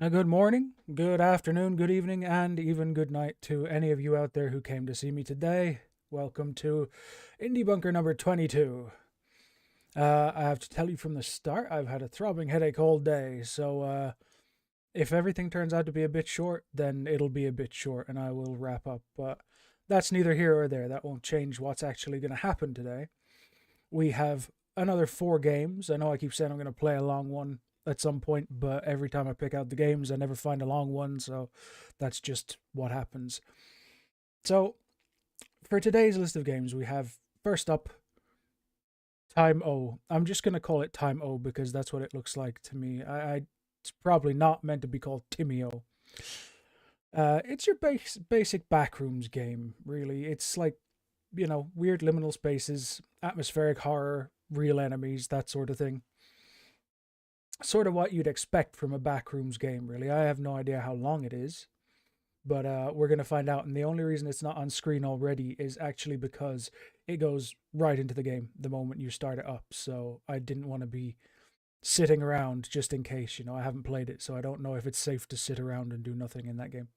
Good morning, good afternoon, good evening, and even good night to any of you out there who came to see me today. Welcome to Indie Bunker number 22. I have to tell you from the start, I've had a throbbing headache all day, so if everything turns out to be a bit short, then it'll be a bit short and I will wrap up. But that's neither here or there. That won't change what's actually going to happen today. We have another 4 games. I know I keep saying I'm going to play a long one at some point, but every time I pick out the games, I never find a long one, so that's just what happens. So, for today's list of games, we have first up Time O. I'm just going to call it Time O because that's what it looks like to me. It's probably not meant to be called Timeo. It's your basic backrooms game, really. It's like, weird liminal spaces, atmospheric horror, real enemies, that sort of thing. Sort of what you'd expect from a backrooms game, really. I have no idea how long it is, but we're going to find out. And the only reason it's not on screen already is actually because it goes right into the game the moment you start it up. So I didn't want to be sitting around just in case. I haven't played it, so I don't know if it's safe to sit around and do nothing in that game.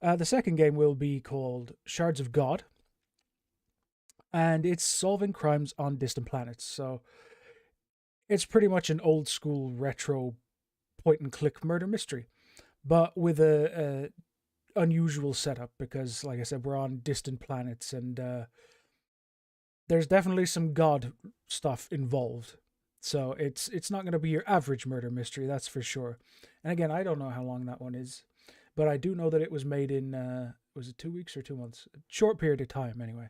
The second game will be called Shards of God, and it's solving crimes on distant planets. So it's pretty much an old school retro point and click murder mystery, but with a unusual setup because, like I said, we're on distant planets and there's definitely some god stuff involved. So it's not going to be your average murder mystery, that's for sure. And again, I don't know how long that one is, but I do know that it was made in was it 2 weeks or 2 months? A short period of time, anyway.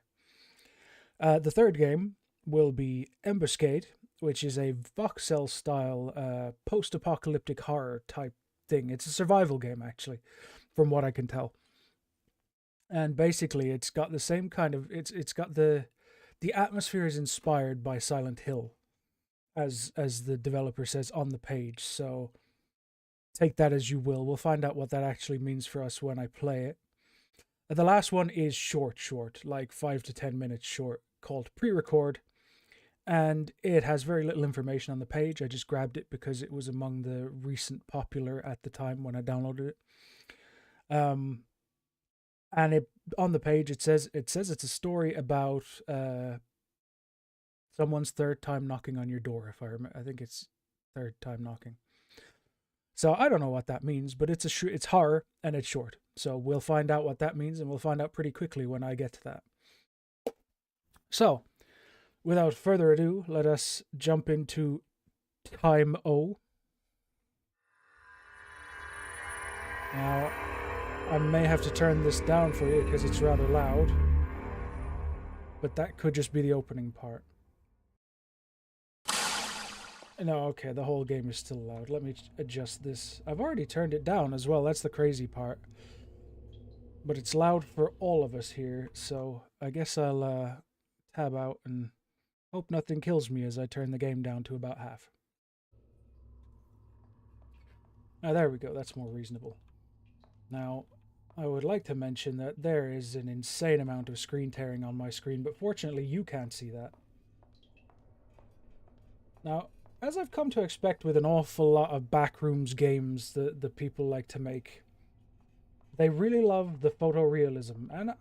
The third game will be Embuscade, which is a voxel style post-apocalyptic horror type thing. It's a survival game, actually, from what I can tell. And basically, it's got the same kind of it's got the atmosphere is inspired by Silent Hill, as the developer says on the page. So take that as you will. We'll find out what that actually means for us when I play it. The last one is short, like 5 to 10 minutes short, called Pre-Record, and it has very little information on the page. I just grabbed it because it was among the recent popular at the time when I downloaded it. And it on the page it says it's a story about someone's third time knocking on your door. If I remember, I think it's third time knocking. So I don't know what that means, but it's horror and it's short. So we'll find out what that means, and we'll find out pretty quickly when I get to that. So, without further ado, let us jump into Time O. Now, I may have to turn this down for you because it's rather loud, but that could just be the opening part. No, okay, the whole game is still loud. Let me adjust this. I've already turned it down as well. That's the crazy part. But it's loud for all of us here, so I guess I'll tab out and hope nothing kills me as I turn the game down to about half. Now, there we go. That's more reasonable. Now, I would like to mention that there is an insane amount of screen tearing on my screen, but fortunately you can't see that. Now, as I've come to expect with an awful lot of backrooms games that the people like to make, they really love the photorealism, and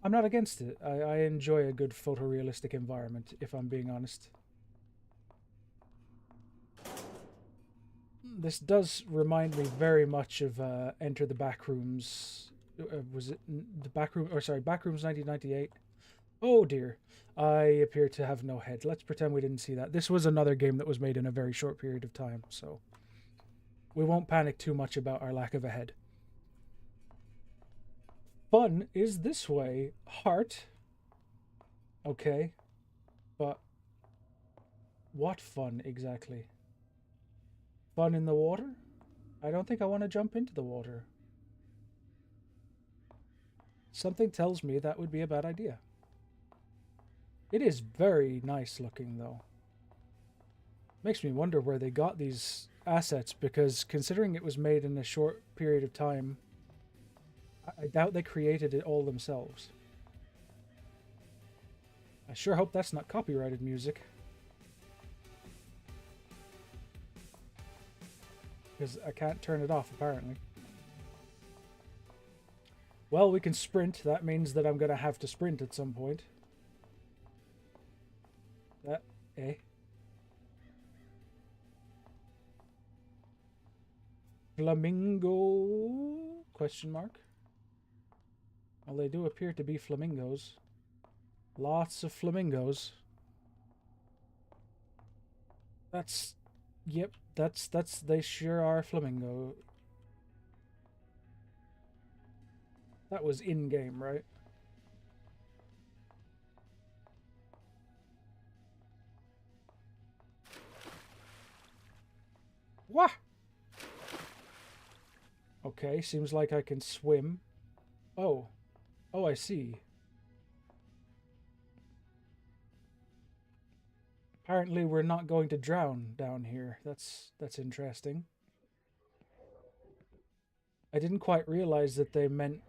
I'm not against it. I enjoy a good photorealistic environment, if I'm being honest. This does remind me very much of Enter the Backrooms. Was it the Backroom? Or sorry, Backrooms 1998. Oh dear, I appear to have no head. Let's pretend we didn't see that. This was another game that was made in a very short period of time, so we won't panic too much about our lack of a head. Fun is this way. Heart. Okay, but what fun exactly? Fun in the water? I don't think I want to jump into the water. Something tells me that would be a bad idea. It is very nice looking, though. Makes me wonder where they got these assets, because considering it was made in a short period of time, I doubt they created it all themselves. I sure hope that's not copyrighted music. Because I can't turn it off, apparently. Well, we can sprint. That means that I'm going to have to sprint at some point. Eh? Flamingo? Question mark. Well, they do appear to be flamingos. Lots of flamingos. Yep, they sure are flamingo. That was in-game, right? What? Okay, seems like I can swim. Oh. Oh, I see. Apparently we're not going to drown down here. That's interesting. I didn't quite realize that they meant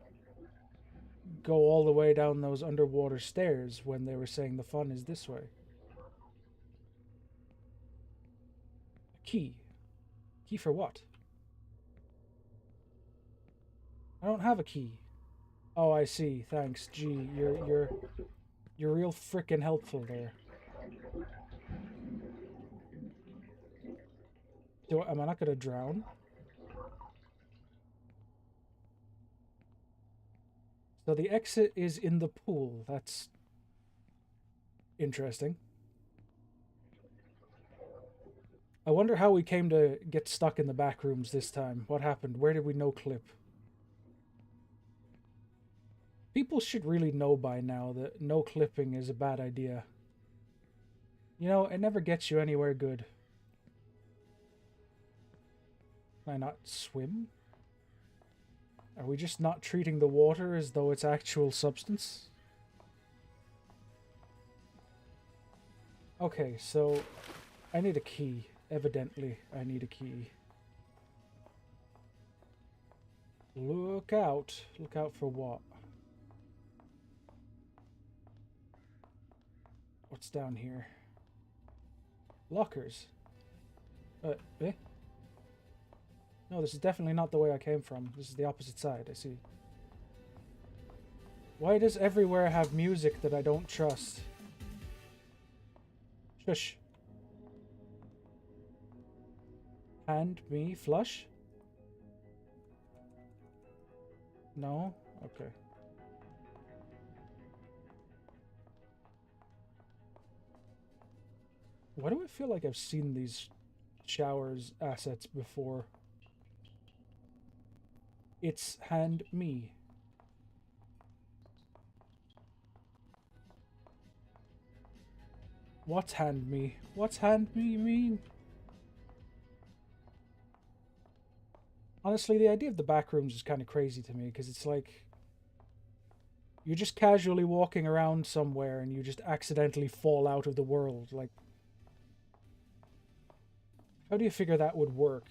go all the way down those underwater stairs when they were saying the fun is this way. A key. Key for what? I don't have a key. Oh, I see. Thanks. Gee, you're real frickin' helpful there. Am I not gonna drown? So the exit is in the pool. That's interesting. I wonder how we came to get stuck in the back rooms this time. What happened? Where did we no clip? People should really know by now that no clipping is a bad idea. You know, it never gets you anywhere good. Can I not swim? Are we just not treating the water as though it's actual substance? Okay, so I need a key. Evidently, I need a key. Look out. Look out for what? What's down here? Lockers. Eh? No, this is definitely not the way I came from. This is the opposite side, I see. Why does everywhere have music that I don't trust? Shush. Hand me flush? No? Okay. Why do I feel like I've seen these showers assets before? It's hand me. What's hand me? What's hand me mean? Honestly, the idea of the back rooms is kind of crazy to me, because it's like you're just casually walking around somewhere and you just accidentally fall out of the world. Like, how do you figure that would work?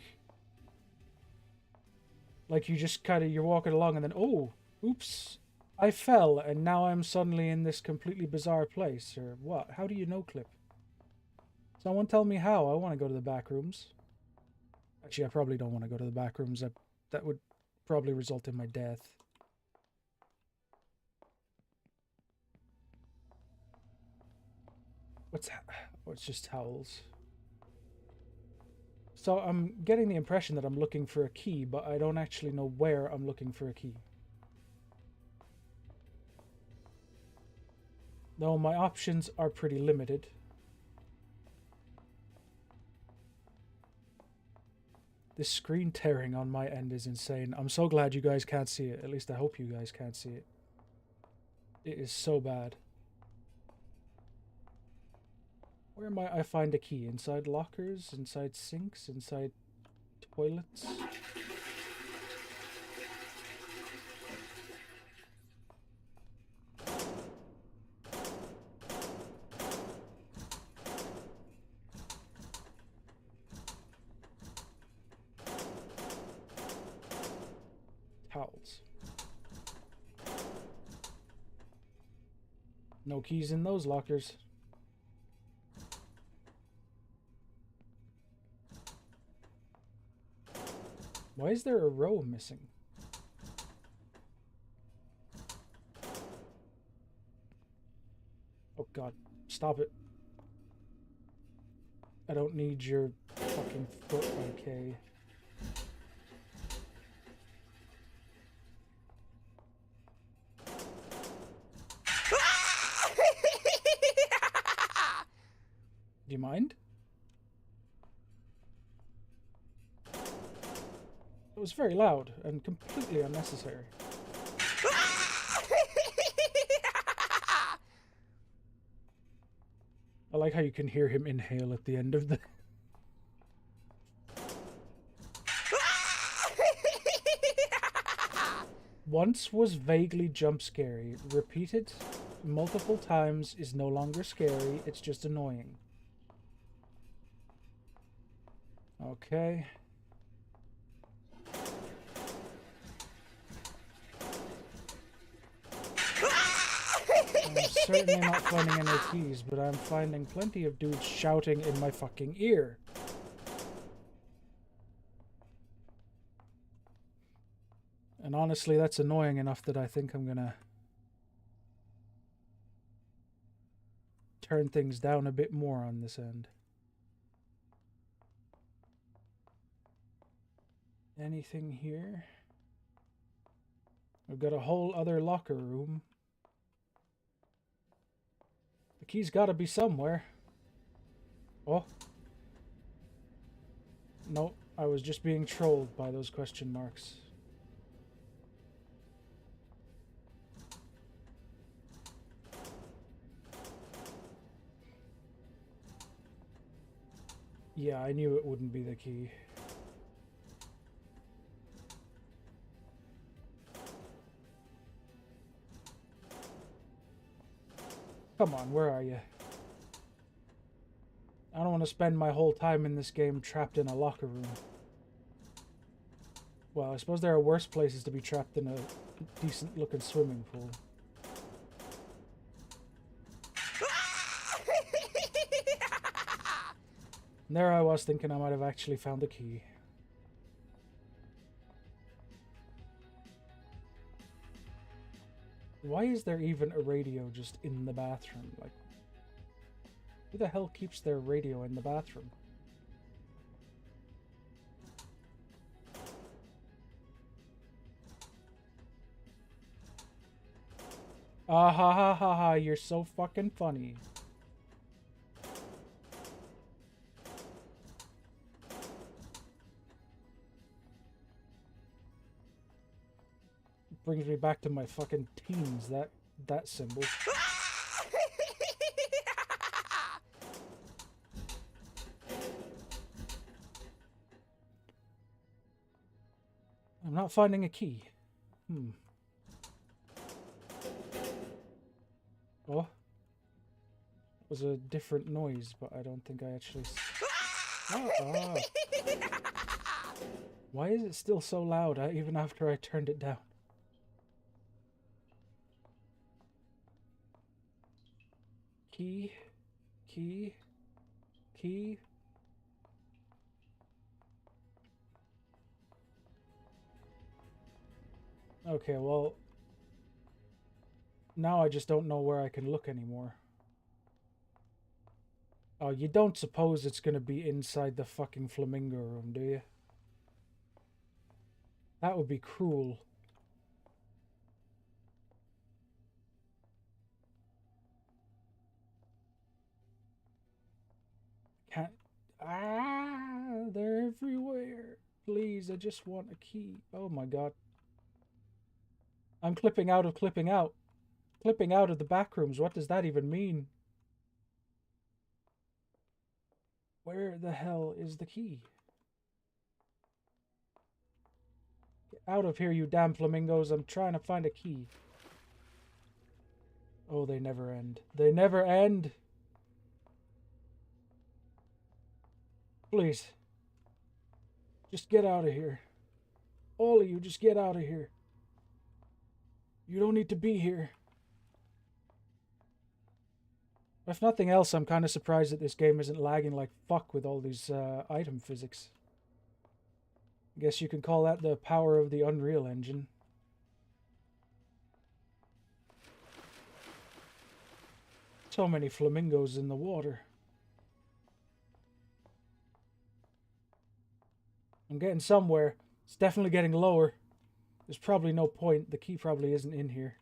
Like, you just kind of, you're walking along and then, oh, oops, I fell and now I'm suddenly in this completely bizarre place. Or what? How do you no clip? Someone tell me how. I want to go to the back rooms. Actually, I probably don't want to go to the back rooms. That would probably result in my death. Oh, it's just towels. So I'm getting the impression that I'm looking for a key, but I don't actually know where I'm looking for a key. Though my options are pretty limited. This screen tearing on my end is insane. I'm so glad you guys can't see it. At least I hope you guys can't see it. It is so bad. Where might I find a key? Inside lockers? Inside sinks? Inside toilets? Towels. No keys in those lockers. Why is there a row missing? Oh god, stop it. I don't need your fucking foot, okay. Do you mind? It was very loud and completely unnecessary. I like how you can hear him inhale at the end of the... Once was vaguely jump scary. Repeated multiple times is no longer scary, it's just annoying. Okay. I'm certainly not finding any keys, but I'm finding plenty of dudes shouting in my fucking ear. And honestly, that's annoying enough that I think I'm gonna turn things down a bit more on this end. Anything here? We've got a whole other locker room. The key's gotta be somewhere. Oh. No, I was just being trolled by those question marks. Yeah, I knew it wouldn't be the key. Come on, where are you? I don't want to spend my whole time in this game trapped in a locker room. Well, I suppose there are worse places to be trapped than a decent-looking swimming pool. And there I was thinking I might have actually found the key. Why is there even a radio just in the bathroom? Like, who the hell keeps their radio in the bathroom? Ah ha ha ha ha, you're so fucking funny. Brings me back to my fucking teens, that symbol. I'm not finding a key. Oh. It was a different noise, but I don't think I actually... Oh. Why is it still so loud, even after I turned it down? Key. Key. Key. Okay, well... Now I just don't know where I can look anymore. Oh, you don't suppose it's gonna be inside the fucking flamingo room, do you? That would be cruel. Can't... Ah, they're everywhere. Please, I just want a key. Oh my god. I'm clipping out of clipping out. Clipping out of the back rooms. What does that even mean? Where the hell is the key? Get out of here, you damn flamingos. I'm trying to find a key. Oh, they never end. They never end. Please. Just get out of here. All of you, just get out of here. You don't need to be here. If nothing else, I'm kind of surprised that this game isn't lagging like fuck with all these item physics. I guess you can call that the power of the Unreal Engine. So many flamingos in the water. I'm getting somewhere. It's definitely getting lower. There's probably no point. The key probably isn't in here.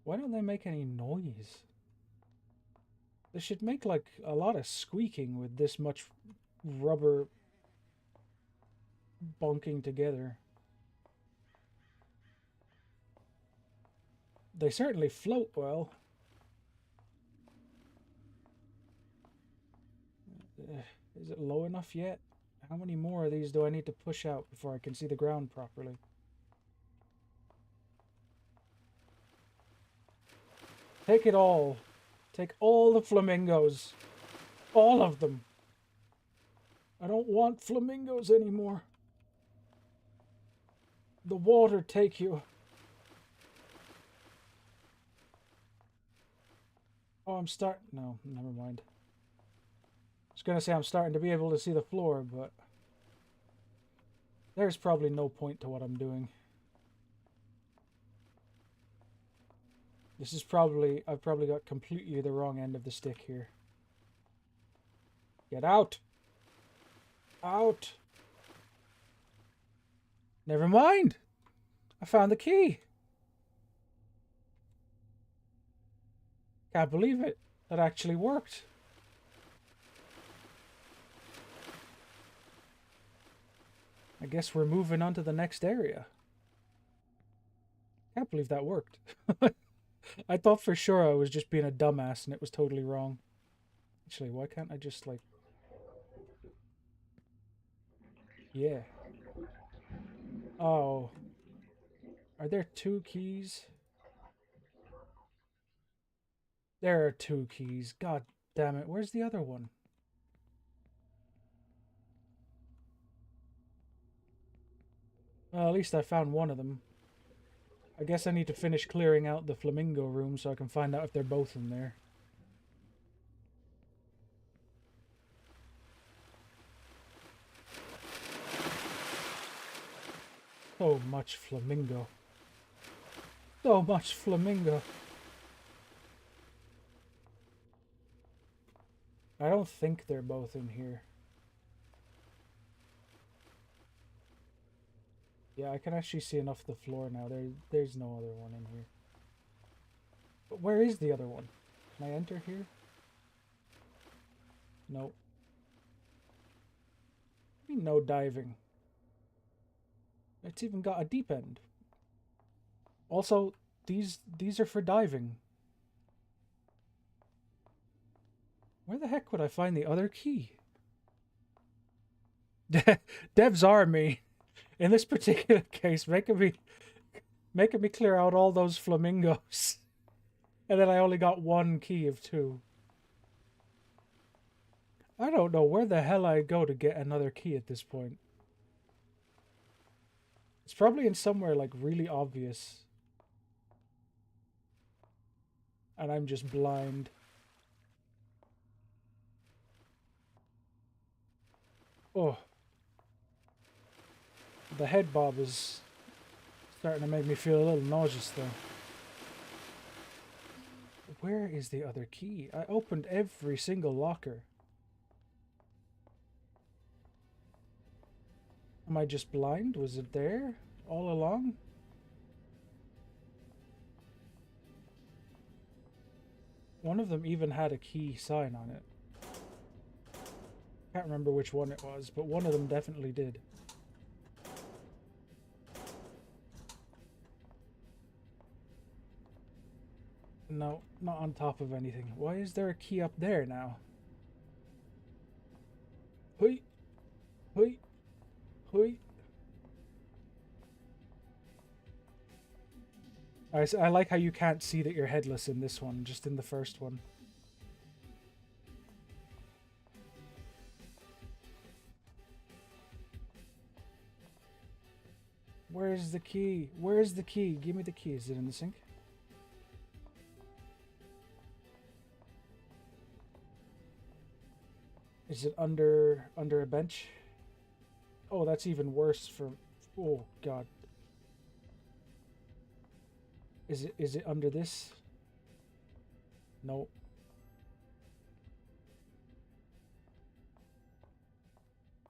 Why don't they make any noise? They should make like a lot of squeaking with this much rubber bunking together. They certainly float well. Is it low enough yet? How many more of these do I need to push out before I can see the ground properly? Take it all. Take all the flamingos. All of them. I don't want flamingos anymore. The water take you. Oh, I'm starting... No, never mind. I was going to say I'm starting to be able to see the floor, but... There's probably no point to what I'm doing. This is probably... I've probably got completely the wrong end of the stick here. Get out! Out! Never mind! I found the key! Can't believe it. That actually worked. I guess we're moving on to the next area. Can't believe that worked. I thought for sure I was just being a dumbass and it was totally wrong. Actually, why can't I just like... Yeah. Oh. Are there 2 keys? There are 2 keys. God damn it. Where's the other one? Well, at least I found one of them. I guess I need to finish clearing out the flamingo room so I can find out if they're both in there. So much flamingo. So much flamingo. I don't think they're both in here. Yeah, I can actually see enough of the floor now. There's no other one in here. But where is the other one? Can I enter here? Nope. No diving. It's even got a deep end. Also, these are for diving. Where the heck would I find the other key? Dev's army, in this particular case, making me clear out all those flamingos. And then I only got 1 key of 2. I don't know where the hell I go to get another key at this point. It's probably in somewhere like really obvious. And I'm just blind. Oh. The head bob is starting to make me feel a little nauseous though. Where is the other key? I opened every single locker. Am I just blind? Was it there all along? One of them even had a key sign on it. Can't remember which one it was, but one of them definitely did. No, not on top of anything. Why is there a key up there now? Hui! Hui! Hui! I like how you can't see that you're headless in this one, just in the first one. Where's the key? Where's the key? Give me the key. Is it in the sink? Is it under a bench? Oh, that's even worse for... Oh, God. Is it under this? No.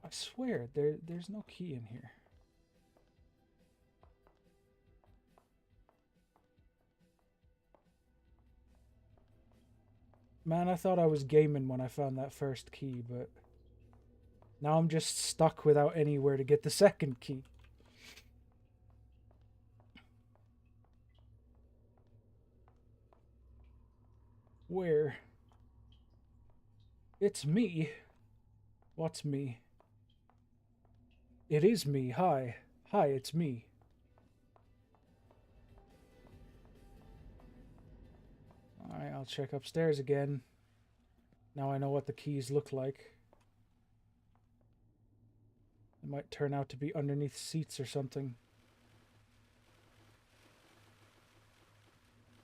I swear, there's no key in here. Man, I thought I was gaming when I found that first key, but... Now I'm just stuck without anywhere to get the second key. Where? It's me. What's me? It is me. Hi. Hi, it's me. Alright, I'll check upstairs again. Now I know what the keys look like. It might turn out to be underneath seats or something.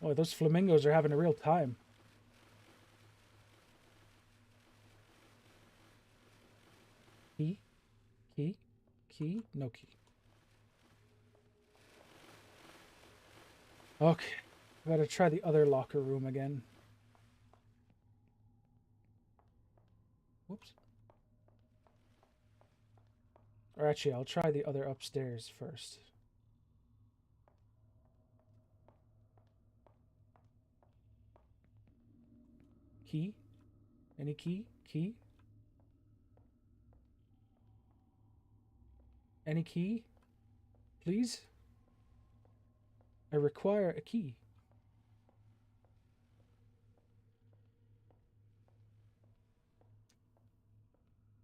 Oh, those flamingos are having a real time. Key? Key? Key? No key. Okay. I gotta try the other locker room again. Whoops. Or actually, I'll try the other upstairs first. Key? Any key? Key? Any key? Please? I require a key.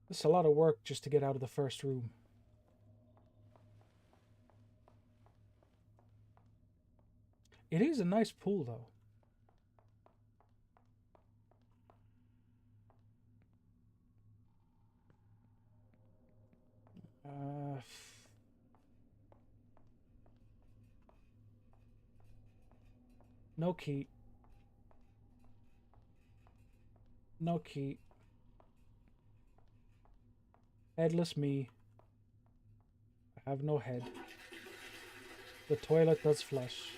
This is a lot of work just to get out of the first room. It is a nice pool, though. No key. No key. Headless me. I have no head. The toilet does flush.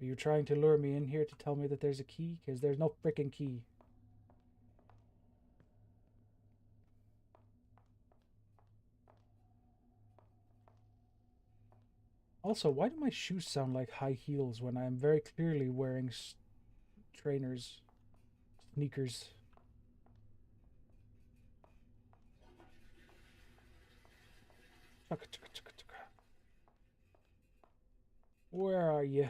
Are you trying to lure me in here to tell me that there's a key? Because there's no frickin' key. Also, why do my shoes sound like high heels when I am very clearly wearing trainers, sneakers? Where are you?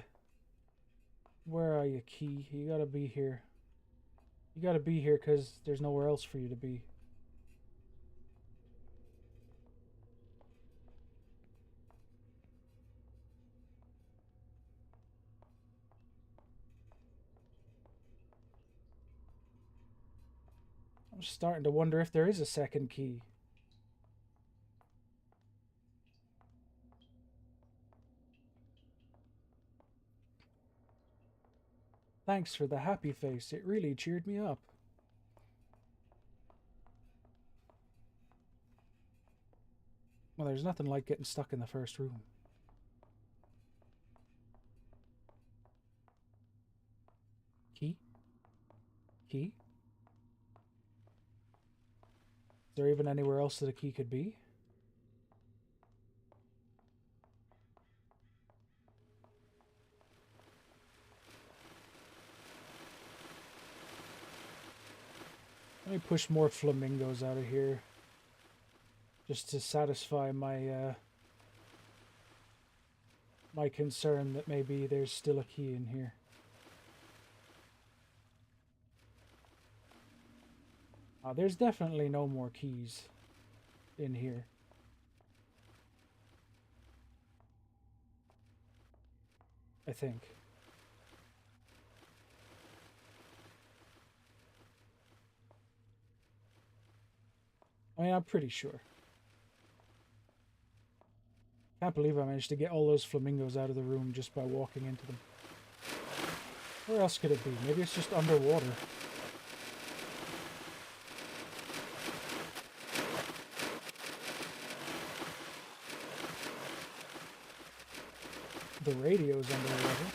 Where are you, key? You gotta be here. You gotta be here because there's nowhere else for you to be. I'm starting to wonder if there is a second key. Thanks for the happy face. It really cheered me up. Well, there's nothing like getting stuck in the first room. Key? Key? Is there even anywhere else that a key could be? Let me push more flamingos out of here. Just to satisfy my my concern that maybe there's still a key in here. There's definitely no more keys in here. I think. I mean, I'm pretty sure. Can't believe I managed to get all those flamingos out of the room just by walking into them. Where else could it be? Maybe it's just underwater. The radio's under the level.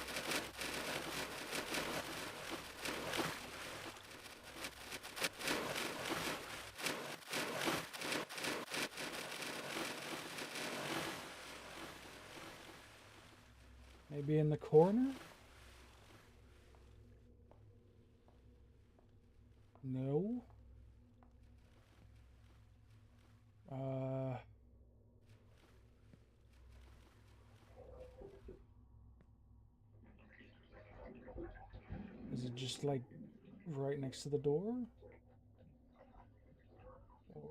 Maybe in the corner? No. Is it just like right next to the door? Or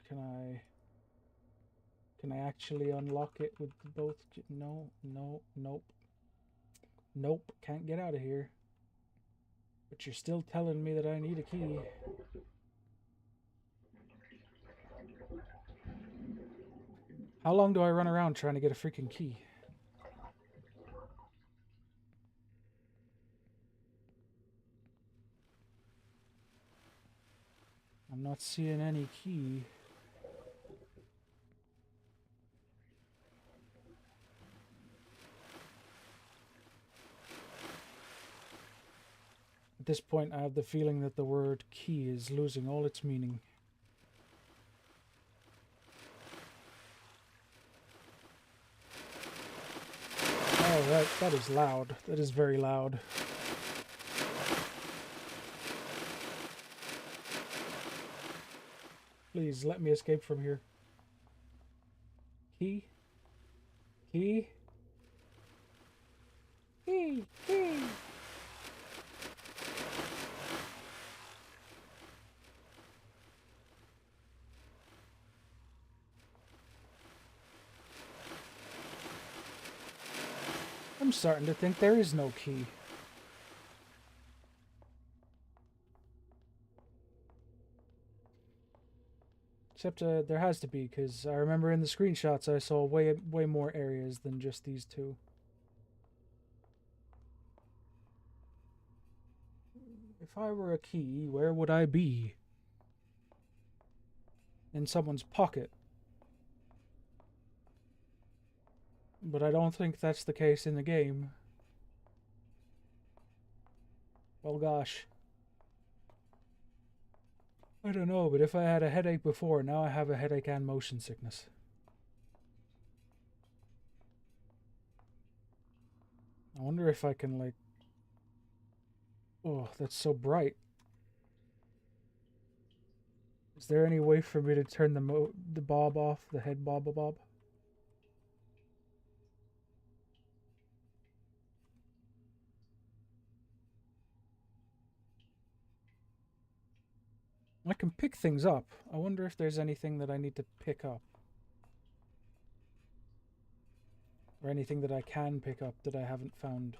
can I actually unlock it with both? No, no, nope. Nope, can't get out of here. But you're still telling me that I need a key. How long do I run around trying to get a freaking key? I'm not seeing any key. At this point, I have the feeling that the word key is losing all its meaning. Oh, that is loud. That is very loud. Please, let me escape from here. Key? Key? Key! Key! I'm starting to think there is no key. Except there has to be, because I remember in the screenshots I saw way more areas than just these two. If I were a key, where would I be? In someone's pocket. But I don't think that's the case in the game. Well, gosh. I don't know, but if I had a headache before, now I have a headache and motion sickness. I wonder if I can, like... Oh, that's so bright. Is there any way for me to turn the bob off? The head bob? I can pick things up. I wonder if there's anything that I need to pick up. Or anything that I can pick up that I haven't found.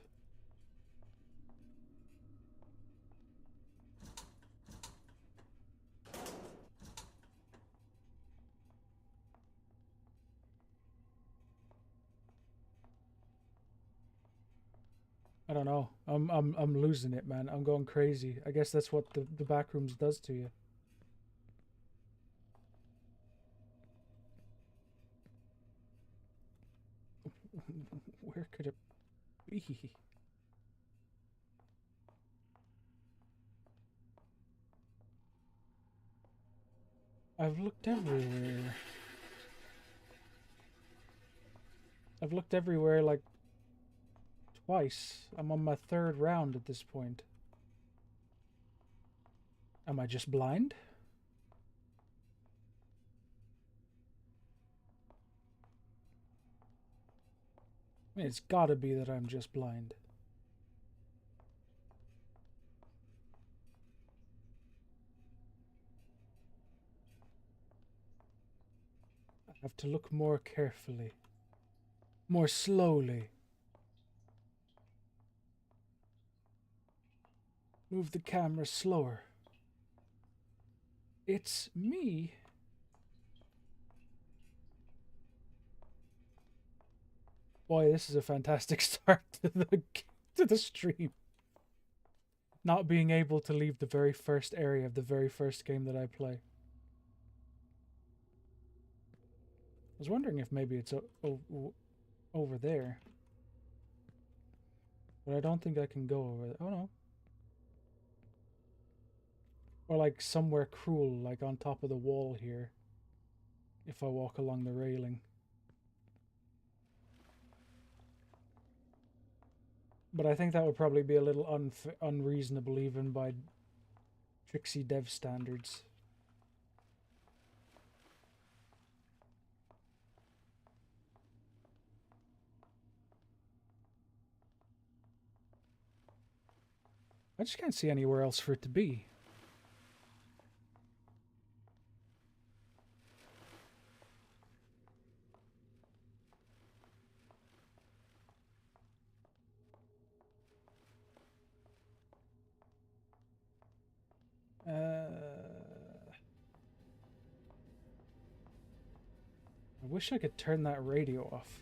I don't know. I'm losing it, man. I'm going crazy. I guess that's what the back rooms does to you. Where could it be? I've looked everywhere. I've looked everywhere like twice. I'm on my third round at this point. Am I just blind? I mean, it's gotta be that I'm just blind. I have to look more carefully. More slowly. Move the camera slower. It's me. Boy, this is a fantastic start to the stream. Not being able to leave the very first area of the very first game that I play. I was wondering if maybe it's over there. But I don't think I can go over there. Oh no. Or like somewhere cruel, like on top of the wall here. If I walk along the railing. But I think that would probably be a little unreasonable even by Trixie dev standards. I just can't see anywhere else for it to be. I wish I could turn that radio off.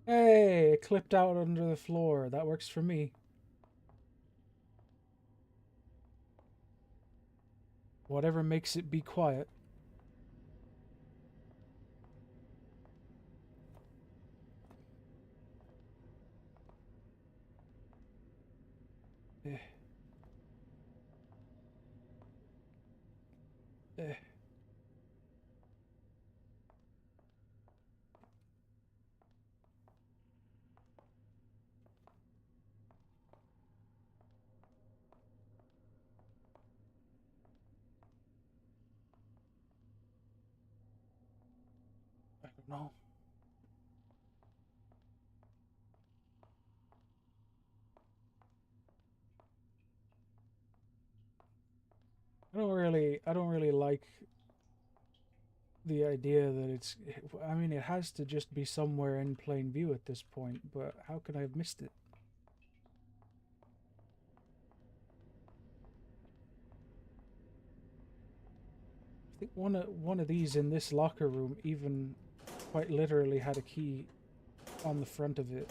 Hey, it clipped out under the floor. That works for me. Whatever makes it be quiet. Eh. Eh. I don't know. I don't really like the idea that it's, I mean, it has to just be somewhere in plain view at this point, but how could I have missed it? I think one of these in this locker room even quite literally had a key on the front of it.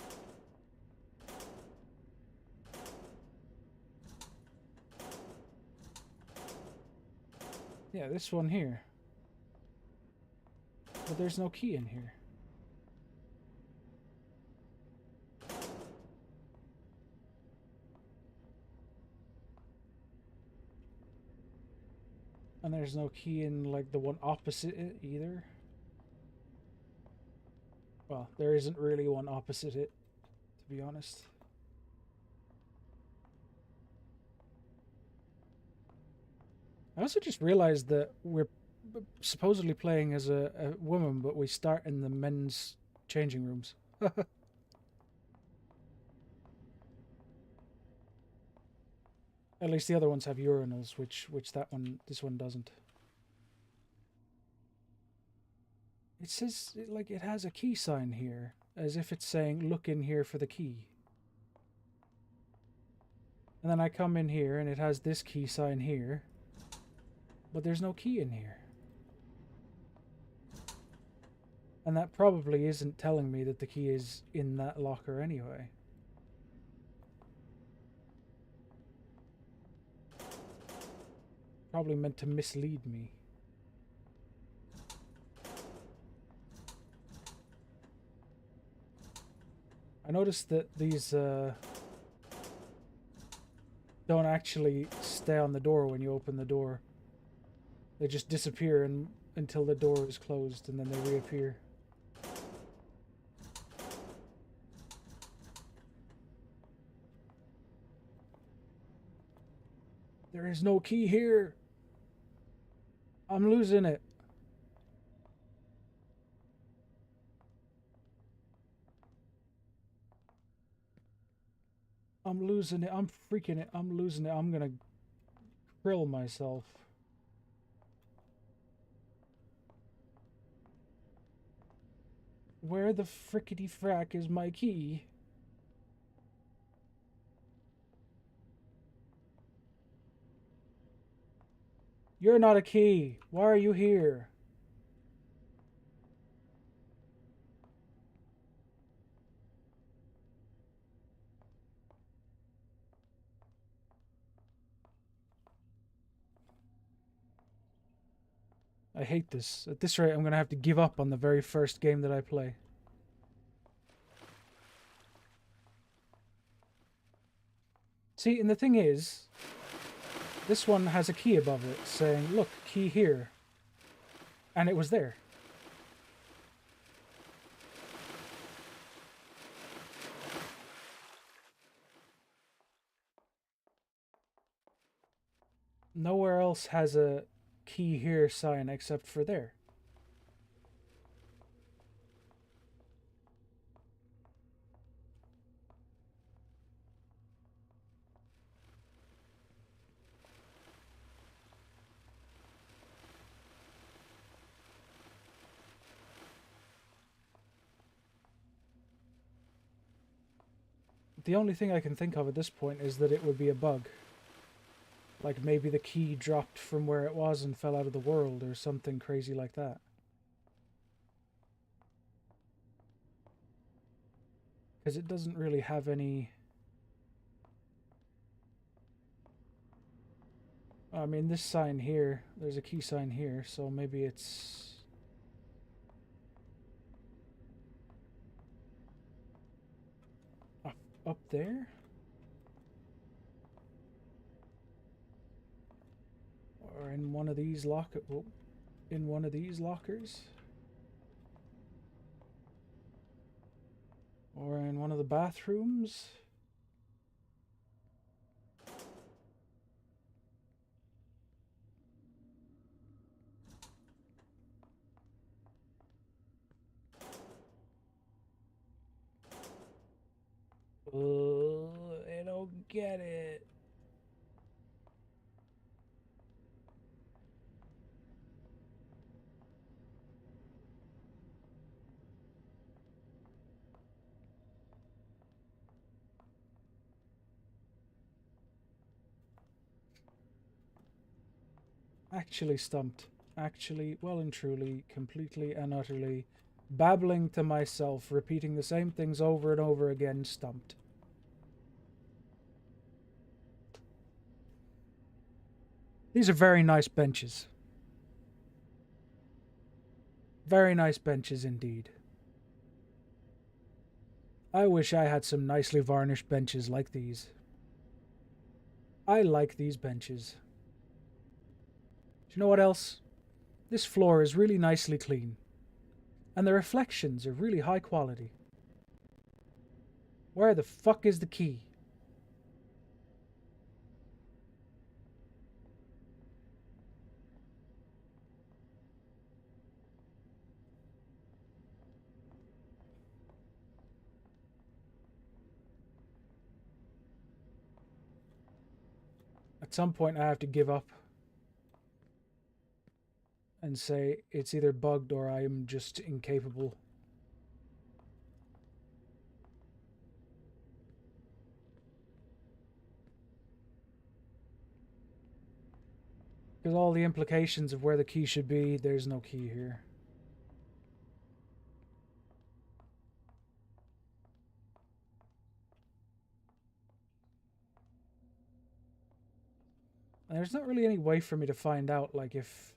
Yeah, this one here. But there's no key in here. And there's no key in like the one opposite it either. Well, there isn't really one opposite it, to be honest. I also just realized that we're supposedly playing as a woman, but we start in the men's changing rooms. At least the other ones have urinals, which this one doesn't. It says like it has a key sign here, as if it's saying look in here for the key. And then I come in here and it has this key sign here, but there's no key in here. And that probably isn't telling me that the key is in that locker anyway. Probably meant to mislead me. I noticed that these don't actually stay on the door when you open the door. They just disappear until the door is closed and then they reappear. There is no key here. I'm losing it. I'm losing it. I'm freaking it. I'm losing it. I'm gonna krill myself. Where the frickety frack is my key? You're not a key. Why are you here? I hate this. At this rate, I'm going to have to give up on the very first game that I play. See, and the thing is, this one has a key above it saying, look, key here. And it was there. Nowhere else has a key here sign except for there. The only thing I can think of at this point is that it would be a bug. Like maybe the key dropped from where it was and fell out of the world or something crazy like that. Because it doesn't really have any... I mean, this sign here, there's a key sign here, so maybe it's... up there? Or in one of these in one of these lockers? Or in one of the bathrooms? I don't get it. Actually stumped. Actually, well and truly, completely and utterly, babbling to myself, repeating the same things over and over again, stumped. These are very nice benches. Very nice benches indeed. I wish I had some nicely varnished benches like these. I like these benches. Do you know what else? This floor is really nicely clean. And the reflections are really high quality. Where the fuck is the key? At some point I have to give up and say it's either bugged or I am just incapable. Because all the implications of where the key should be, there's no key here. And there's not really any way for me to find out, like, if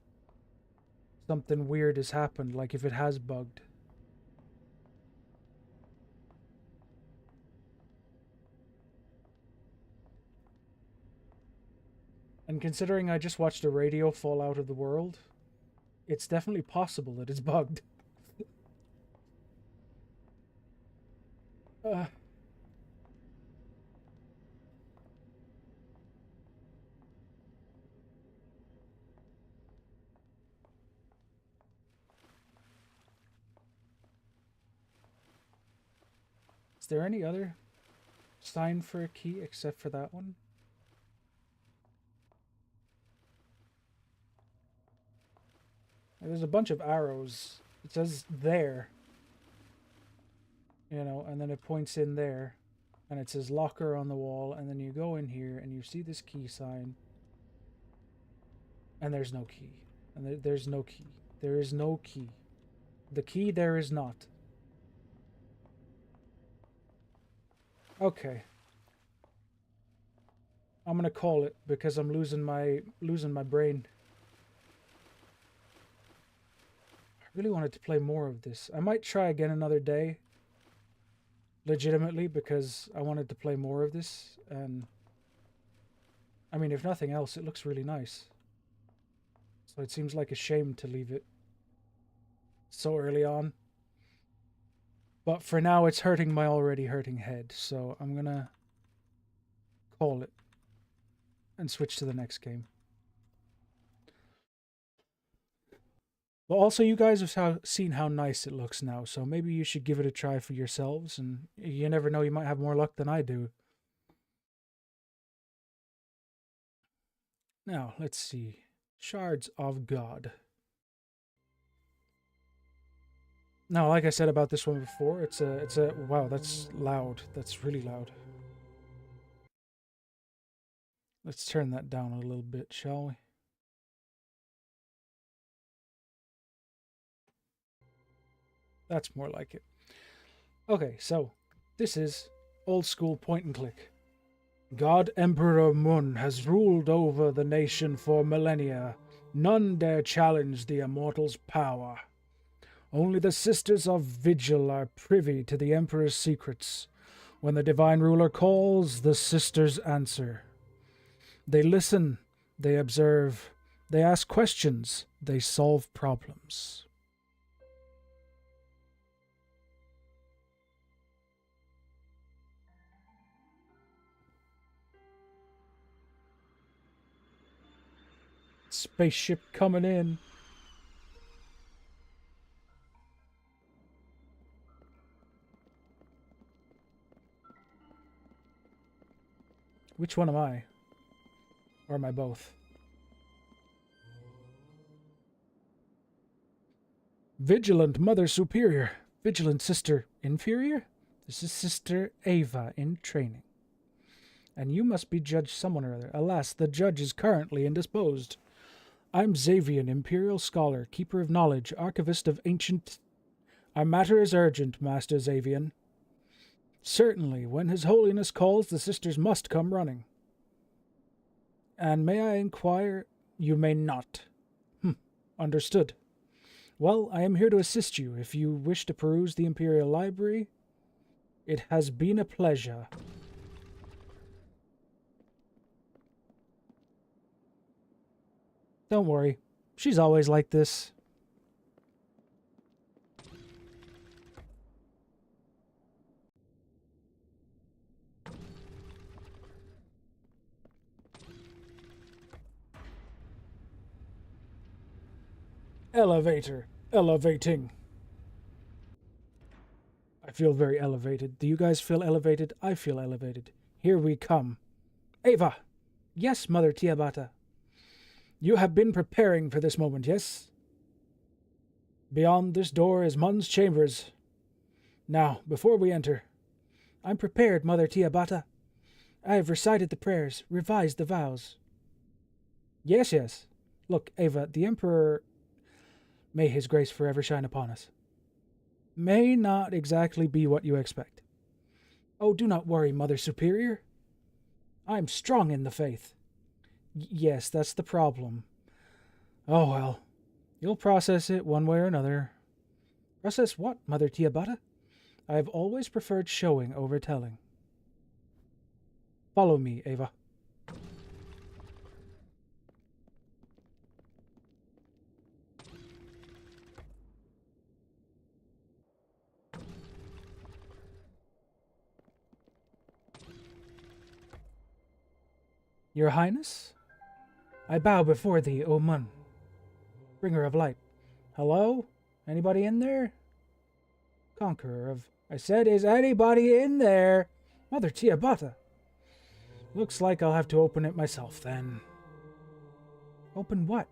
something weird has happened, like if it has bugged. And considering I just watched a radio fall out of the world, it's definitely possible that it's bugged. uh, is there any other sign for a key except for that one? There's a bunch of arrows. It says there. You know, and then it points in there. And it says locker on the wall. And then you go in here and you see this key sign. And there's no key. And there's no key. There is no key. The key there is not. Okay. I'm gonna call it because I'm losing my brain. Really wanted to play more of this. I might try again another day. Legitimately, because I wanted to play more of this. And I mean, if nothing else, it looks really nice. So it seems like a shame to leave it so early on. But for now, it's hurting my already hurting head. So I'm gonna call it and switch to the next game. But also, you guys have seen how nice it looks now, so maybe you should give it a try for yourselves, and you never know, you might have more luck than I do. Now, let's see. Shards of God. Now, like I said about this one before, it's a, wow, that's loud. That's really loud. Let's turn that down a little bit, shall we? That's more like it. Okay, so this is old school point and click. God Emperor Mun has ruled over the nation for millennia. None dare challenge the immortal's power. Only the Sisters of Vigil are privy to the Emperor's secrets. When the divine ruler calls, the sisters answer. They listen, they observe, they ask questions, they solve problems. Spaceship coming in. Which one am I? Or am I both? Vigilant Mother Superior. Vigilant Sister Inferior? This is Sister Ava in training. And you must be Judge someone or other. Alas, the judge is currently indisposed. I'm Xavian, Imperial Scholar, Keeper of Knowledge, Archivist of Ancient... Our matter is urgent, Master Xavian. Certainly, when His Holiness calls, the sisters must come running. And may I inquire... You may not. Understood. Well, I am here to assist you. If you wish to peruse the Imperial Library, it has been a pleasure. Don't worry. She's always like this. Elevator. Elevating. I feel very elevated. Do you guys feel elevated? I feel elevated. Here we come. Ava! Yes, Mother Tiabata. You have been preparing for this moment, yes? Beyond this door is Mun's chambers. Now, before we enter, I'm prepared, Mother Tiabata. I have recited the prayers, revised the vows. Yes, yes. Look, Ava, the Emperor... May his grace forever shine upon us. May not exactly be what you expect. Oh, do not worry, Mother Superior. I'm strong in the faith. Yes, that's the problem. Oh, well. You'll process it one way or another. Process what, Mother Tiabata? I have always preferred showing over telling. Follow me, Ava. Your Highness? I bow before thee, O Mun, bringer of light. Hello? Anybody in there? Conqueror of... I said, is anybody in there? Mother Tiabata. Looks like I'll have to open it myself, then. Open what?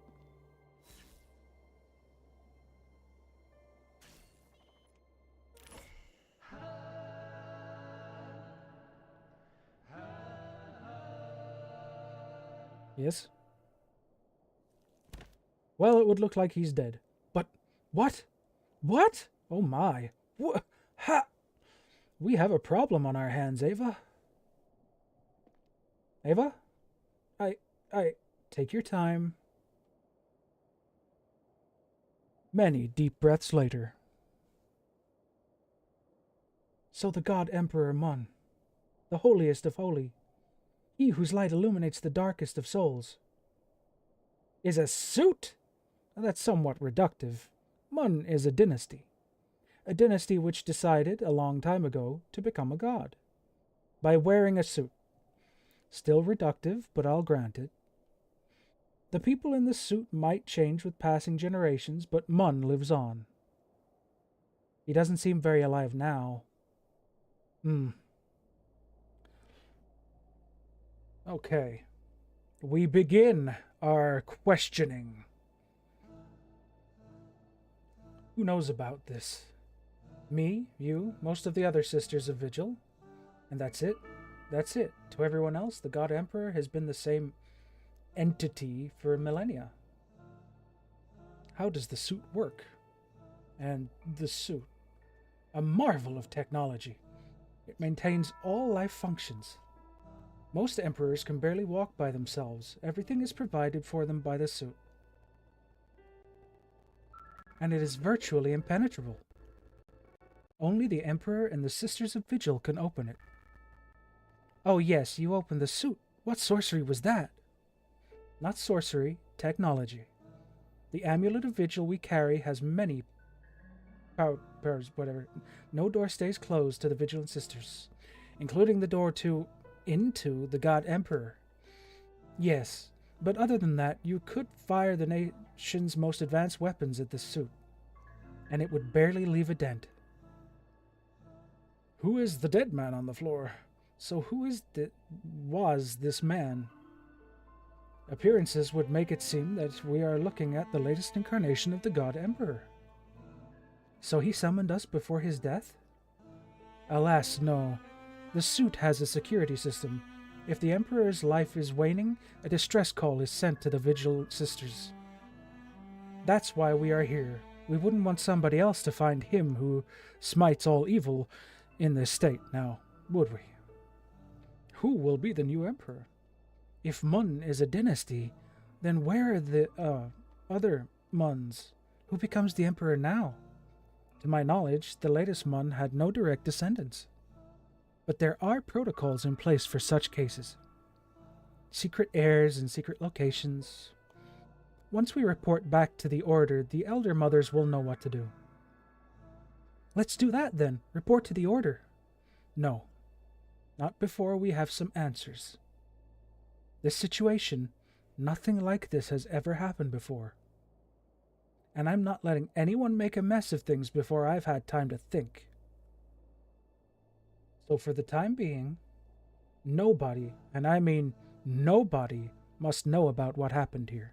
Yes? Well, it would look like he's dead. But... What? What? Oh my. What? Ha! We have a problem on our hands, Ava. Ava? I... Take your time. Many deep breaths later. So the God Emperor Mun, the holiest of holy, he whose light illuminates the darkest of souls, is a suit? That's somewhat reductive. Mun is a dynasty which decided a long time ago to become a god by wearing a suit. Still reductive, but I'll grant it. The people in the suit might change with passing generations, but Mun lives on. He doesn't seem very alive now. Okay. We begin our questioning. Who knows about this? Me, you, most of the other Sisters of Vigil. And that's it. That's it. To everyone else, the God Emperor has been the same entity for millennia. How does the suit work? And the suit, a marvel of technology. It maintains all life functions. Most emperors can barely walk by themselves. Everything is provided for them by the suit. And it is virtually impenetrable. Only the Emperor and the Sisters of Vigil can open it. Oh yes, you opened the suit. What sorcery was that? Not sorcery, technology. The Amulet of Vigil we carry has many powers, whatever. No door stays closed to the Vigilant Sisters, including the door into the God Emperor. Yes, but other than that, you could fire the nation's most advanced weapons at this suit, and it would barely leave a dent. Who is the dead man on the floor? So who was this man? Appearances would make it seem that we are looking at the latest incarnation of the God Emperor. So he summoned us before his death? Alas, no. The suit has a security system. If the Emperor's life is waning, a distress call is sent to the Vigil Sisters. That's why we are here. We wouldn't want somebody else to find him who smites all evil in this state now, would we? Who will be the new Emperor? If Mun is a dynasty, then where are the other Muns? Who becomes the Emperor now? To my knowledge, the latest Mun had no direct descendants. But there are protocols in place for such cases. Secret heirs and secret locations. Once we report back to the Order, the Elder Mothers will know what to do. Let's do that then. Report to the Order. No. Not before we have some answers. This situation, nothing like this has ever happened before. And I'm not letting anyone make a mess of things before I've had time to think. So for the time being, nobody, and I mean nobody, must know about what happened here.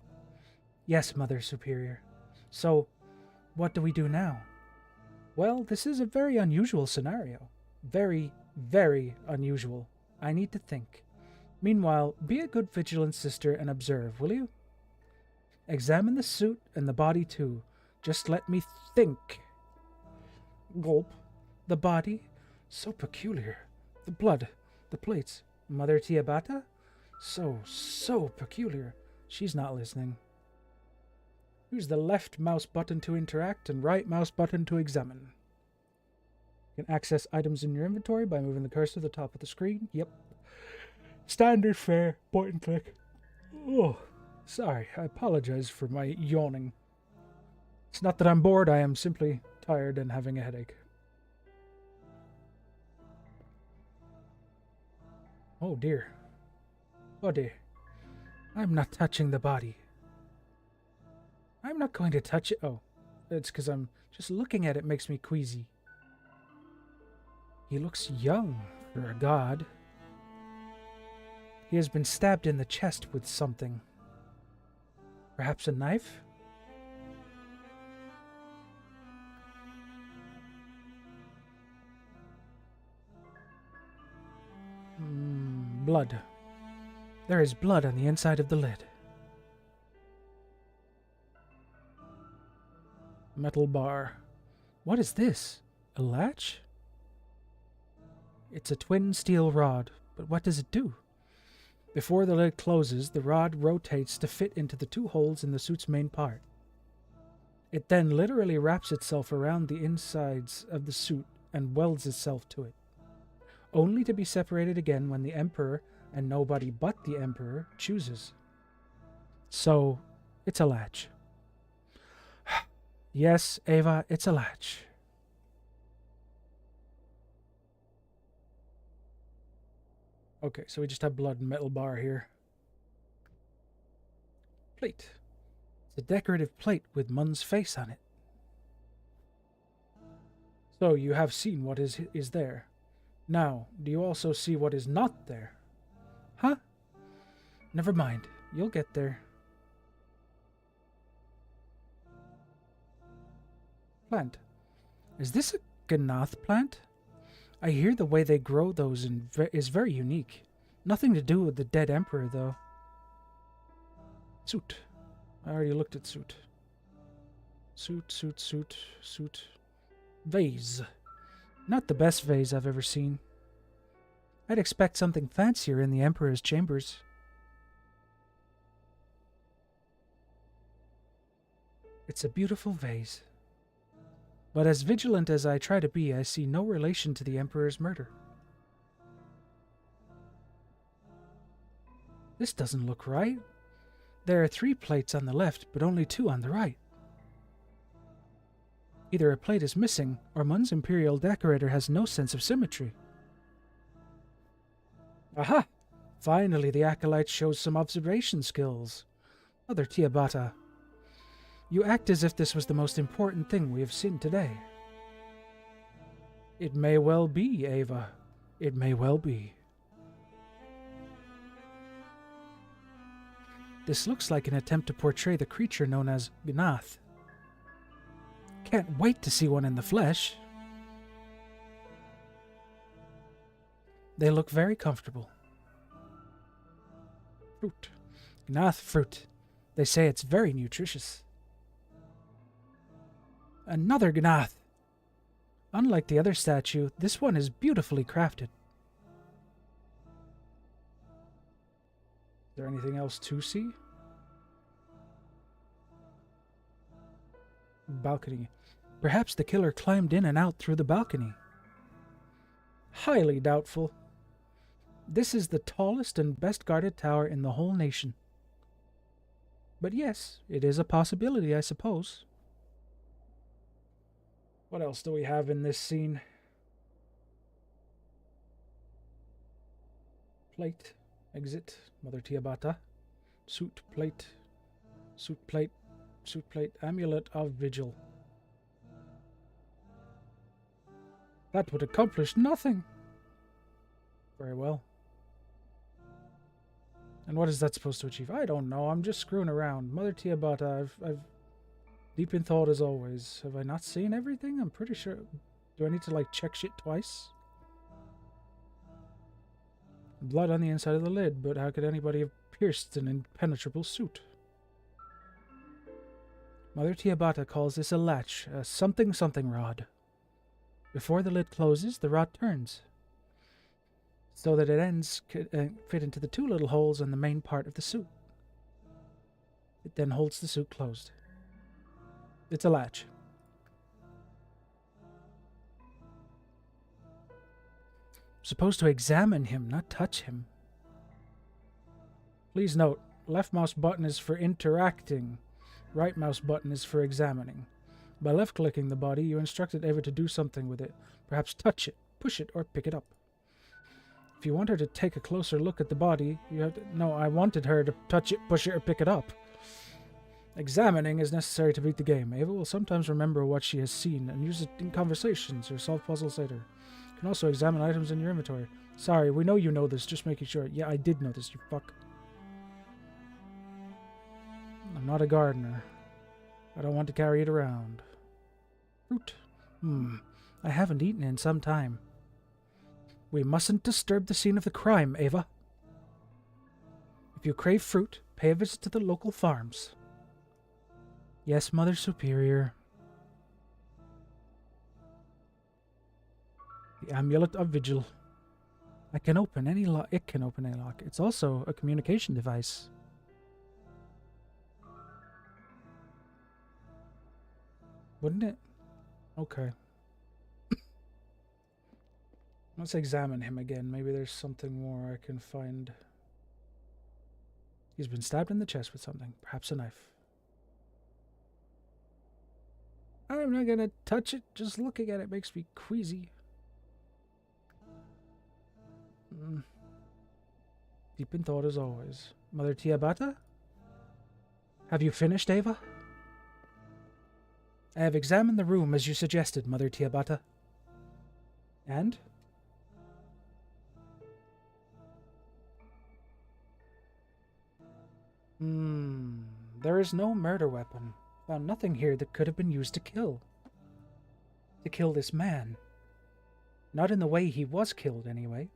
Yes, Mother Superior. So, what do we do now? Well, this is a very unusual scenario. Very, very unusual. I need to think. Meanwhile, be a good vigilant sister and observe, will you? Examine the suit and the body too. Just let me think. Gulp. The body? So peculiar. The blood. The plates. Mother Tiabata? So peculiar. She's not listening. Use the left mouse button to interact and right mouse button to examine. You can access items in your inventory by moving the cursor to the top of the screen. Yep. Standard fare. Point and click. Oh, sorry. I apologize for my yawning. It's not that I'm bored. I am simply tired and having a headache. Oh dear. Oh dear. I'm not touching the body. I'm not going to touch it. Oh, it's because I'm just looking at it makes me queasy. He looks young for a god. He has been stabbed in the chest with something. Perhaps a knife? Blood. There is blood on the inside of the lid. Metal bar. What is this? A latch? It's a twin steel rod, but what does it do? Before the lid closes, the rod rotates to fit into the two holes in the suit's main part. It then literally wraps itself around the insides of the suit and welds itself to it, only to be separated again when the Emperor, and nobody but the Emperor, chooses. So, it's a latch. Yes, Ava, it's a latch. Okay, so we just have blood and metal bar here. Plate. It's a decorative plate with Mun's face on it. So you have seen what is there. Now, do you also see what is not there? Huh? Never mind. You'll get there. Plant. Is this a Ganath plant? I hear the way they grow those is very unique. Nothing to do with the dead Emperor, though. Suit. I already looked at suit. Suit. Vase. Not the best vase I've ever seen. I'd expect something fancier in the Emperor's chambers. It's a beautiful vase. But as vigilant as I try to be, I see no relation to the Emperor's murder. This doesn't look right. There are 3 plates on the left, but only 2 on the right. Either a plate is missing, or Mun's Imperial Decorator has no sense of symmetry. Aha! Finally, the Acolyte shows some observation skills. Mother Tiabata, you act as if this was the most important thing we have seen today. It may well be, Ava. It may well be. This looks like an attempt to portray the creature known as Gnath. Can't wait to see one in the flesh. They look very comfortable. Fruit. Gnath fruit. They say it's very nutritious. Another Gnath. Unlike the other statue, this one is beautifully crafted. Is there anything else to see? Balcony. Perhaps the killer climbed in and out through the balcony. Highly doubtful. This is the tallest and best guarded tower in the whole nation. But yes, it is a possibility, I suppose. What else do we have in this scene? Plate. Exit. Mother Tiabata. Suit plate. Suit plate. Suit plate. Amulet of Vigil. That would accomplish nothing. Very well. And what is that supposed to achieve? I don't know. I'm just screwing around. Mother Tiabata, I've deep in thought as always. Have I not seen everything? I'm pretty sure. Do I need to, like, check shit twice? Blood on the inside of the lid, but how could anybody have pierced an impenetrable suit? Mother Tiabata calls this a latch, a something rod. Before the lid closes, the rod turns, so that its ends could fit into the 2 little holes on the main part of the suit. It then holds the suit closed. It's a latch. I'm supposed to examine him, not touch him. Please note, left mouse button is for interacting, right mouse button is for examining. By left-clicking the body, you instructed Ava to do something with it. Perhaps touch it, push it, or pick it up. If you want her to take a closer look at the body, you have to... No, I wanted her to touch it, push it, or pick it up. Examining is necessary to beat the game. Ava will sometimes remember what she has seen and use it in conversations or solve puzzles later. You can also examine items in your inventory. Sorry, we know you know this, just making sure. Yeah, I did know this, you fuck. I'm not a gardener. I don't want to carry it around. Fruit. I haven't eaten in some time. We mustn't disturb the scene of the crime, Ava. If you crave fruit, pay a visit to the local farms. Yes, Mother Superior. The Amulet of Vigil. It can open any lock. It's also a communication device. Wouldn't it? Okay. Let's examine him again. Maybe there's something more I can find. He's been stabbed in the chest with something. Perhaps a knife. I'm not gonna touch it. Just looking at it makes me queasy. Deep in thought as always. Mother Tiabata? Have you finished, Ava? I have examined the room as you suggested, Mother Tiabata. And? There is no murder weapon. Found nothing here that could have been used to kill. To kill this man. Not in the way he was killed, anyway.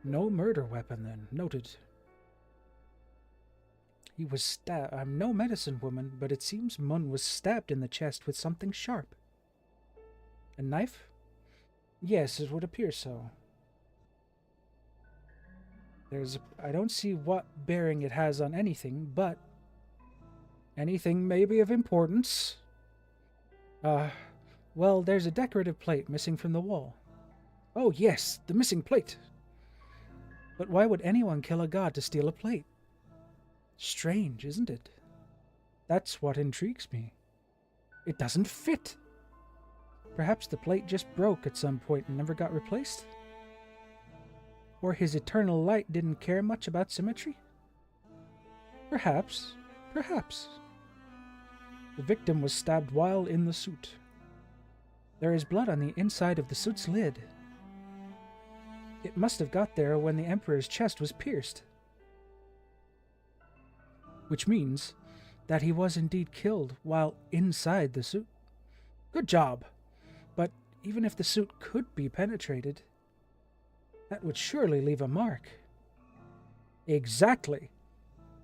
No murder weapon, then. Noted. He was stabbed. I'm no medicine woman, but it seems Mun was stabbed in the chest with something sharp. A knife? Yes, it would appear so. I don't see what bearing it has on anything, but anything may be of importance. Well, there's a decorative plate missing from the wall. Oh, yes, the missing plate. But why would anyone kill a god to steal a plate? Strange, isn't it? That's what intrigues me. It doesn't fit. Perhaps the plate just broke at some point and never got replaced? Or his eternal light didn't care much about symmetry? Perhaps. Perhaps. The victim was stabbed while in the suit. There is blood on the inside of the suit's lid. It must have got there when the Emperor's chest was pierced. Which means that he was indeed killed while inside the suit. Good job. But even if the suit could be penetrated, that would surely leave a mark. Exactly.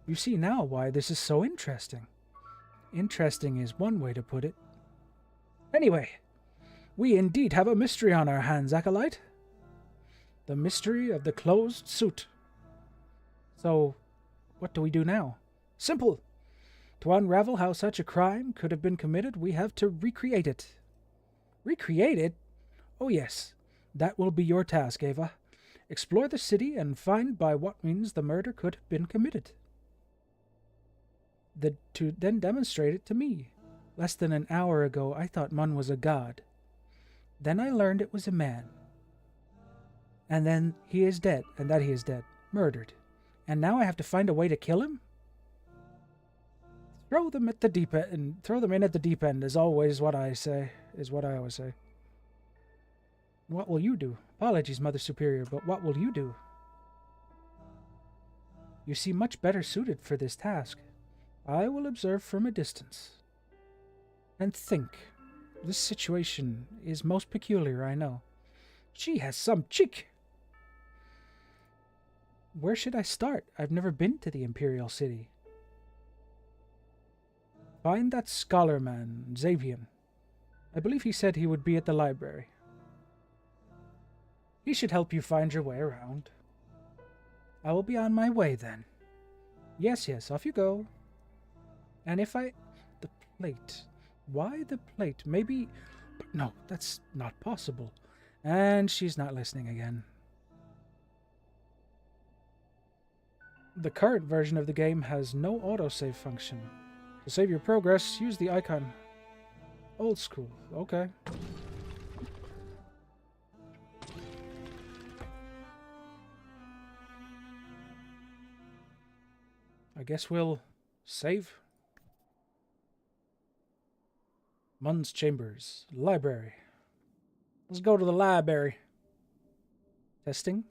You see now why this is so interesting. Interesting is one way to put it. Anyway, we indeed have a mystery on our hands, Acolyte. The mystery of the closed suit. So, what do we do now? Simple. To unravel how such a crime could have been committed, we have to recreate it. Recreate it? Oh yes, that will be your task, Ava. Explore the city and find by what means the murder could have been committed. To then demonstrate it to me. Less than an hour ago, I thought Mun was a god. Then I learned it was a man. And then he is dead, and that he is dead. Murdered. And now I have to find a way to kill him? Throw them at the deep end, and throw them in at the deep end is always what I say, is what I always say. What will you do? Apologies, Mother Superior, but what will you do? You seem much better suited for this task. I will observe from a distance. And think. This situation is most peculiar, I know. She has some cheek! Where should I start? I've never been to the Imperial City. Find that scholar man, Xavian. I believe he said he would be at the library. He should help you find your way around. I will be on my way then. Yes, off you go. And if I... The plate. Why the plate? Maybe... But no, that's not possible. And she's not listening again. The current version of the game has no autosave function. To save your progress, use the icon. Old school. Okay. I guess we'll save. Mun's Chambers. Library. Let's go to the library. Testing.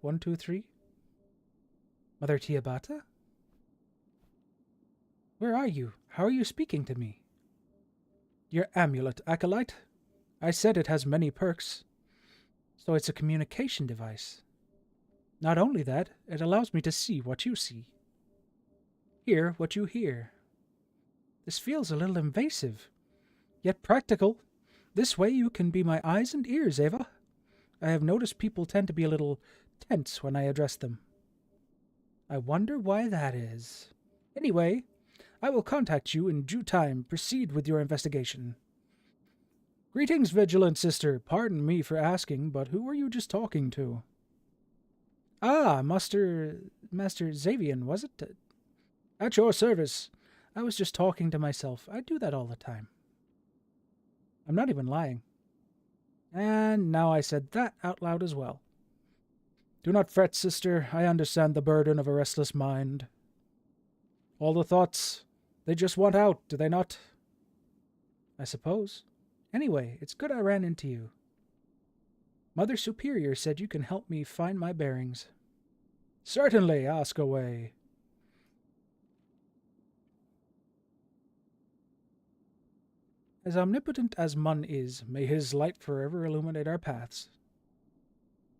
1, 2, 3. Mother Tiabata? Where are you? How are you speaking to me? Your amulet, Acolyte. I said it has many perks. So it's a communication device. Not only that, it allows me to see what you see. Hear what you hear. This feels a little invasive, yet practical. This way you can be my eyes and ears, Ava. I have noticed people tend to be a little tense when I address them. I wonder why that is. Anyway, I will contact you in due time. Proceed with your investigation. Greetings, vigilant sister. Pardon me for asking, but who were you just talking to? Ah, Master Xavian, was it? At your service. I was just talking to myself. I do that all the time. I'm not even lying. And now I said that out loud as well. Do not fret, sister. I understand the burden of a restless mind. All the thoughts, they just want out, do they not? I suppose. Anyway, it's good I ran into you. Mother Superior said you can help me find my bearings. Certainly, ask away. As omnipotent as Mun is, may his light forever illuminate our paths.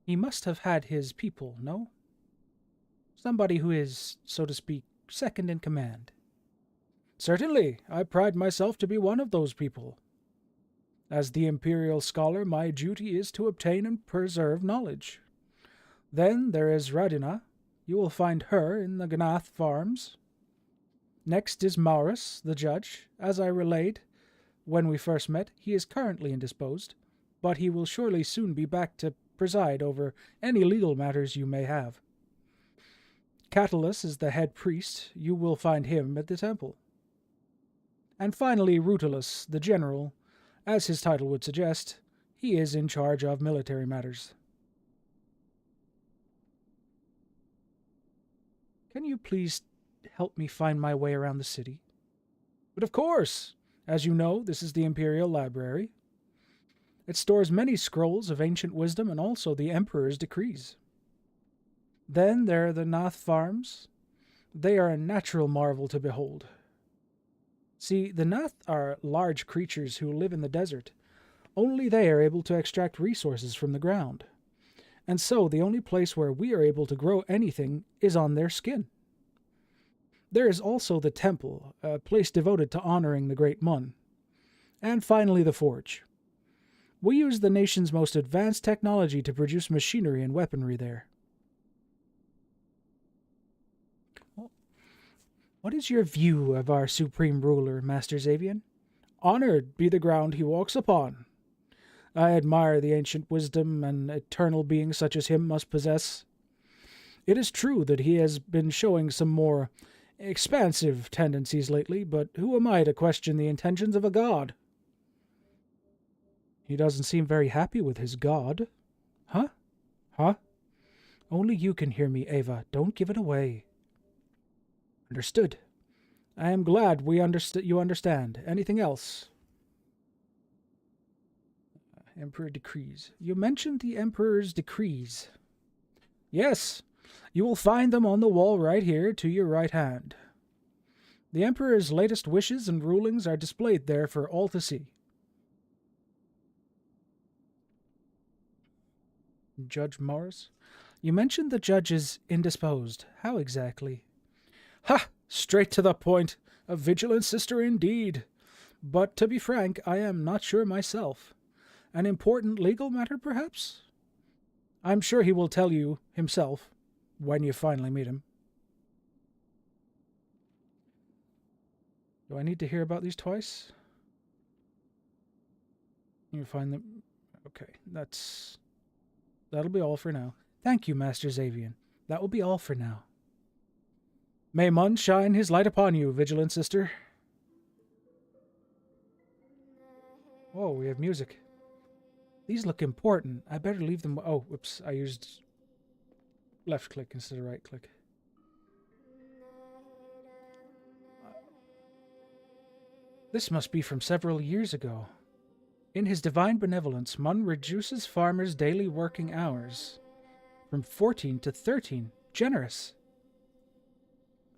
He must have had his people, no? Somebody who is, so to speak, second in command. Certainly, I pride myself to be one of those people. As the Imperial Scholar, my duty is to obtain and preserve knowledge. Then there is Radina. You will find her in the Gnath farms. Next is Maurus, the judge. As I relayed when we first met, he is currently indisposed, but he will surely soon be back to preside over any legal matters you may have. Catullus is the head priest. You will find him at the temple. And finally, Rutulus, the general. As his title would suggest, he is in charge of military matters. Can you please help me find my way around the city? But of course! As you know, this is the Imperial Library. It stores many scrolls of ancient wisdom and also the Emperor's decrees. Then there are the Nath farms. They are a natural marvel to behold. See, the Nath are large creatures who live in the desert. Only they are able to extract resources from the ground. And so the only place where we are able to grow anything is on their skin. There is also the temple, a place devoted to honoring the great Mun. And finally the forge. We use the nation's most advanced technology to produce machinery and weaponry there. What is your view of our supreme ruler, Master Xavian? Honored be the ground he walks upon. I admire the ancient wisdom an eternal being such as him must possess. It is true that he has been showing some more expansive tendencies lately, but who am I to question the intentions of a god? He doesn't seem very happy with his god. Huh? Huh? Only you can hear me, Ava. Don't give it away. Understood. I am glad you understand. Anything else? Emperor decrees. You mentioned the Emperor's decrees. Yes. You will find them on the wall right here to your right hand. The Emperor's latest wishes and rulings are displayed there for all to see. Judge Morris? You mentioned the judge is indisposed. How exactly? Ha! Straight to the point. A vigilant sister indeed. But to be frank, I am not sure myself. An important legal matter, perhaps? I'm sure he will tell you himself when you finally meet him. Do I need to hear about these twice? You find them. Okay, that'll be all for now. Thank you, Master Xavian. That will be all for now. May Mun shine his light upon you, vigilant sister. Oh, we have music. These look important. I better leave them. Oh, whoops. I used left click instead of right click. This must be from several years ago. In his divine benevolence, Mun reduces farmers' daily working hours from 14 to 13. Generous.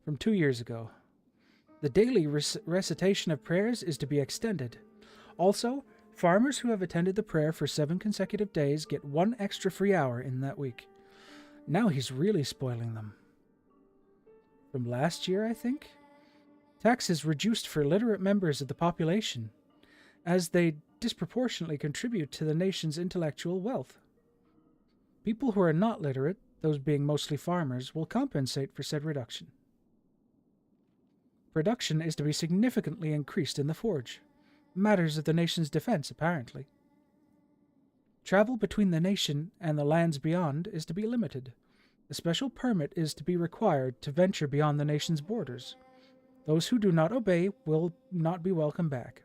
From 2 years ago. The daily recitation of prayers is to be extended. Also, farmers who have attended the prayer for 7 consecutive days get 1 extra free hour in that week. Now he's really spoiling them. From last year, I think? Taxes reduced for literate members of the population, as they disproportionately contribute to the nation's intellectual wealth. People who are not literate, those being mostly farmers, will compensate for said reduction. Production is to be significantly increased in the forge. Matters of the nation's defense, apparently. Travel between the nation and the lands beyond is to be limited. A special permit is to be required to venture beyond the nation's borders. Those who do not obey will not be welcome back.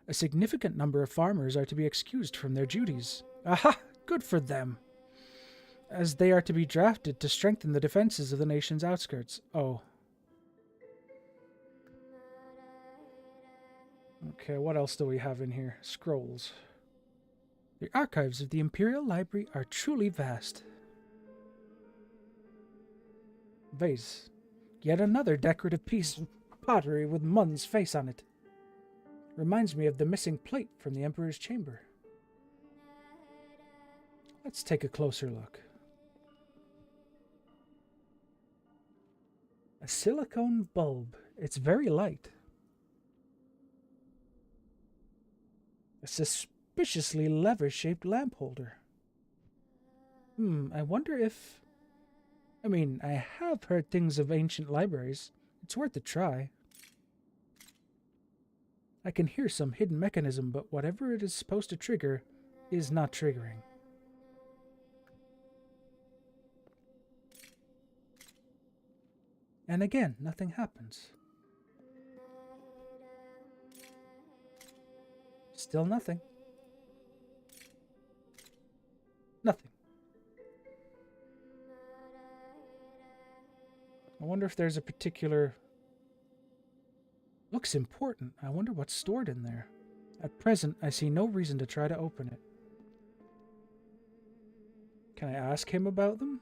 A significant number of farmers are to be excused from their duties. Aha! Good for them! As they are to be drafted to strengthen the defenses of the nation's outskirts. Oh. Okay, what else do we have in here? Scrolls. The archives of the Imperial Library are truly vast. Vase. Yet another decorative piece of pottery with Mun's face on it. Reminds me of the missing plate from the Emperor's chamber. Let's take a closer look. A silicone bulb. It's very light. A suspiciously lever-shaped lamp holder. I wonder if... I mean, I have heard things of ancient libraries. It's worth a try. I can hear some hidden mechanism, but whatever it is supposed to trigger is not triggering. And again, nothing happens. Still nothing. Nothing. I wonder if there's a particular... Looks important. I wonder what's stored in there. At present, I see no reason to try to open it. Can I ask him about them?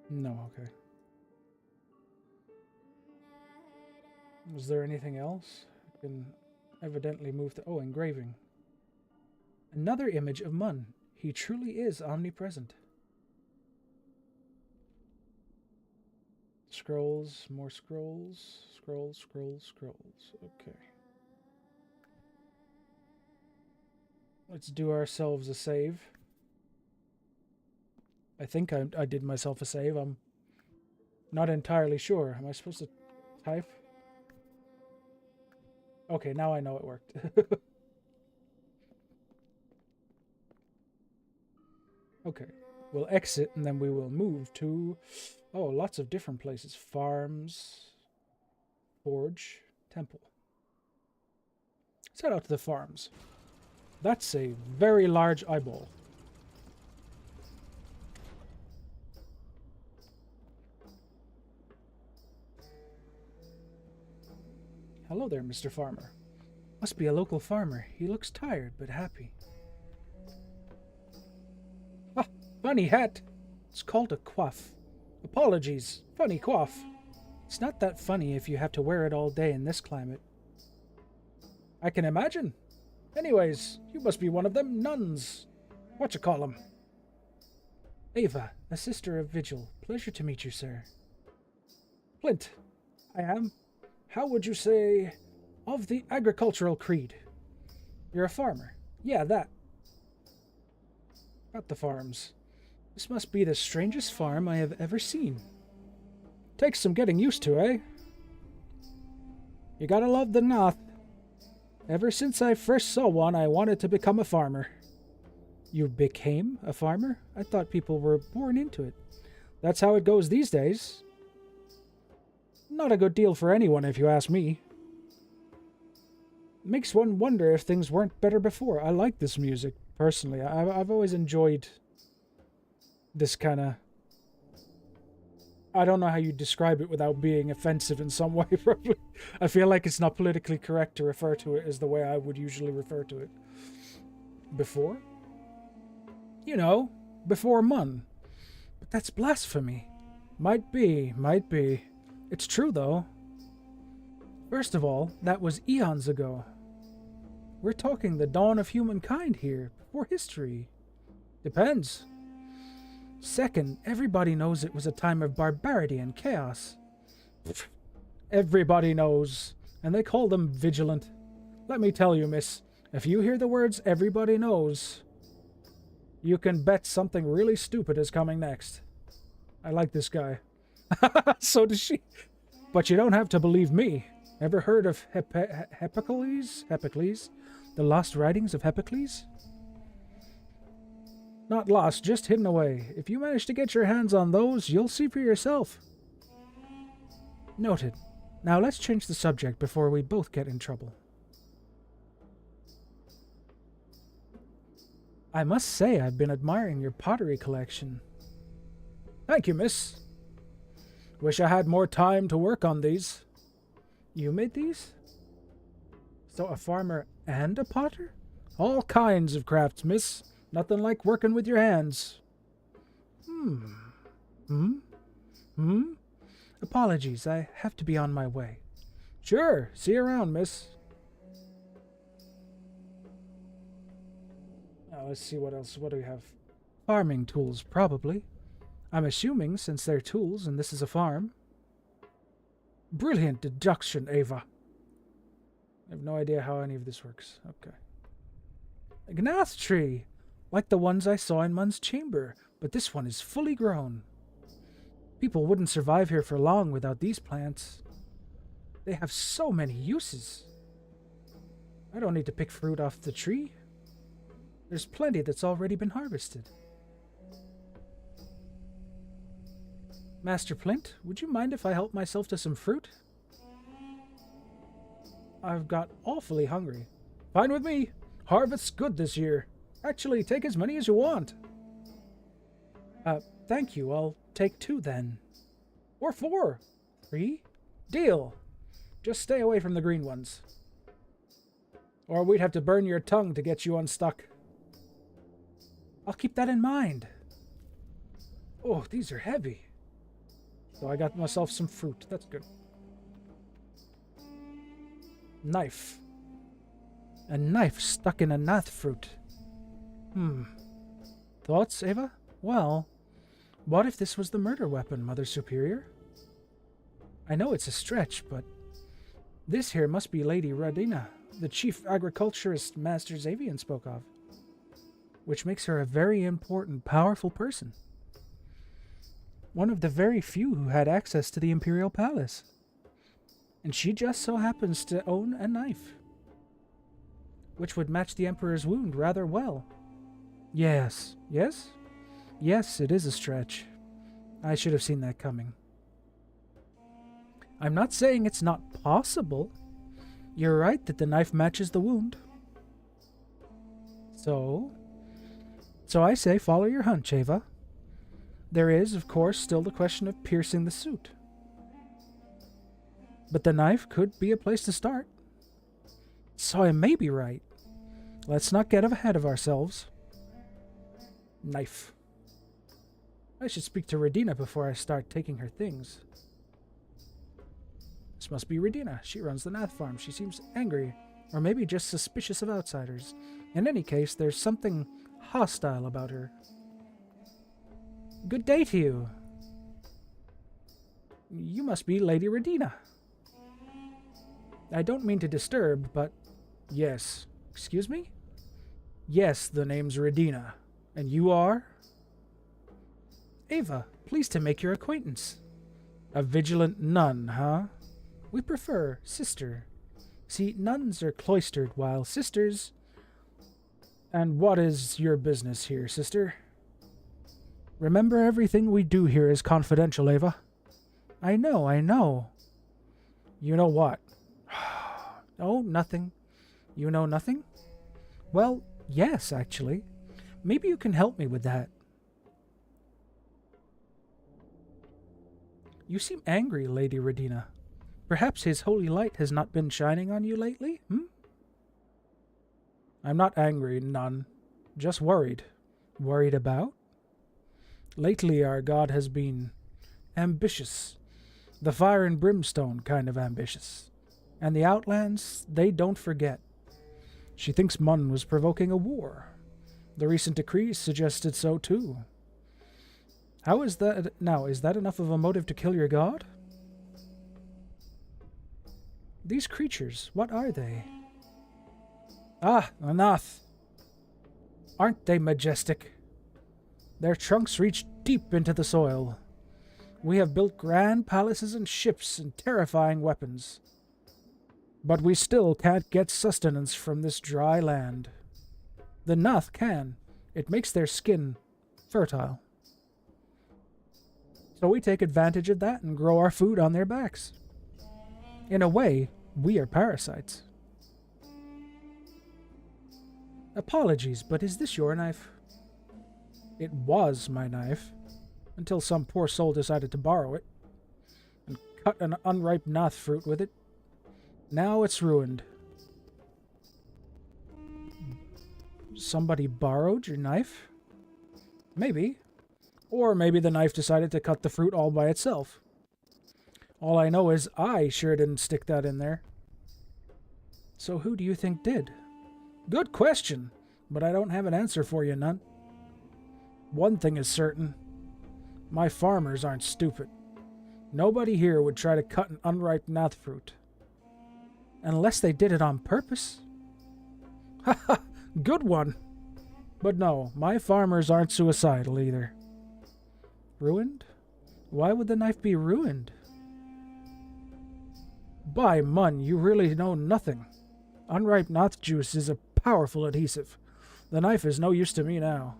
No, okay. Was there anything else? I can evidently move to... Oh, engraving. Another image of Mun. He truly is omnipresent. Scrolls, more scrolls. Scrolls, scrolls, scrolls. Okay. Let's do ourselves a save. I think I did myself a save. I'm not entirely sure. Am I supposed to type? Okay, now I know it worked. Okay, we'll exit and then we will move to... Oh, lots of different places. Farms, forge, temple. Let's head out to the farms. That's a very large eyeball. Hello there, Mr. Farmer. Must be a local farmer. He looks tired, but happy. Ah, funny hat. It's called a coif. Apologies. Funny coif. It's not that funny if you have to wear it all day in this climate. I can imagine. Anyways, you must be one of them nuns. Whatcha-call-em? Ava, a sister of Vigil. Pleasure to meet you, sir. Flint. I am. How would you say, of the agricultural creed? You're a farmer. Yeah, that. At the farms. This must be the strangest farm I have ever seen. Takes some getting used to, eh? You gotta love the North. Ever since I first saw one, I wanted to become a farmer. You became a farmer? I thought people were born into it. That's how it goes these days. Not a good deal for anyone, if you ask me. Makes one wonder if things weren't better before. I like this music, personally. I've always enjoyed this kind of... I don't know how you describe it without being offensive in some way, probably. I feel like it's not politically correct to refer to it as the way I would usually refer to it. Before? You know, before Mun. But that's blasphemy. Might be, might be. It's true, though. First of all, that was eons ago. We're talking the dawn of humankind here, before history. Depends. Second, everybody knows it was a time of barbarity and chaos. Pfft. Everybody knows, and they call them vigilant. Let me tell you, miss, if you hear the words everybody knows, you can bet something really stupid is coming next. I like this guy. So does she. But you don't have to believe me. Ever heard of Hepicles? Hepicles? The lost writings of Hepicles? Not lost, just hidden away. If you manage to get your hands on those, you'll see for yourself. Noted. Now let's change the subject before we both get in trouble. I must say I've been admiring your pottery collection. Thank you, miss. Wish I had more time to work on these. You made these? So a farmer and a potter? All kinds of crafts, miss. Nothing like working with your hands. Apologies, I have to be on my way. Sure, see you around, miss. Now, let's see what else. What do we have? Farming tools, probably. I'm assuming, since they're tools and this is a farm. Brilliant deduction, Ava. I have no idea how any of this works. Okay. A gnath tree, like the ones I saw in Mun's chamber, but this one is fully grown. People wouldn't survive here for long without these plants. They have so many uses. I don't need to pick fruit off the tree. There's plenty that's already been harvested. Master Plint, would you mind if I help myself to some fruit? I've got awfully hungry. Fine with me. Harvest's good this year. Actually, take as many as you want. Thank you. I'll take 2 then. Or 4. 3? Deal. Just stay away from the green ones. Or we'd have to burn your tongue to get you unstuck. I'll keep that in mind. Oh, these are heavy. So I got myself some fruit. That's good. Knife. A knife stuck in a gnath fruit. Thoughts, Ava? Well, what if this was the murder weapon, Mother Superior? I know it's a stretch, but this here must be Lady Radina, the chief agriculturist Master Xavian spoke of, which makes her a very important, powerful person. One of the very few who had access to the Imperial Palace. And she just so happens to own a knife, which would match the Emperor's wound rather well. Yes, it is a stretch. I should have seen that coming. I'm not saying it's not possible. You're right that the knife matches the wound. So I say follow your hunch, Ava. There is, of course, still the question of piercing the suit. But the knife could be a place to start. So I may be right. Let's not get ahead of ourselves. Knife. I should speak to Radina before I start taking her things. This must be Radina. She runs the Nath farm. She seems angry, or maybe just suspicious of outsiders. In any case, there's something hostile about her. Good day to you. You must be Lady Radina. I don't mean to disturb, but yes. Excuse me? Yes, the name's Radina. And you are? Ava, pleased to make your acquaintance. A vigilant nun, huh? We prefer sister. See, nuns are cloistered, while sisters... And what is your business here, sister? Remember, everything we do here is confidential, Ava. I know. You know what? Oh, nothing. You know nothing? Well, yes, actually. Maybe you can help me with that. You seem angry, Lady Radina. Perhaps his holy light has not been shining on you lately, I'm not angry, nun. Just worried. Worried about? Lately our god has been ambitious. The fire and brimstone kind of ambitious. And the Outlands, they don't forget. She thinks Mun was provoking a war. The recent decrees suggested so too. How is that now? Is that enough of a motive to kill your god? These creatures, what are they? Ah, enough. Aren't they majestic? Their trunks reach deep into the soil. We have built grand palaces and ships and terrifying weapons. But we still can't get sustenance from this dry land. The Nath can. It makes their skin fertile. So we take advantage of that and grow our food on their backs. In a way, we are parasites. Apologies, but is this your knife? It was my knife, until some poor soul decided to borrow it, and cut an unripe Nath fruit with it. Now it's ruined. Somebody borrowed your knife? Maybe. Or maybe the knife decided to cut the fruit all by itself. All I know is I sure didn't stick that in there. So who do you think did? Good question, but I don't have an answer for you, none. One thing is certain. My farmers aren't stupid. Nobody here would try to cut an unripe Nath fruit. Unless they did it on purpose. Haha, good one. But no, my farmers aren't suicidal either. Ruined? Why would the knife be ruined? By Mun, you really know nothing. Unripe Nath juice is a powerful adhesive. The knife is no use to me now.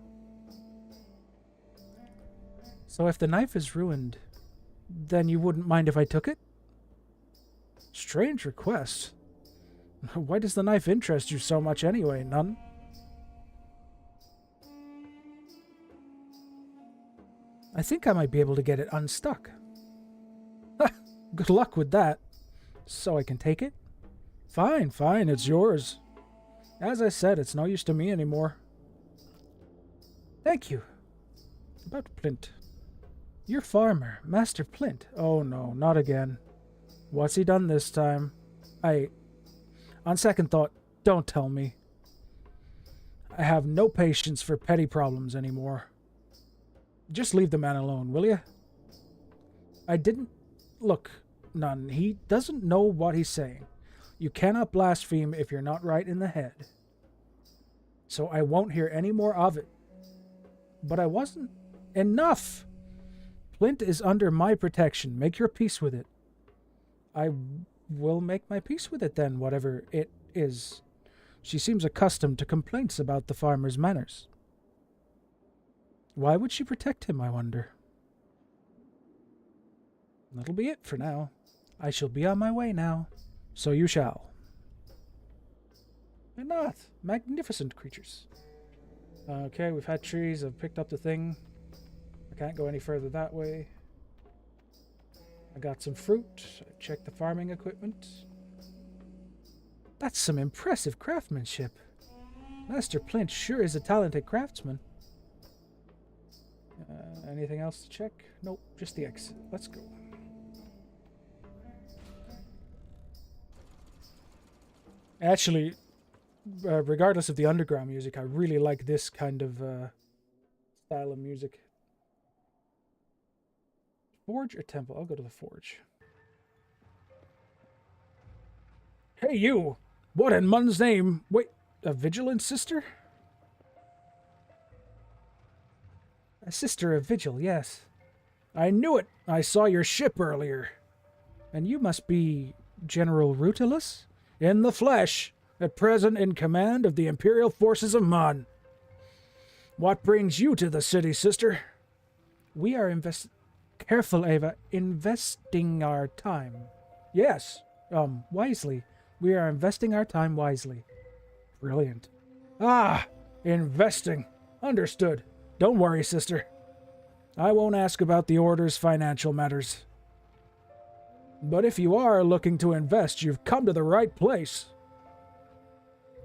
So if the knife is ruined, then you wouldn't mind if I took it? Strange request. Why does the knife interest you so much anyway, none? I think I might be able to get it unstuck. Good luck with that. So I can take it? Fine, fine, it's yours. As I said, it's no use to me anymore. Thank you. About Plint. Your farmer, Master Plint. Oh no, not again. What's he done this time? On second thought, don't tell me. I have no patience for petty problems anymore. Just leave the man alone, will you? I didn't... Look, none. He doesn't know what he's saying. You cannot blaspheme if you're not right in the head. So I won't hear any more of it. But I wasn't... Enough! Plint is under my protection. Make your peace with it. I will make my peace with it then, whatever it is. She seems accustomed to complaints about the farmer's manners. Why would she protect him, I wonder? That'll be it for now. I shall be on my way now. So you shall. They're not. Magnificent creatures. Okay, we've had trees. I've picked up the thing. I can't go any further that way. I got some fruit. I checked the farming equipment. That's some impressive craftsmanship. Master Plint sure is a talented craftsman. Anything else to check? Nope, just the exit. Let's go. Actually, regardless of the underground music, I really like this kind of style of music. Forge or temple? I'll go to the forge. Hey, you! What in Mun's name? Wait, a vigilant sister? A sister of Vigil, yes. I knew it! I saw your ship earlier. And you must be General Rutilus? In the flesh, at present in command of the Imperial forces of Mun. What brings you to the city, sister? We are careful, Ava, investing our time. Yes, wisely. We are investing our time wisely. Brilliant. Ah, investing. Understood. Don't worry, sister. I won't ask about the Order's financial matters. But if you are looking to invest, you've come to the right place.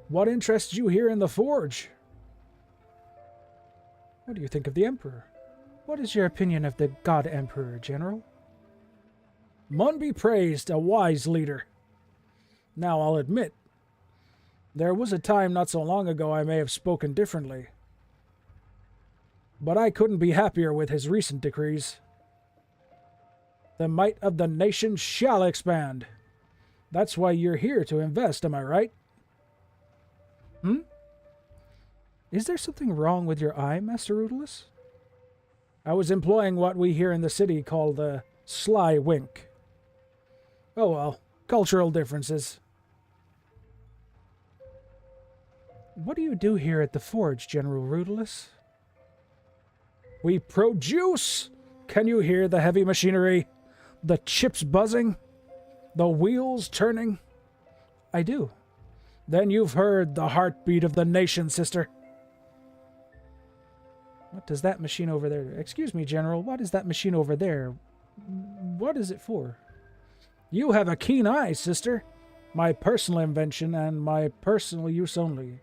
What interests you here in the Forge? What do you think of the Emperor? What is your opinion of the God Emperor, General? Mun be praised, a wise leader. Now, I'll admit, there was a time not so long ago I may have spoken differently. But I couldn't be happier with his recent decrees. The might of the nation shall expand. That's why you're here to invest, am I right? Is there something wrong with your eye, Master Rutilus? I was employing what we here in the city call the sly wink. Oh well, cultural differences. What do you do here at the forge, General Rudolus? We produce! Can you hear the heavy machinery? The chips buzzing? The wheels turning? I do. Then you've heard the heartbeat of the nation, sister. What does that machine over there do? Excuse me, General, what is that machine over there? What is it for? You have a keen eye, sister. My personal invention and my personal use only.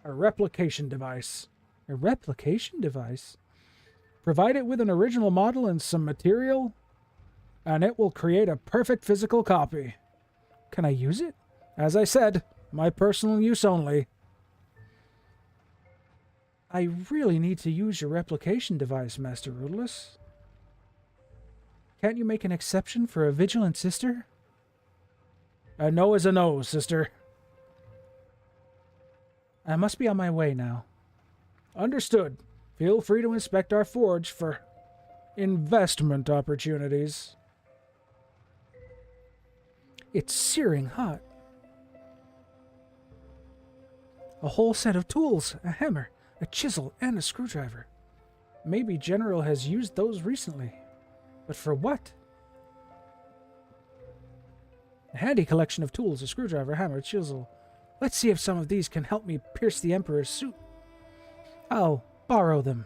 A replication device. A replication device? Provide it with an original model and some material, and it will create a perfect physical copy. Can I use it? As I said, my personal use only. I really need to use your replication device, Master Rudolus. Can't you make an exception for a vigilant sister? A no is a no, sister. I must be on my way now. Understood. Feel free to inspect our forge for investment opportunities. It's searing hot. A whole set of tools, a hammer, a chisel, and a screwdriver. Maybe General has used those recently. But for what? A handy collection of tools, a screwdriver, hammer, chisel. Let's see if some of these can help me pierce the Emperor's suit. I'll borrow them.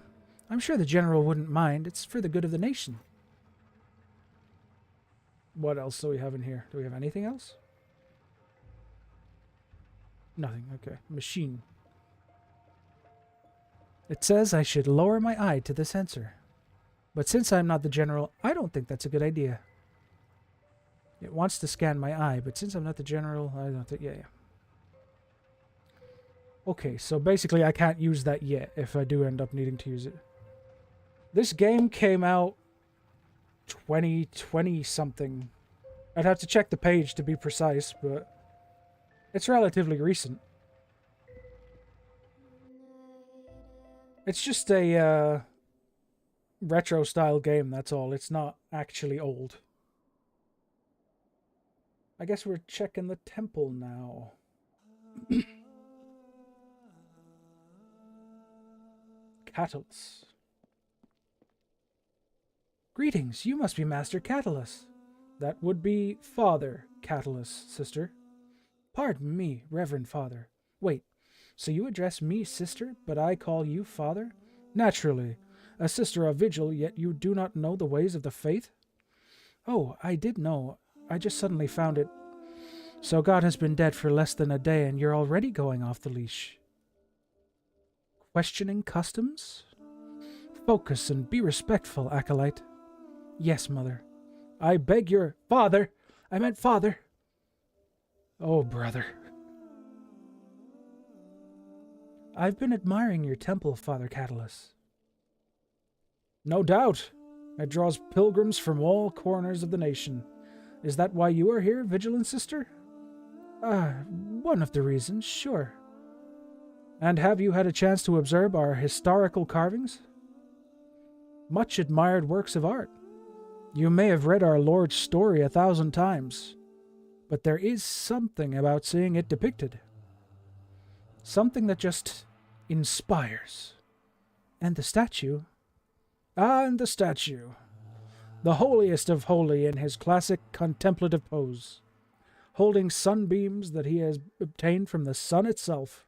I'm sure the General wouldn't mind. It's for the good of the nation. What else do we have in here? Do we have anything else? Nothing. Okay. Machine. It says I should lower my eye to the sensor. But since I'm not the General, I don't think that's a good idea. It wants to scan my eye, but since I'm not the General, I don't think... Yeah. Okay, so basically I can't use that yet if I do end up needing to use it. This game came out 2020 something. I'd have to check the page to be precise, but it's relatively recent. It's just a retro style game, that's all. It's not actually old. I guess we're checking the temple now. Catalyst. Greetings, you must be Master Catalyst. That would be Father Catalyst, sister. Pardon me, Reverend Father. Wait, so you address me sister, but I call you father? Naturally, a sister of Vigil, yet you do not know the ways of the faith? Oh, I did know. I just suddenly found it. So God has been dead for less than a day, and you're already going off the leash. Questioning customs? Focus and be respectful, Acolyte. Yes, Mother. I beg your... Father! I meant Father! Oh, brother. I've been admiring your temple, Father Catalyst. No doubt. It draws pilgrims from all corners of the nation. Is that why you are here, Vigilant Sister? One of the reasons, sure. And have you had a chance to observe our historical carvings? Much admired works of art. You may have read our Lord's story 1,000 times, but there is something about seeing it depicted. Something that just inspires. And the statue? And the statue. The holiest of holy in his classic contemplative pose, holding sunbeams that he has obtained from the sun itself.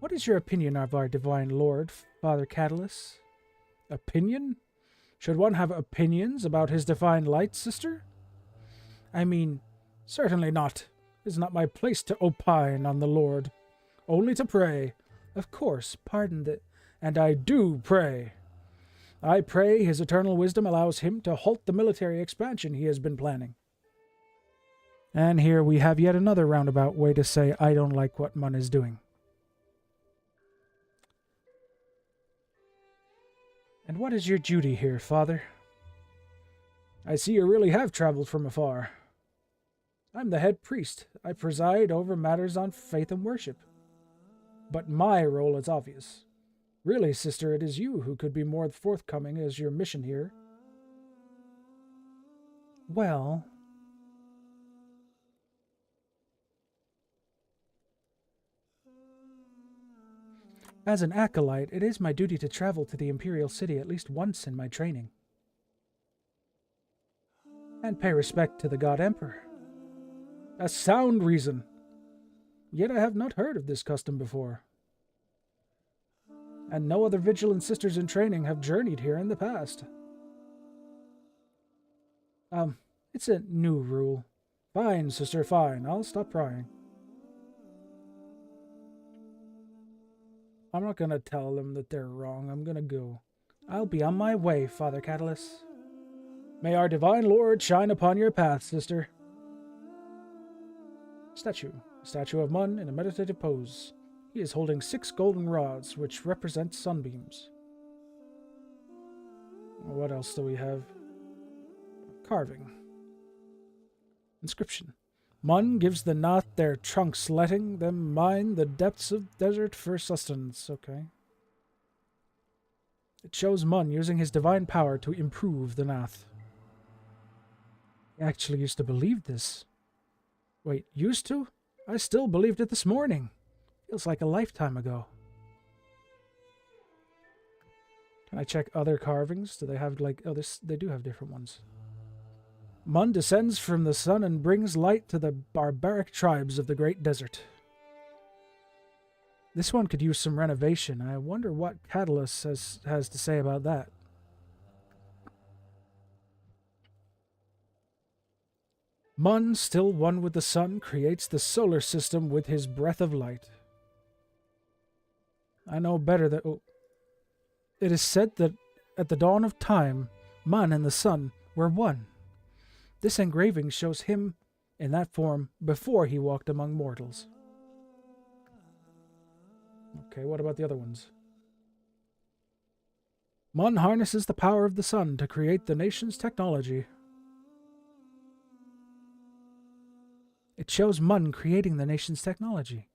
What is your opinion of our divine Lord, Father Catalyst? Opinion? Should one have opinions about his divine light, sister? I mean, certainly not. It is not my place to opine on the Lord. Only to pray. Of course, pardon that, and I do pray. I pray his eternal wisdom allows him to halt the military expansion he has been planning. And here we have yet another roundabout way to say I don't like what Mun is doing. And what is your duty here, Father? I see you really have traveled from afar. I'm the head priest. I preside over matters on faith and worship. But my role is obvious. Really, sister, it is you who could be more forthcoming as your mission here. Well... As an acolyte, it is my duty to travel to the Imperial City at least once in my training. And pay respect to the God Emperor. A sound reason. Yet I have not heard of this custom before. And no other Vigilant Sisters in training have journeyed here in the past. It's a new rule. Fine, sister, fine. I'll stop prying. I'm not gonna tell them that they're wrong. I'm gonna go. I'll be on my way, Father Catalyst. May our divine lord shine upon your path, sister. Statue. A statue of Mun in a meditative pose. He is holding 6 golden rods, which represent sunbeams. What else do we have? Carving. Inscription. Mun gives the Nath their trunks, letting them mine the depths of desert for sustenance. Okay. It shows Mun using his divine power to improve the Nath. I actually used to believe this. Wait, used to? I still believed it this morning. Feels like a lifetime ago. Can I check other carvings? Do they have like... Oh, they do have different ones. Mun descends from the sun and brings light to the barbaric tribes of the Great Desert. This one could use some renovation. I wonder what Catalyst has to say about that. Mun, still one with the sun, creates the solar system with his breath of light. I know better that... Oh. It is said that at the dawn of time, Mun and the sun were one. This engraving shows him in that form before he walked among mortals. Okay, what about the other ones? Mun harnesses the power of the sun to create the nation's technology. It shows Mun creating the nation's technology.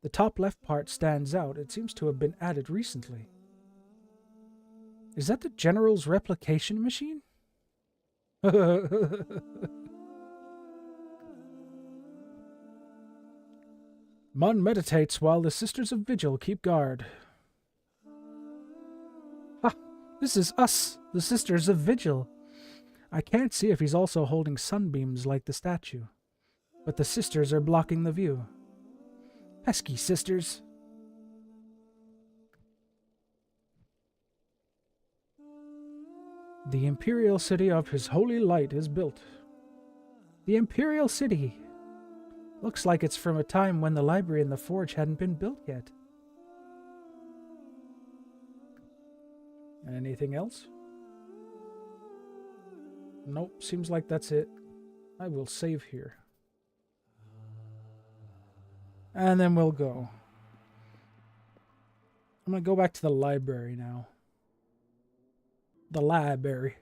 The top left part stands out. It seems to have been added recently. Is that the General's replication machine? Mun meditates while the Sisters of Vigil keep guard. Ha! This is us, the Sisters of Vigil. I can't see if he's also holding sunbeams like the statue. But the sisters are blocking the view. Pesky sisters. The Imperial City of His Holy Light is built. The Imperial City. Looks like it's from a time when the library and the forge hadn't been built yet. Anything else? Nope, seems like that's it. I will save here. And then we'll go. I'm going to go back to the library now. The library.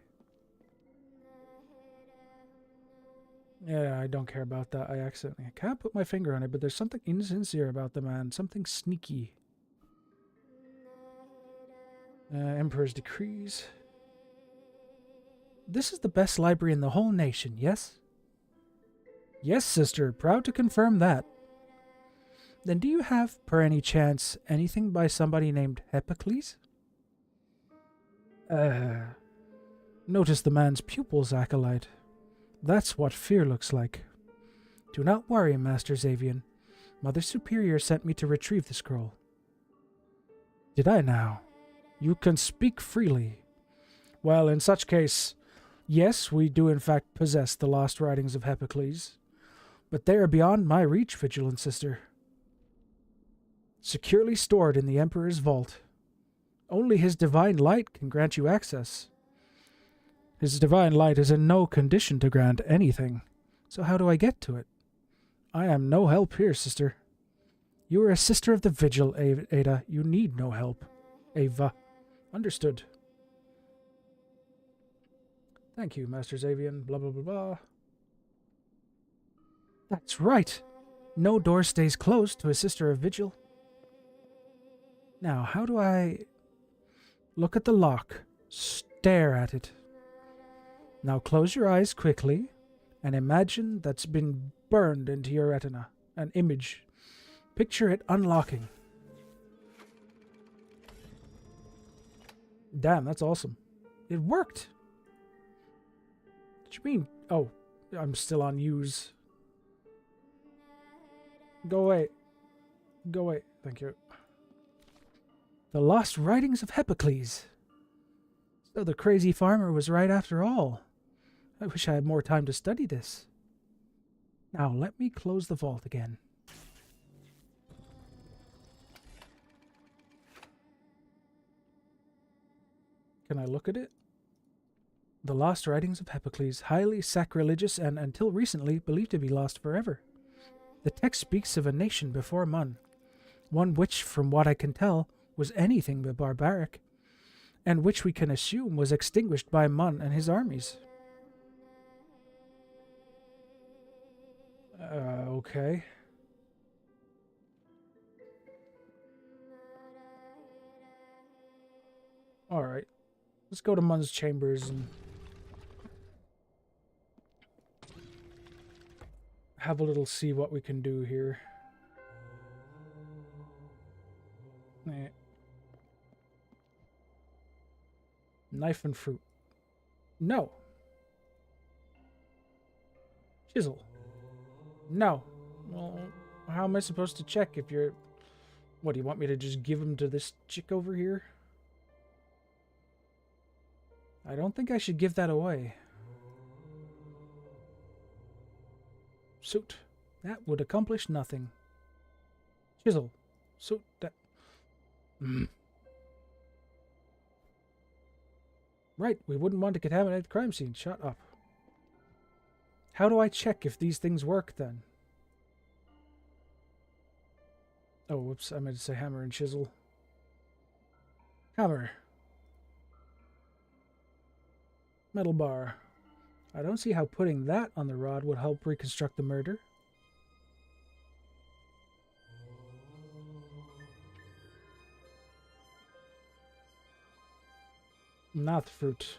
Yeah, I don't care about that. I can't put my finger on it, but there's something insincere about the man. Something sneaky. Emperor's decrees. This is the best library in the whole nation, yes? Yes, sister. Proud to confirm that. Then do you have, per any chance, anything by somebody named Epicles? Notice the man's pupils, acolyte. That's what fear looks like. Do not worry, Master Xavian. Mother Superior sent me to retrieve the scroll. Did I now? You can speak freely. Well, in such case, yes, we do in fact possess the lost writings of Epicles, but they are beyond my reach, Vigilant Sister. Securely stored in the Emperor's vault. Only his divine light can grant you access. His divine light is in no condition to grant anything, so how do I get to it? I am no help here, sister. You are a sister of the Vigil, Ada. You need no help. Ava. Understood. Thank you, Master Xavian. Blah, blah, blah, blah. That's right. No door stays closed to a sister of Vigil. Now, how do I... Look at the lock. Stare at it. Now close your eyes quickly and imagine that's been burned into your retina. An image. Picture it unlocking. Damn, that's awesome. It worked. What do you mean? Oh, I'm still on use. Go away. Go away. Thank you. The lost writings of Ep22. So the crazy farmer was right after all. I wish I had more time to study this. Now let me close the vault again. Can I look at it? The lost writings of Ep22, highly sacrilegious and until recently believed to be lost forever. The text speaks of a nation before Mun, one which, from what I can tell, was anything but barbaric, and which we can assume was extinguished by Mun and his armies. Okay. Alright. Let's go to Mun's chambers and have a little see what we can do here. Knife and fruit. No. Chisel. No. Well, how am I supposed to check if you're... What, do you want me to just give him to this chick over here? I don't think I should give that away. Suit. That would accomplish nothing. Chisel. Suit. That... Right, we wouldn't want to contaminate the crime scene. Shut up. How do I check if these things work, then? Oh, whoops, I meant to say hammer and chisel. Hammer. Metal bar. I don't see how putting that on the rod would help reconstruct the murder. Not fruit.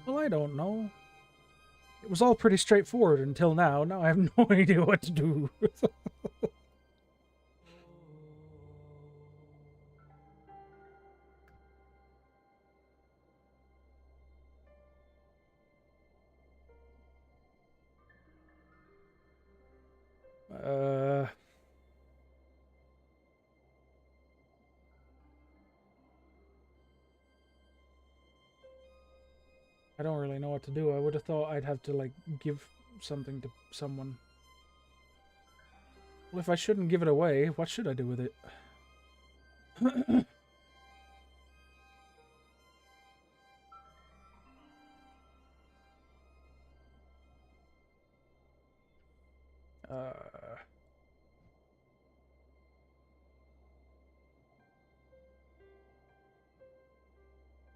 Well, I don't know. It was all pretty straightforward until now. Now I have no idea what to do. I don't really know what to do. I would have thought I'd have to, like, give something to someone. Well, if I shouldn't give it away, what should I do with it?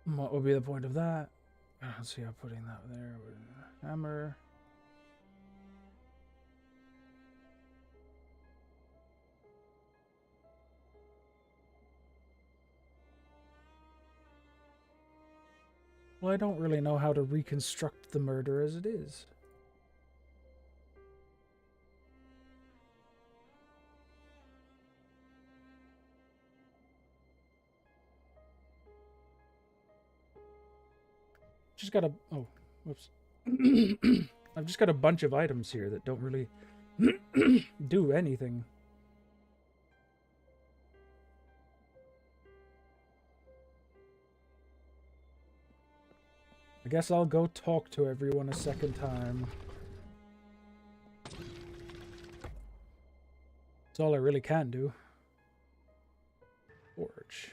What would be the point of that? I don't see how putting that there with hammer. Well, I don't really know how to reconstruct the murder as it is. Just got a... Oh, whoops. I've just got a bunch of items here that don't really do anything. I guess I'll go talk to everyone a second time. That's all I really can do. Forge.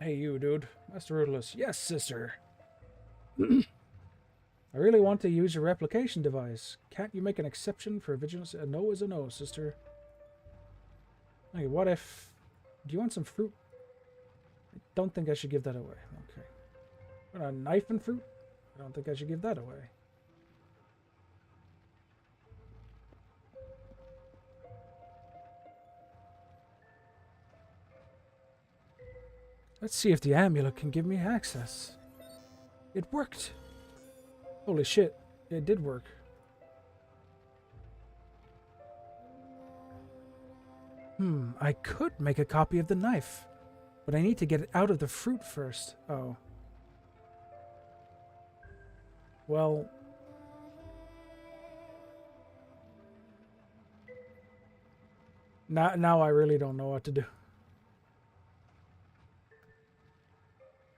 Hey, you, dude. Master Ruthless. Yes, sister. I really want to use your replication device. Can't you make an exception for vigilance? A no is a no, sister. Hey, what if... Do you want some fruit? I don't think I should give that away. Okay. What, a knife and fruit? I don't think I should give that away. Let's see if the amulet can give me access. It worked! Holy shit, it did work. I could make a copy of the knife, but I need to get it out of the fruit first. Oh. Well... Now I really don't know what to do.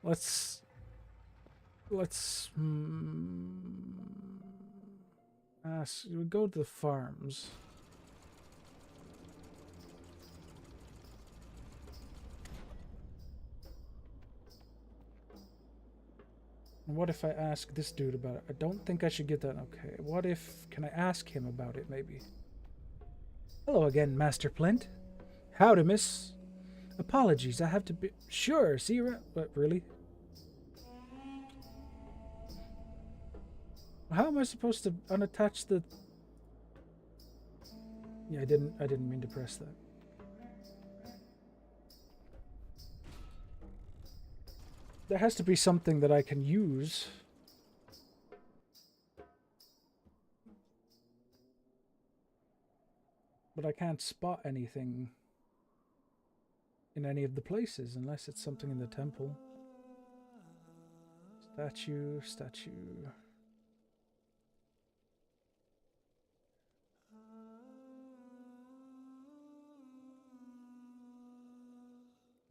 Let's we'll go to the farms. And what if I ask this dude about it? I don't think I should get that. Okay, what if... Can I ask him about it, maybe? Hello again, Master Plint. Howdy, miss. Apologies, I have to be... Sure, see you around... What, really? How am I supposed to unattach the... Yeah, I didn't mean to press that. There has to be something that I can use. But I can't spot anything in any of the places unless it's something in the temple. Statue.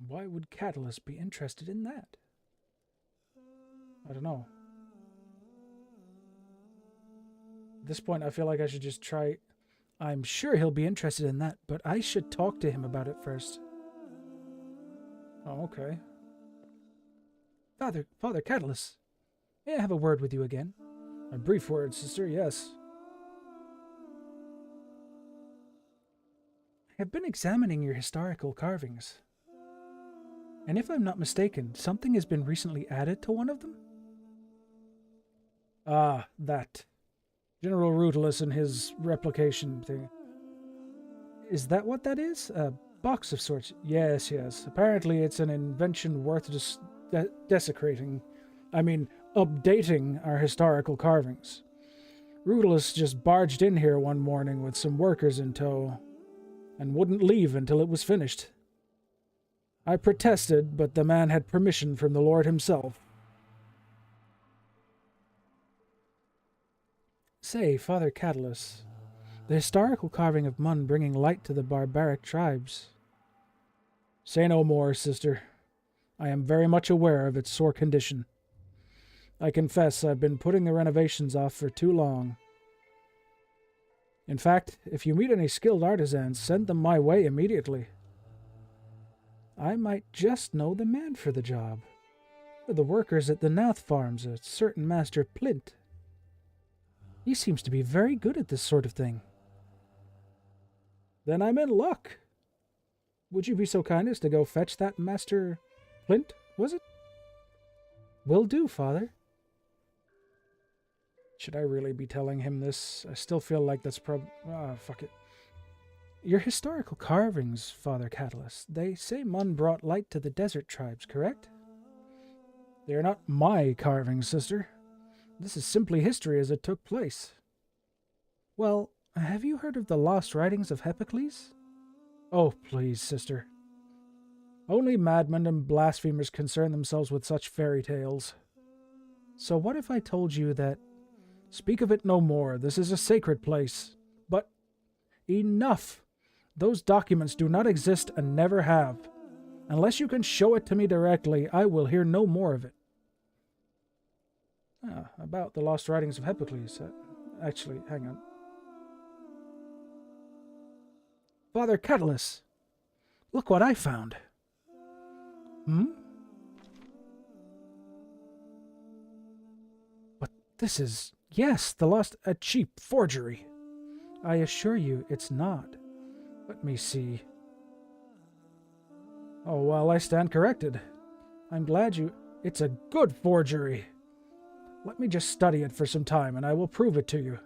Why would Catalyst be interested in that? I don't know. At this point, I feel like I should just try... I'm sure he'll be interested in that, but I should talk to him about it first. Oh, okay. Father Catalyst, may I have a word with you again? A brief word, sister, yes. I have been examining your historical carvings. And if I'm not mistaken, something has been recently added to one of them? Ah, that. General Rutulus and his replication thing. Is that what that is? A box of sorts? Yes. Apparently it's an invention worth desecrating. I mean, updating our historical carvings. Rutulus just barged in here one morning with some workers in tow, and wouldn't leave until it was finished. I protested, but the man had permission from the Lord himself. Say, Father Catalyst, the historical carving of Mun bringing light to the barbaric tribes. Say no more, sister. I am very much aware of its sore condition. I confess I've been putting the renovations off for too long. In fact, if you meet any skilled artisans, send them my way immediately. I might just know the man for the job. The workers at the Nath farms, a certain Master Plint. He seems to be very good at this sort of thing. Then I'm in luck. Would you be so kind as to go fetch that Master Plint, was it? Will do, Father. Should I really be telling him this? I still feel like that's fuck it. Your historical carvings, Father Catalyst, they say Mun brought light to the desert tribes, correct? They are not my carvings, sister. This is simply history as it took place. Well, have you heard of the lost writings of Ep22? Oh, please, sister. Only madmen and blasphemers concern themselves with such fairy tales. So what if I told you that... Speak of it no more, this is a sacred place. But... enough! Those documents do not exist and never have. Unless you can show it to me directly, I will hear no more of it. About the lost writings of Ep22. Actually, hang on. Father Catalyst, look what I found. But this is... Yes, a cheap forgery. I assure you it's not. Let me see. Oh, well, I stand corrected. I'm glad you... It's a good forgery. Let me just study it for some time, and I will prove it to you.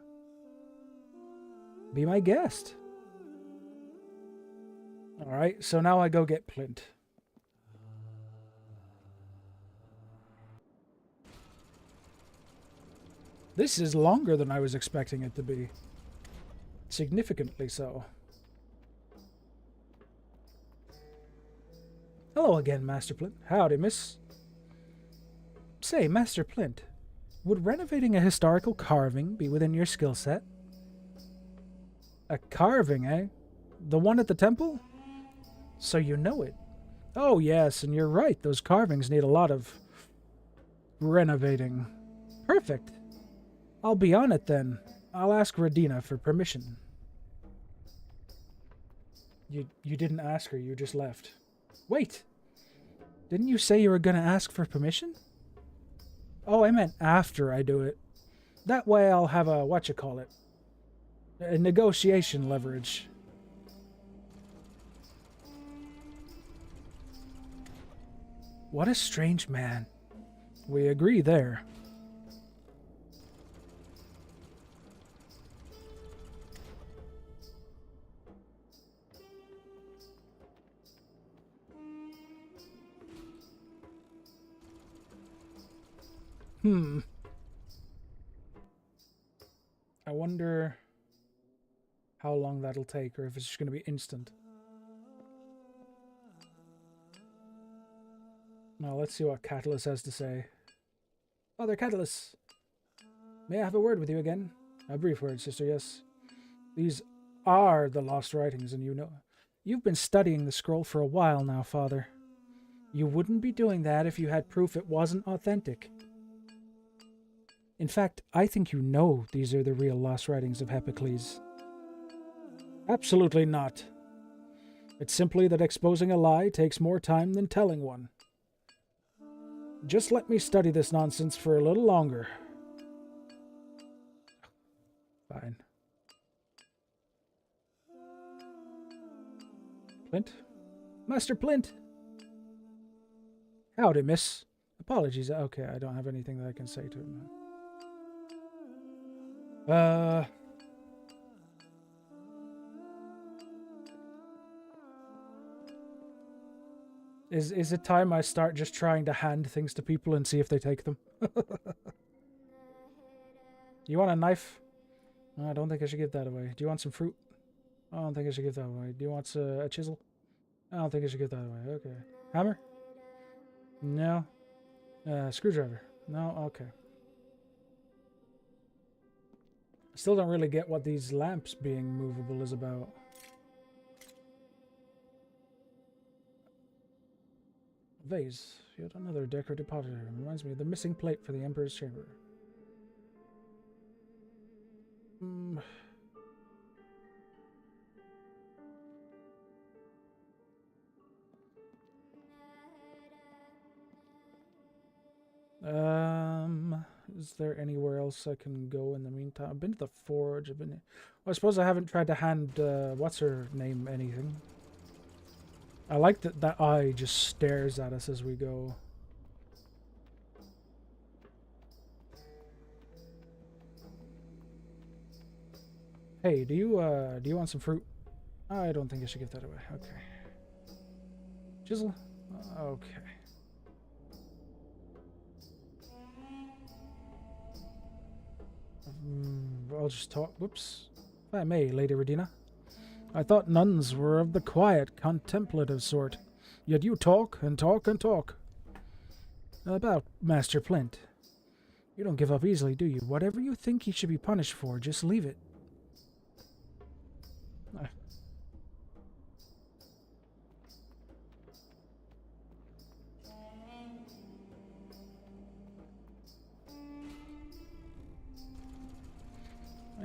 Be my guest. Alright, so now I go get Plint. This is longer than I was expecting it to be. Significantly so. Hello again, Master Plint. Howdy, miss. Say, Master Plint, would renovating a historical carving be within your skill set? A carving, eh? The one at the temple? So you know it. Oh, yes, and you're right. Those carvings need a lot of renovating. Perfect. I'll be on it then. I'll ask Radina for permission. You didn't ask her, you just left. Wait! Didn't you say you were gonna ask for permission? Oh, I meant after I do it. That way I'll have a whatchamacallit. A negotiation leverage. What a strange man. We agree there. I wonder how long that'll take, or if it's just going to be instant. Now, let's see what Catalyst has to say. Father Catalyst, may I have a word with you again? A brief word, sister, yes. These are the lost writings, and you know. You've been studying the scroll for a while now, Father. You wouldn't be doing that if you had proof it wasn't authentic. In fact, I think you know these are the real lost writings of Epicles. Absolutely not. It's simply that exposing a lie takes more time than telling one. Just let me study this nonsense for a little longer. Fine. Plint? Master Plint! Howdy, miss. Apologies. Okay, I don't have anything that I can say to him. Is it time I start just trying to hand things to people and see if they take them? You want a knife? No, I don't think I should give that away. Do you want some fruit? I don't think I should give that away. Do you want a chisel? I don't think I should give that away. Okay. Hammer? No. Screwdriver? No? Okay. I still don't really get what these lamps being movable is about. Vase. Yet another decorative pottery. Reminds me of the missing plate for the Emperor's chamber. Is there anywhere else I can go in the meantime? I've been to the forge. Well, I suppose I haven't tried to hand, what's her name anything. I like that that eye just stares at us as we go. Hey, do you want some fruit? I don't think I should give that away. Okay. Chisel? Okay. I'll just talk. Whoops. If I may, Lady Radina. I thought nuns were of the quiet, contemplative sort. Yet you talk and talk and talk. About Master Plint. You don't give up easily, do you? Whatever you think he should be punished for, just leave it.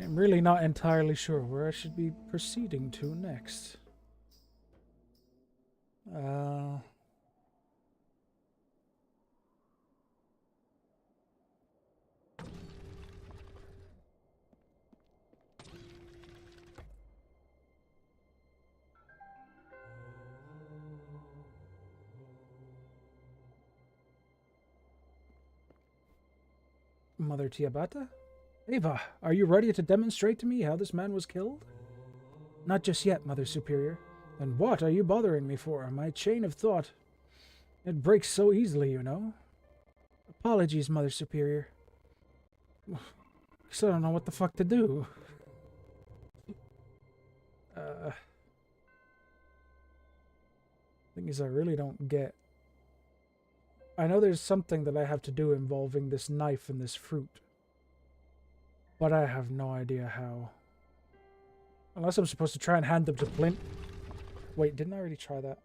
I'm really not entirely sure where I should be proceeding to next. Mother Tiabata? Ava, are you ready to demonstrate to me how this man was killed? Not just yet, Mother Superior. Then what are you bothering me for? My chain of thought. It breaks so easily, you know. Apologies, Mother Superior. Still don't know what the fuck to do. Thing is, I really don't get... I know there's something that I have to do involving this knife and this fruit. But I have no idea how. Unless I'm supposed to try and hand them to Flint. Wait, didn't I already try that?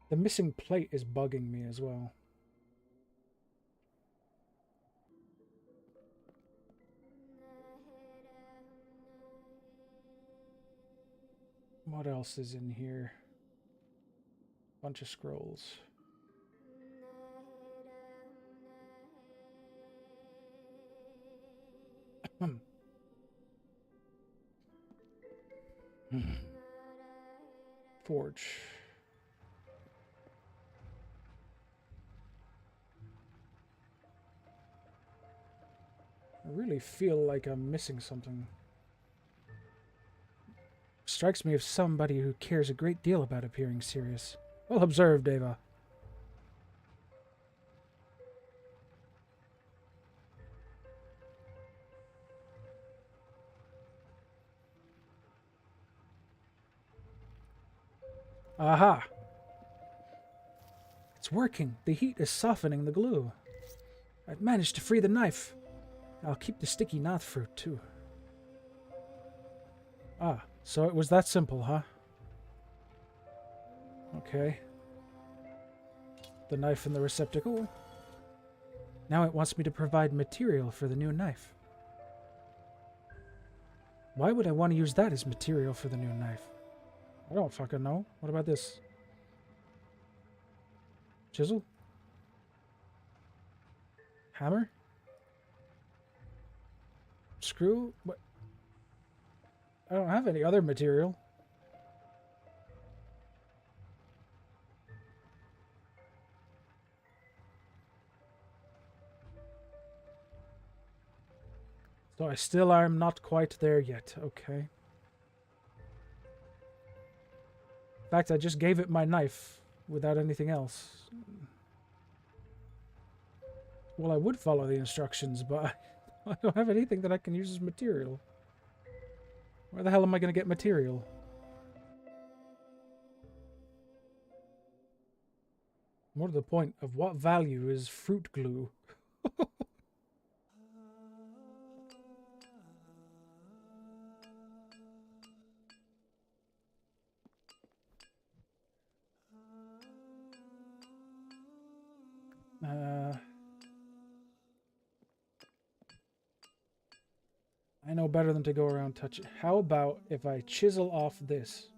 The missing plate is bugging me as well. What else is in here? Bunch of scrolls. Forge. I really feel like I'm missing something. Strikes me as somebody who cares a great deal about appearing serious. Well observed, Ava. Aha! It's working. The heat is softening the glue. I've managed to free the knife. I'll keep the sticky knot fruit, too. Ah, so it was that simple, huh? Okay. The knife in the receptacle. Now it wants me to provide material for the new knife. Why would I want to use that as material for the new knife? I don't fucking know. What about this? Chisel? Hammer? Screw? What? I don't have any other material. So I still am not quite there yet. Okay. In fact, I just gave it my knife without anything else. Well, I would follow the instructions, but I don't have anything that I can use as material. Where the hell am I going to get material? More to the point, of what value is fruit glue? I know better than to go around touching. How about if I chisel off this?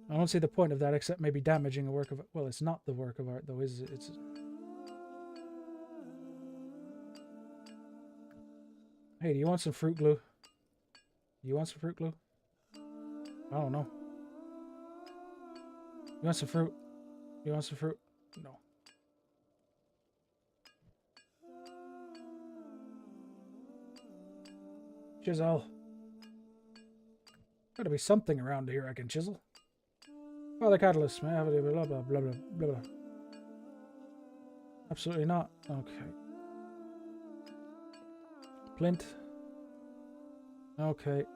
I don't see the point of that except maybe damaging a work of art. Well, it's not the work of art though, is it? It's... Hey, do you want some fruit glue? You want some fruit glue? I don't know. You want some fruit? You want some fruit? No. Chisel. Gotta be something around here I can chisel. Oh, the catalyst. Blah, blah, blah, blah, blah, blah, blah. Absolutely not. Okay. Flint. Okay.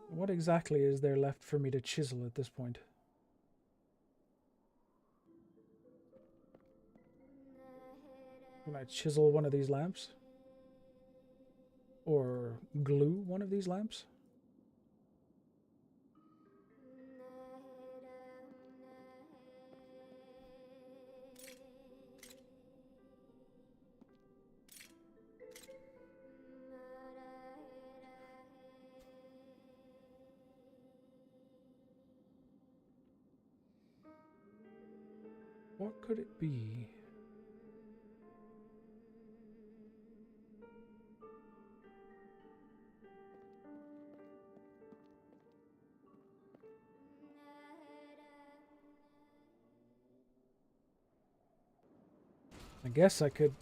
What exactly is there left for me to chisel at this point? Can I chisel one of these lamps? Or glue one of these lamps? What could it be? I guess I could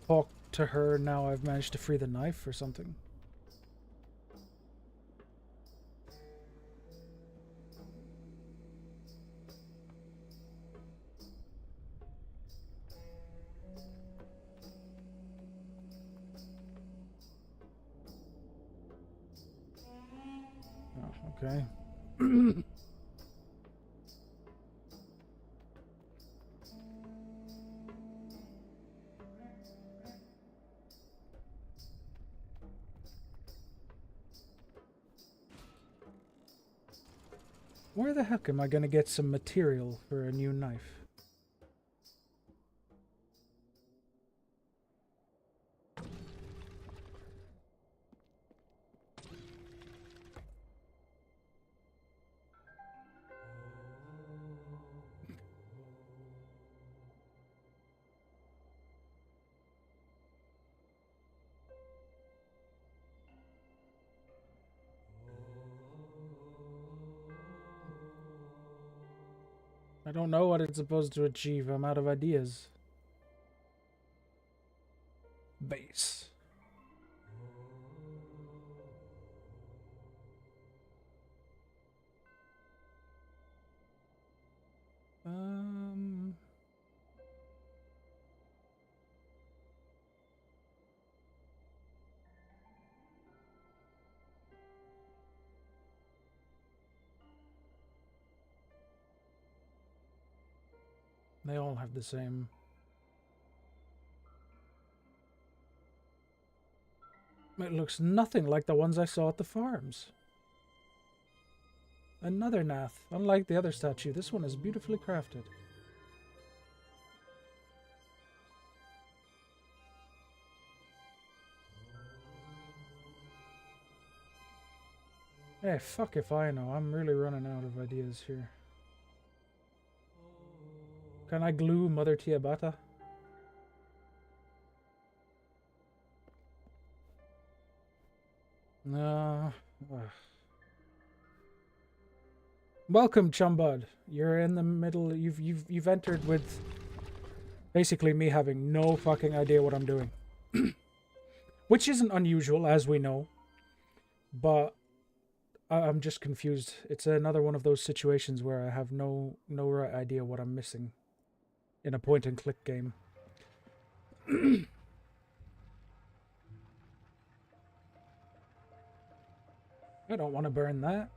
talk to her now I've managed to free the knife or something. Okay. Where the heck am I gonna get some material for a new knife? I don't know what it's supposed to achieve. I'm out of ideas. Base. They all have the same. It looks nothing like the ones I saw at the farms. Another Nath. Unlike the other statue, this one is beautifully crafted. Hey, fuck if I know. I'm really running out of ideas here. Can I glue Mother Tiabata? No. Welcome, Chumbud. You're in the middle. You've entered with basically me having no fucking idea what I'm doing, which isn't unusual, as we know. But I'm just confused. It's another one of those situations where I have no right idea what I'm missing in a point-and-click game. I don't want to burn that.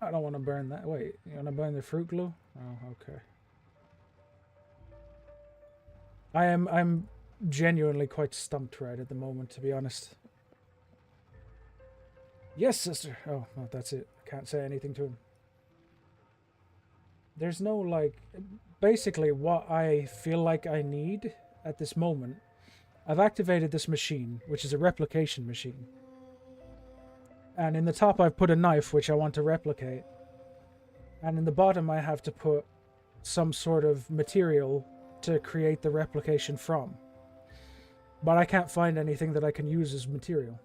I don't want to burn that. Wait, you want to burn the fruit glue? Oh, okay. I'm genuinely quite stumped right at the moment, to be honest. Yes, sister. Oh, well, that's it. I can't say anything to him. There's no, like, basically what I feel like I need at this moment. I've activated this machine, which is a replication machine. And in the top I've put a knife, which I want to replicate. And in the bottom I have to put some sort of material to create the replication from. But I can't find anything that I can use as material.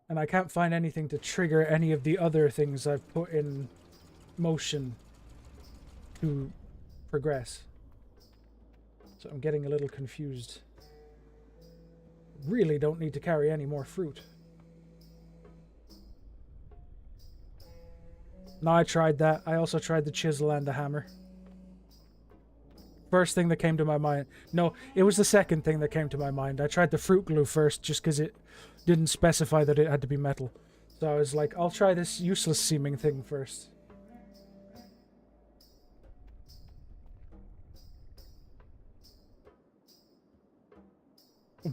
And I can't find anything to trigger any of the other things I've put in motion to progress. So I'm getting a little confused. Really don't need to carry any more fruit. No, I tried that. I also tried the chisel and the hammer. First thing that came to my mind. No, it was the second thing that came to my mind. I tried the fruit glue first just because it didn't specify that it had to be metal. So I was like, I'll try this useless seeming thing first.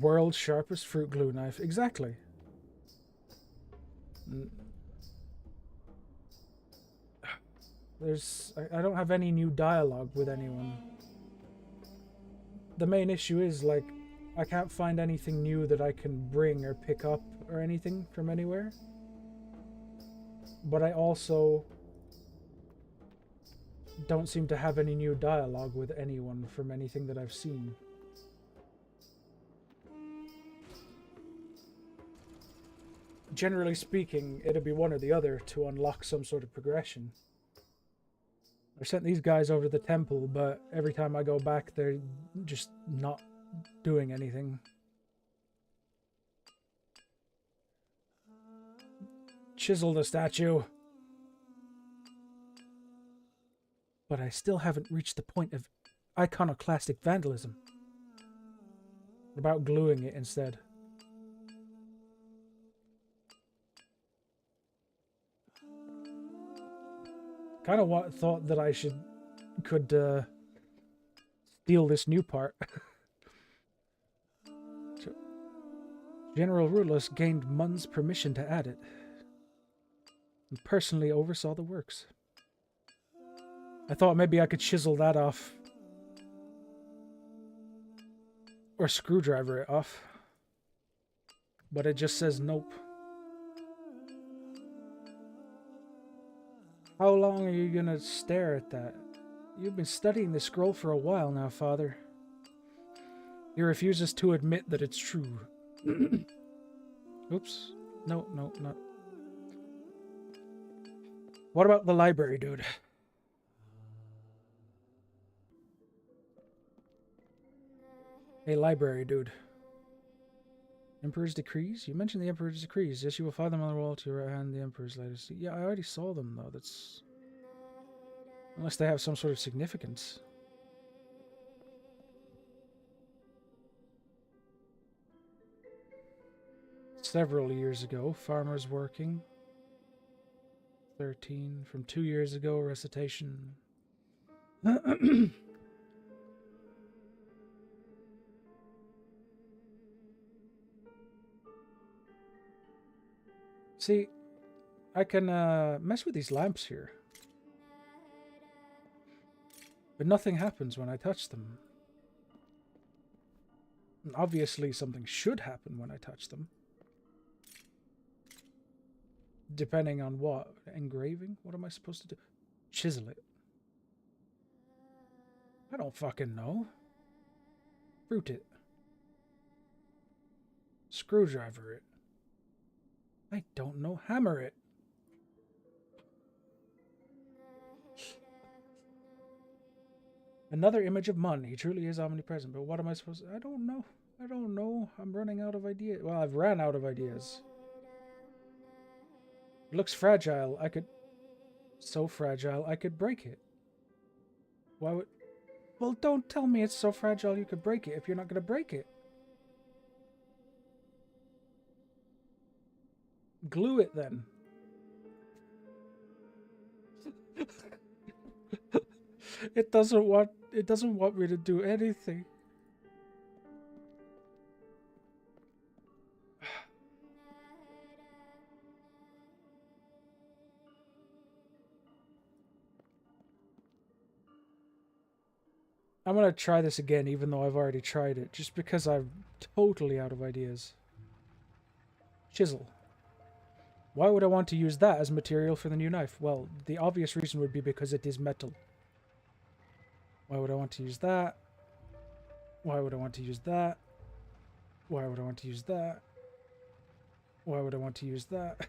World's sharpest fruit glue knife. Exactly. I don't have any new dialogue with anyone. The main issue is, like, I can't find anything new that I can bring or pick up or anything from anywhere. But I also don't seem to have any new dialogue with anyone from anything that I've seen. Generally speaking, it'll be one or the other to unlock some sort of progression. I sent these guys over to the temple, but every time I go back, they're just not doing anything. Chisel the statue. But I still haven't reached the point of iconoclastic vandalism. What about gluing it instead? Kind of thought that I could steal this new part. So, General Rulus gained Mun's permission to add it, and personally oversaw the works. I thought maybe I could chisel that off. Or screwdriver it off. But it just says nope. How long are you gonna stare at that? You've been studying the scroll for a while now, Father. He refuses to admit that it's true. Oops. No. What about the library, dude? Hey, library, dude. Emperor's decrees? You mentioned the Emperor's decrees. Yes, you will find them on the wall to your right hand, the Emperor's latest. Yeah, I already saw them, though. That's... Unless they have some sort of significance. Several years ago, farmers working. 13. From 2 years ago, recitation. See, I can mess with these lamps here. But nothing happens when I touch them. And obviously something should happen when I touch them. Depending on what? Engraving? What am I supposed to do? Chisel it. I don't fucking know. Fruit it. Screwdriver it. I don't know. Hammer it. Another image of Mun. He truly is omnipresent. But what am I supposed to... I don't know. I don't know. I'm running out of ideas. Well, I've ran out of ideas. It looks fragile. I could... So fragile, I could break it. Why would... Well, don't tell me it's so fragile you could break it if you're not going to break it. Glue it, then. It doesn't want me to do anything. I'm gonna try this again, even though I've already tried it, just because I'm totally out of ideas. Chisel. Why would I want to use that as material for the new knife? Well, the obvious reason would be because it is metal. Why would I want to use that? Why would I want to use that? Why would I want to use that? Why would I want to use that?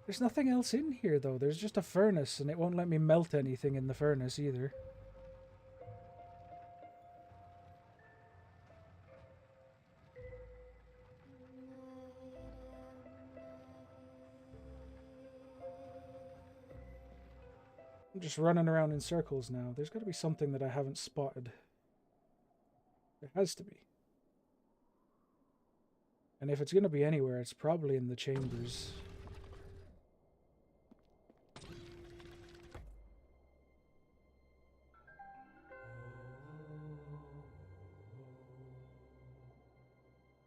There's nothing else in here, though. There's just a furnace, and it won't let me melt anything in the furnace, either. I'm just running around in circles now. There's got to be something that I haven't spotted. There has to be. And if it's going to be anywhere, it's probably in the chambers.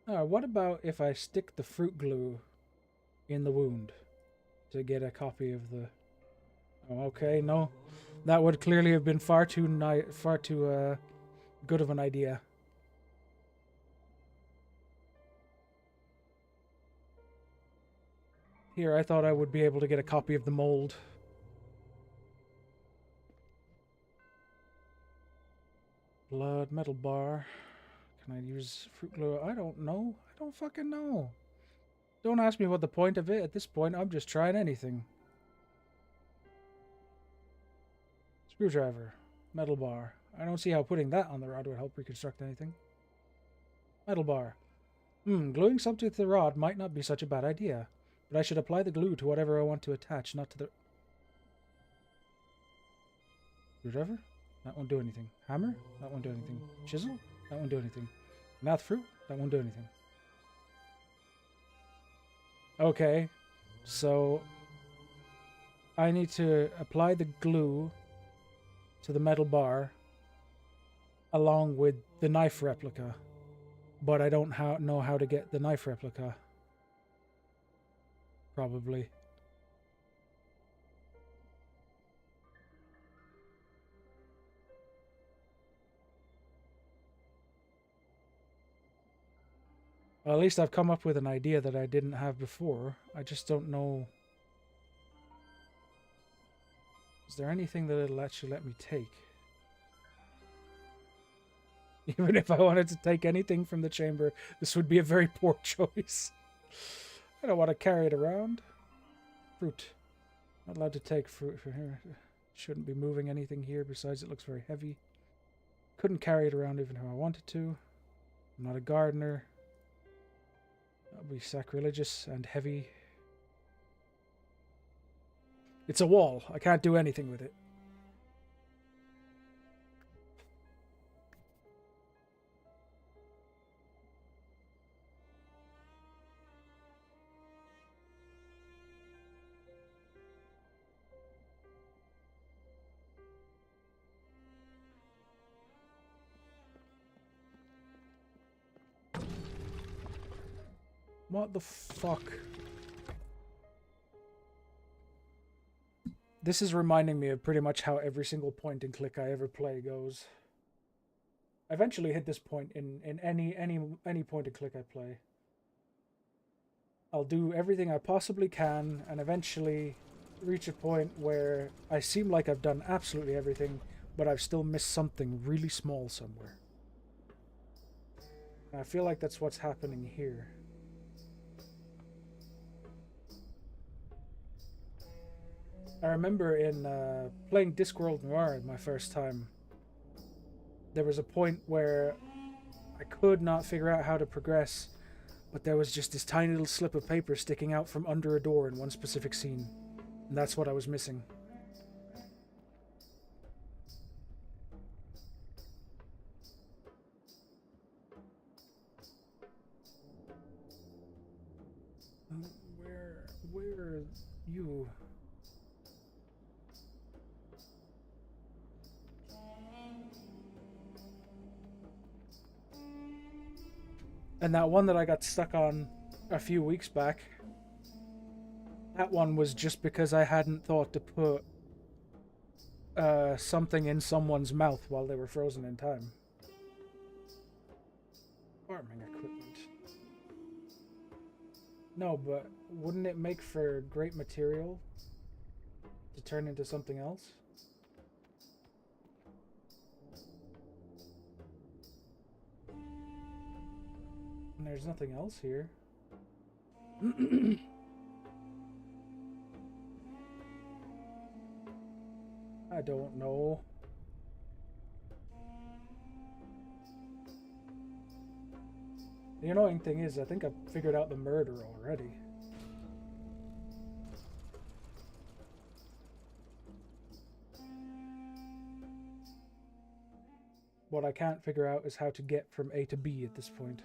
What about if I stick the fruit glue in the wound to get a copy of the... Oh, okay, no. That would clearly have been far too good of an idea. Here, I thought I would be able to get a copy of the mold. Blood, metal bar. Can I use fruit glue? I don't know. I don't fucking know. Don't ask me what the point of it. At this point, I'm just trying anything. Screwdriver. Metal bar. I don't see how putting that on the rod would help reconstruct anything. Metal bar. Gluing something to the rod might not be such a bad idea. But I should apply the glue to whatever I want to attach, not to the... Screwdriver? That won't do anything. Hammer? That won't do anything. Chisel? That won't do anything. Math fruit? That won't do anything. Okay. So... I need to apply the glue to the metal bar along with the knife replica, but I don't know how to get the knife replica. Probably. Well, at least I've come up with an idea that I didn't have before. I just don't know. Is there anything that it'll actually let me take? Even if I wanted to take anything from the chamber, this would be a very poor choice. I don't want to carry it around. Fruit. Not allowed to take fruit from here. Shouldn't be moving anything here, besides it looks very heavy. Couldn't carry it around even if I wanted to. I'm not a gardener. That would be sacrilegious and heavy. It's a wall. I can't do anything with it. What the fuck? This is reminding me of pretty much how every single point and click I ever play goes. I eventually hit this point in any point and click I play. I'll do everything I possibly can and eventually reach a point where I seem like I've done absolutely everything, but I've still missed something really small somewhere. And I feel like that's what's happening here. I remember in playing Discworld Noir my first time, there was a point where I could not figure out how to progress, but there was just this tiny little slip of paper sticking out from under a door in one specific scene, and that's what I was missing. Where are you? And that one that I got stuck on a few weeks back, that one was just because I hadn't thought to put something in someone's mouth while they were frozen in time. Farming equipment. No, but wouldn't it make for great material to turn into something else? And there's nothing else here. I don't know. The annoying thing is, I think I've figured out the murder already. What I can't figure out is how to get from A to B at this point.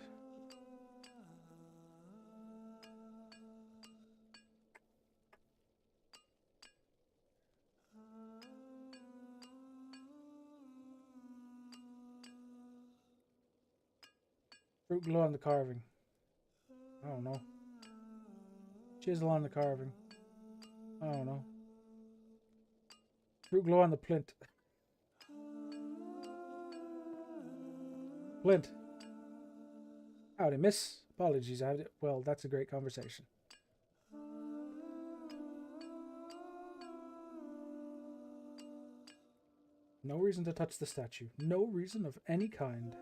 Fruit glue on the carving. I don't know. Chisel on the carving. I don't know. Fruit glue on the plinth. Flint. Howdy, miss. Apologies. Well, that's a great conversation. No reason to touch the statue. No reason of any kind.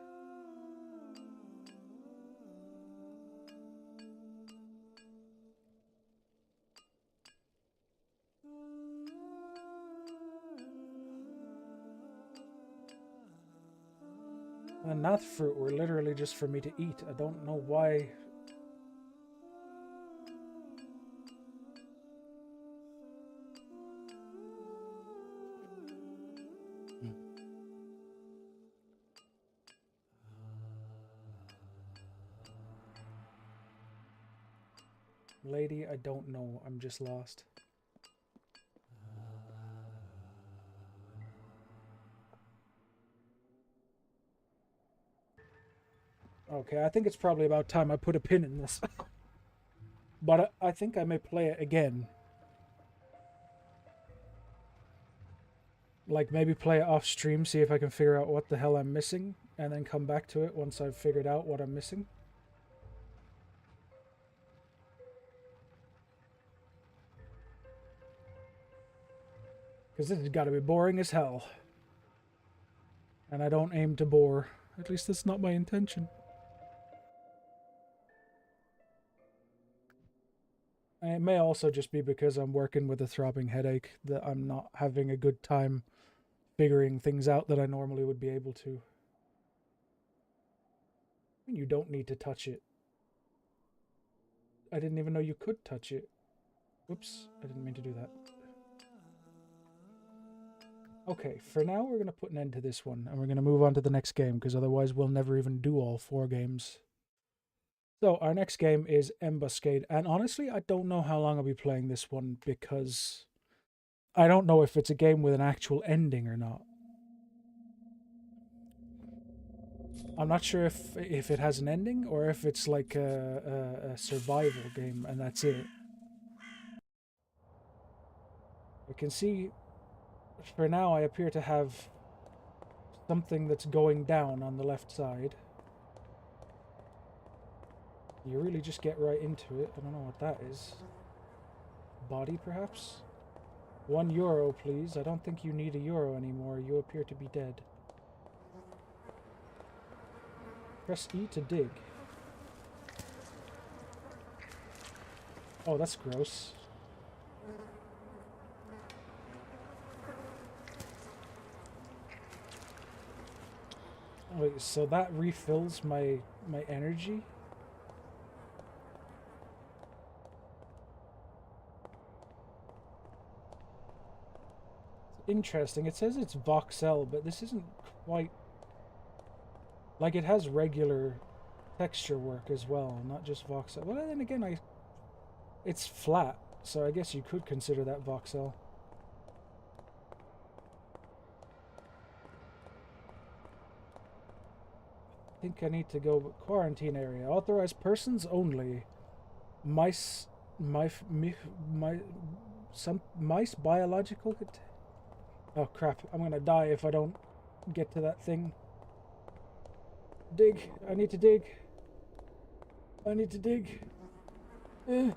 The nath fruit were literally just for me to eat. I don't know why. Lady, I don't know. I'm just lost. Okay, I think it's probably about time I put a pin in this. But I think I may play it again. Like, maybe play it off stream, see if I can figure out what the hell I'm missing, and then come back to it once I've figured out what I'm missing. Because this has got to be boring as hell. And I don't aim to bore. At least that's not my intention. And it may also just be because I'm working with a throbbing headache that I'm not having a good time figuring things out that I normally would be able to. You don't need to touch it. I didn't even know you could touch it. Whoops, I didn't mean to do that. Okay, for now we're going to put an end to this one, and we're going to move on to the next game, because otherwise we'll never even do all 4 games. So, our next game is Embuscade, and honestly, I don't know how long I'll be playing this one, because I don't know if it's a game with an actual ending or not. I'm not sure if it has an ending, or if it's like a survival game, and that's it. I can see, for now, I appear to have something that's going down on the left side. You really just get right into it. I don't know what that is. Body, perhaps? €1, please. I don't think you need €1 anymore. You appear to be dead. Press E to dig. Oh, that's gross. Wait, so that refills my energy? It's interesting. It says it's voxel, but this isn't quite... Like, it has regular texture work as well, not just voxel. Well, then again, it's flat, so I guess you could consider that voxel. I think I need to go quarantine area. Authorized persons only. Mice biological. Oh crap! I'm gonna die if I don't get to that thing. Dig! I need to dig. I need to dig. Oh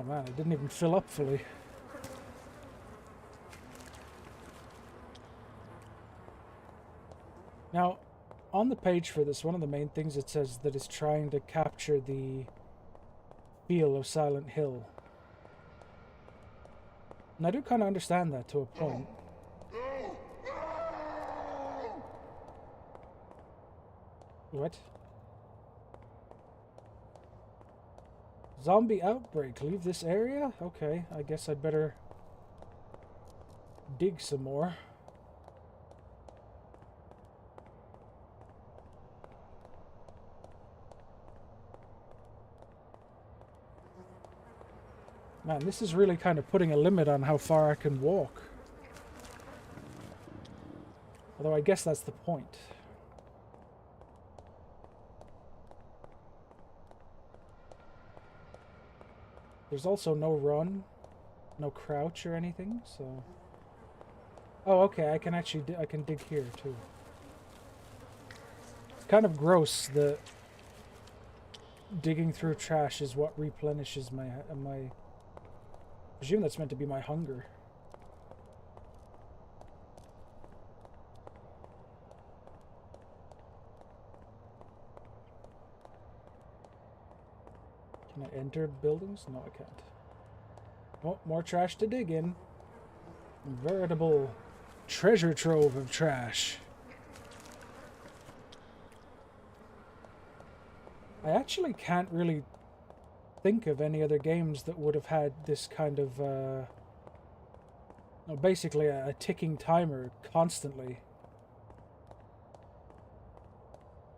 man, it didn't even fill up fully. Now, on the page for this, one of the main things it says that it's trying to capture the feel of Silent Hill. And I do kind of understand that to a point. What? Zombie outbreak. Leave this area? Okay, I guess I'd better dig some more. Man, this is really kind of putting a limit on how far I can walk. Although I guess that's the point. There's also no run, no crouch or anything, so... Oh, okay, I can actually I can dig here, too. It's kind of gross that digging through trash is what replenishes my... I presume that's meant to be my hunger. Can I enter buildings? No, I can't. Oh, more trash to dig in. Veritable treasure trove of trash. I actually can't really think of any other games that would have had this kind of, basically a ticking timer constantly.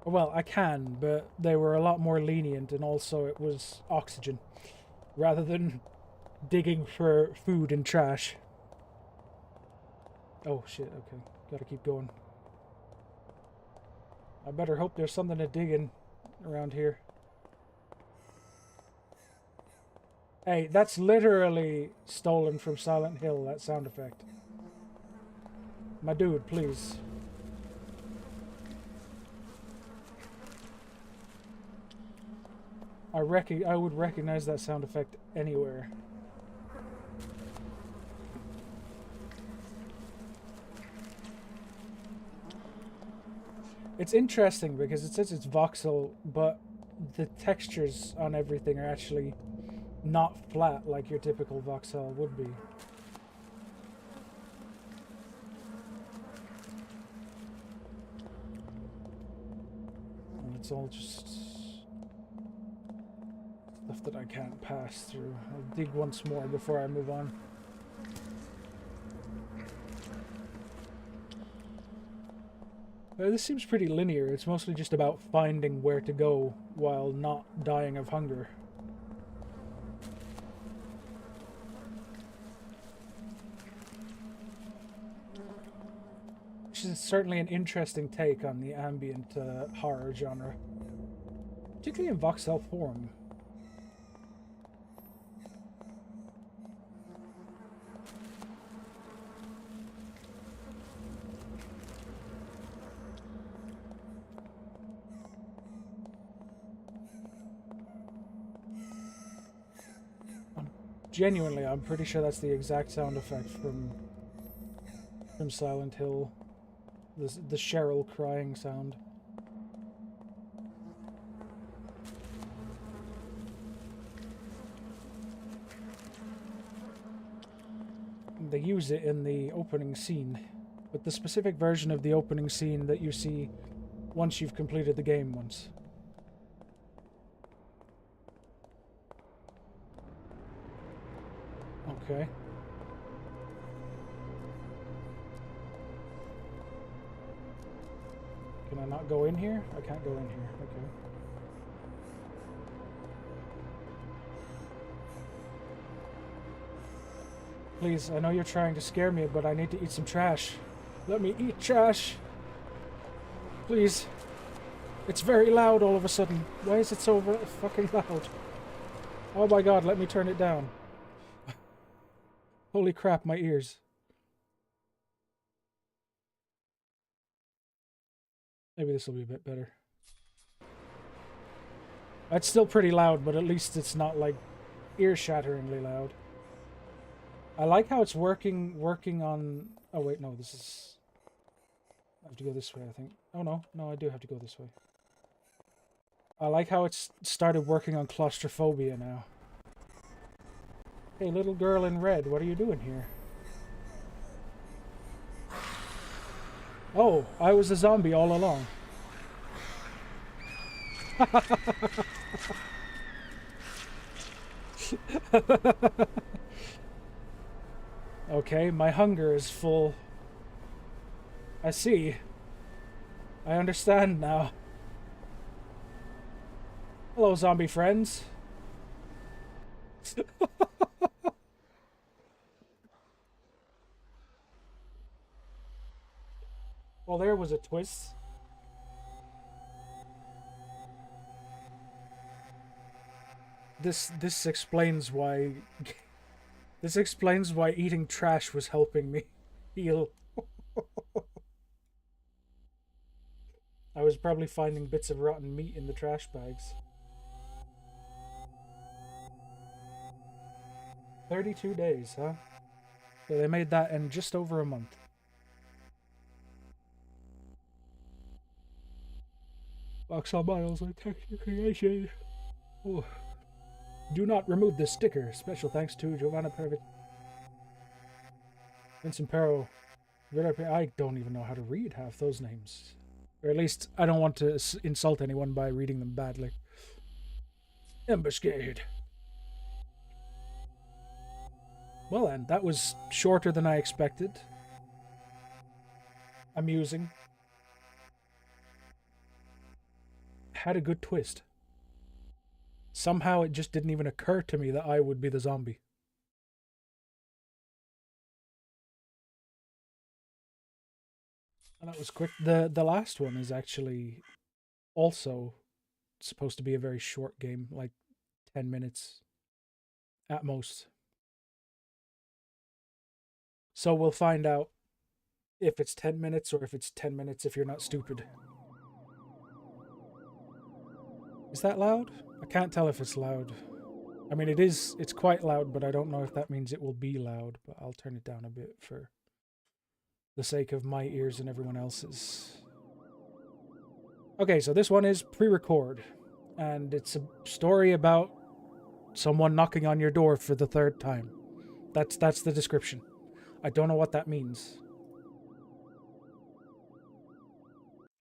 Well, I can, but they were a lot more lenient, and also it was oxygen, rather than digging for food and trash. Oh shit, okay. Gotta keep going. I better hope there's something to dig in around here. Hey, that's literally stolen from Silent Hill, that sound effect. My dude, please. I would recognize that sound effect anywhere. It's interesting because it says it's voxel, but the textures on everything are actually not flat like your typical voxel would be. And it's all just stuff that I can't pass through. I'll dig once more before I move on. This seems pretty linear. It's mostly just about finding where to go while not dying of hunger. Which is certainly an interesting take on the ambient horror genre. Particularly in voxel form. Genuinely, I'm pretty sure that's the exact sound effect from Silent Hill. The Cheryl crying sound. They use it in the opening scene, but the specific version of the opening scene that you see once you've completed the game once. Okay. Can I not go in here? I can't go in here. Okay. Please, I know you're trying to scare me, but I need to eat some trash. Let me eat trash. Please. It's very loud all of a sudden. Why is it so fucking loud? Oh my god, let me turn it down. Holy crap, my ears. Maybe this will be a bit better. It's still pretty loud, but at least it's not like ear-shatteringly loud. I like how it's working on... Oh wait, no, this is... I have to go this way, I think. Oh no, I do have to go this way. I like how it's started working on claustrophobia now. Hey, little girl in red, what are you doing here? Oh, I was a zombie all along. Okay, my hunger is full. I see. I understand now. Hello, zombie friends. Well, there was a twist. This explains why... This explains why eating trash was helping me heal. I was probably finding bits of rotten meat in the trash bags. 32 days, huh? So they made that in just over a month. Voxel Miles are texture creation. Oh. Do not remove this sticker. Special thanks to Giovanna Pervit. Vincent Perro. I don't even know how to read half those names. Or at least, I don't want to insult anyone by reading them badly. Embuscade. Well then, that was shorter than I expected. Amusing. Had a good twist. Somehow it just didn't even occur to me that I would be the zombie. And that was quick. The last one is actually also supposed to be a very short game, like 10 minutes at most. So we'll find out if it's 10 minutes or if it's 10 minutes if you're not stupid. Is that loud? I can't tell if it's loud. I mean, it's quite loud, but I don't know if that means it will be loud, but I'll turn it down a bit for the sake of my ears and everyone else's. Okay, so this one is pre-record, and it's a story about someone knocking on your door for the third time. That's the description. I don't know what that means.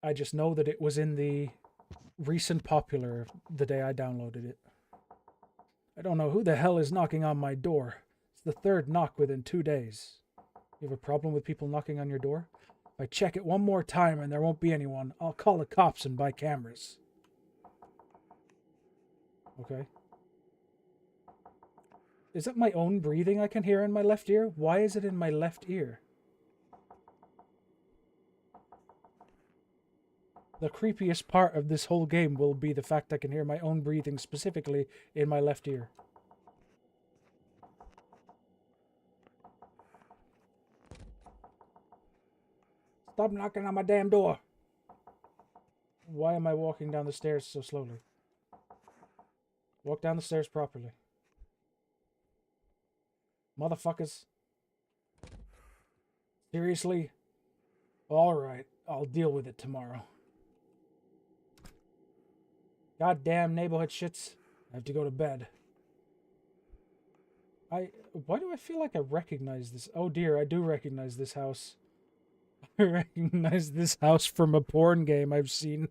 I just know that it was in the recent popular the day I downloaded it. I don't know who the hell is knocking on my door. It's the third knock within 2 days. You have a problem with people knocking on your door? If I check it one more time and there won't be anyone, I'll call the cops and buy cameras. Okay. Is it my own breathing I can hear in my left ear? Why is it in my left ear? The creepiest part of this whole game will be the fact I can hear my own breathing specifically in my left ear. Stop knocking on my damn door. Why am I walking down the stairs so slowly? Walk down the stairs properly. Motherfuckers. Seriously? Alright, I'll deal with it tomorrow. Goddamn neighborhood shits. I have to go to bed. Why do I feel like I recognize this? Oh dear, I do recognize this house. I recognize this house from a porn game I've seen.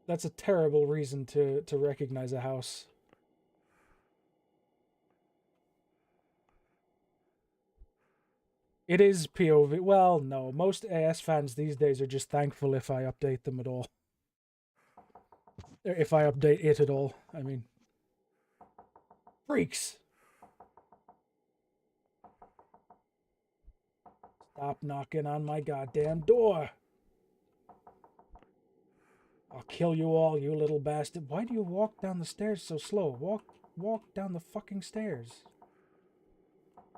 That's a terrible reason to recognize a house. It is POV. Well, no. Most AS fans these days are just thankful if I update them at all. If I update it at all, I mean. Freaks! Stop knocking on my goddamn door! I'll kill you all, you little bastard. Why do you walk down the stairs so slow? Walk down the fucking stairs.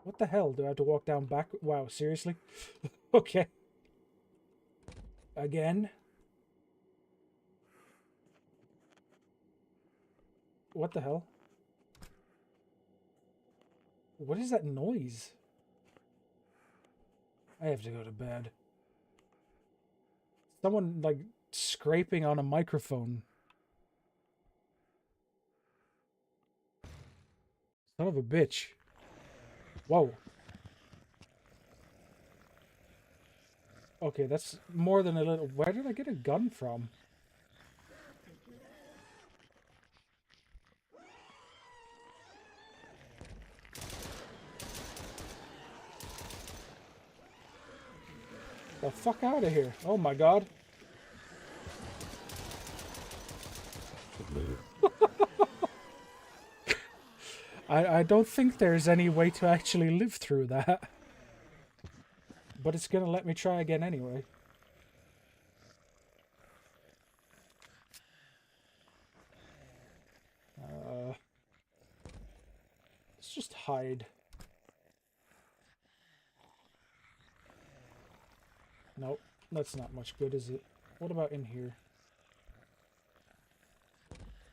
What the hell? Do I have to walk down back? Wow, seriously? Okay. Again? What the hell? What is that noise? I have to go to bed. Someone, like, scraping on a microphone. Son of a bitch. Whoa. Okay, that's more than a little... Where did I get a gun from? The fuck out of here. Oh my god. I don't think there's any way to actually live through that. But it's gonna let me try again anyway. Let's just hide. Nope, that's not much good, is it? What about in here?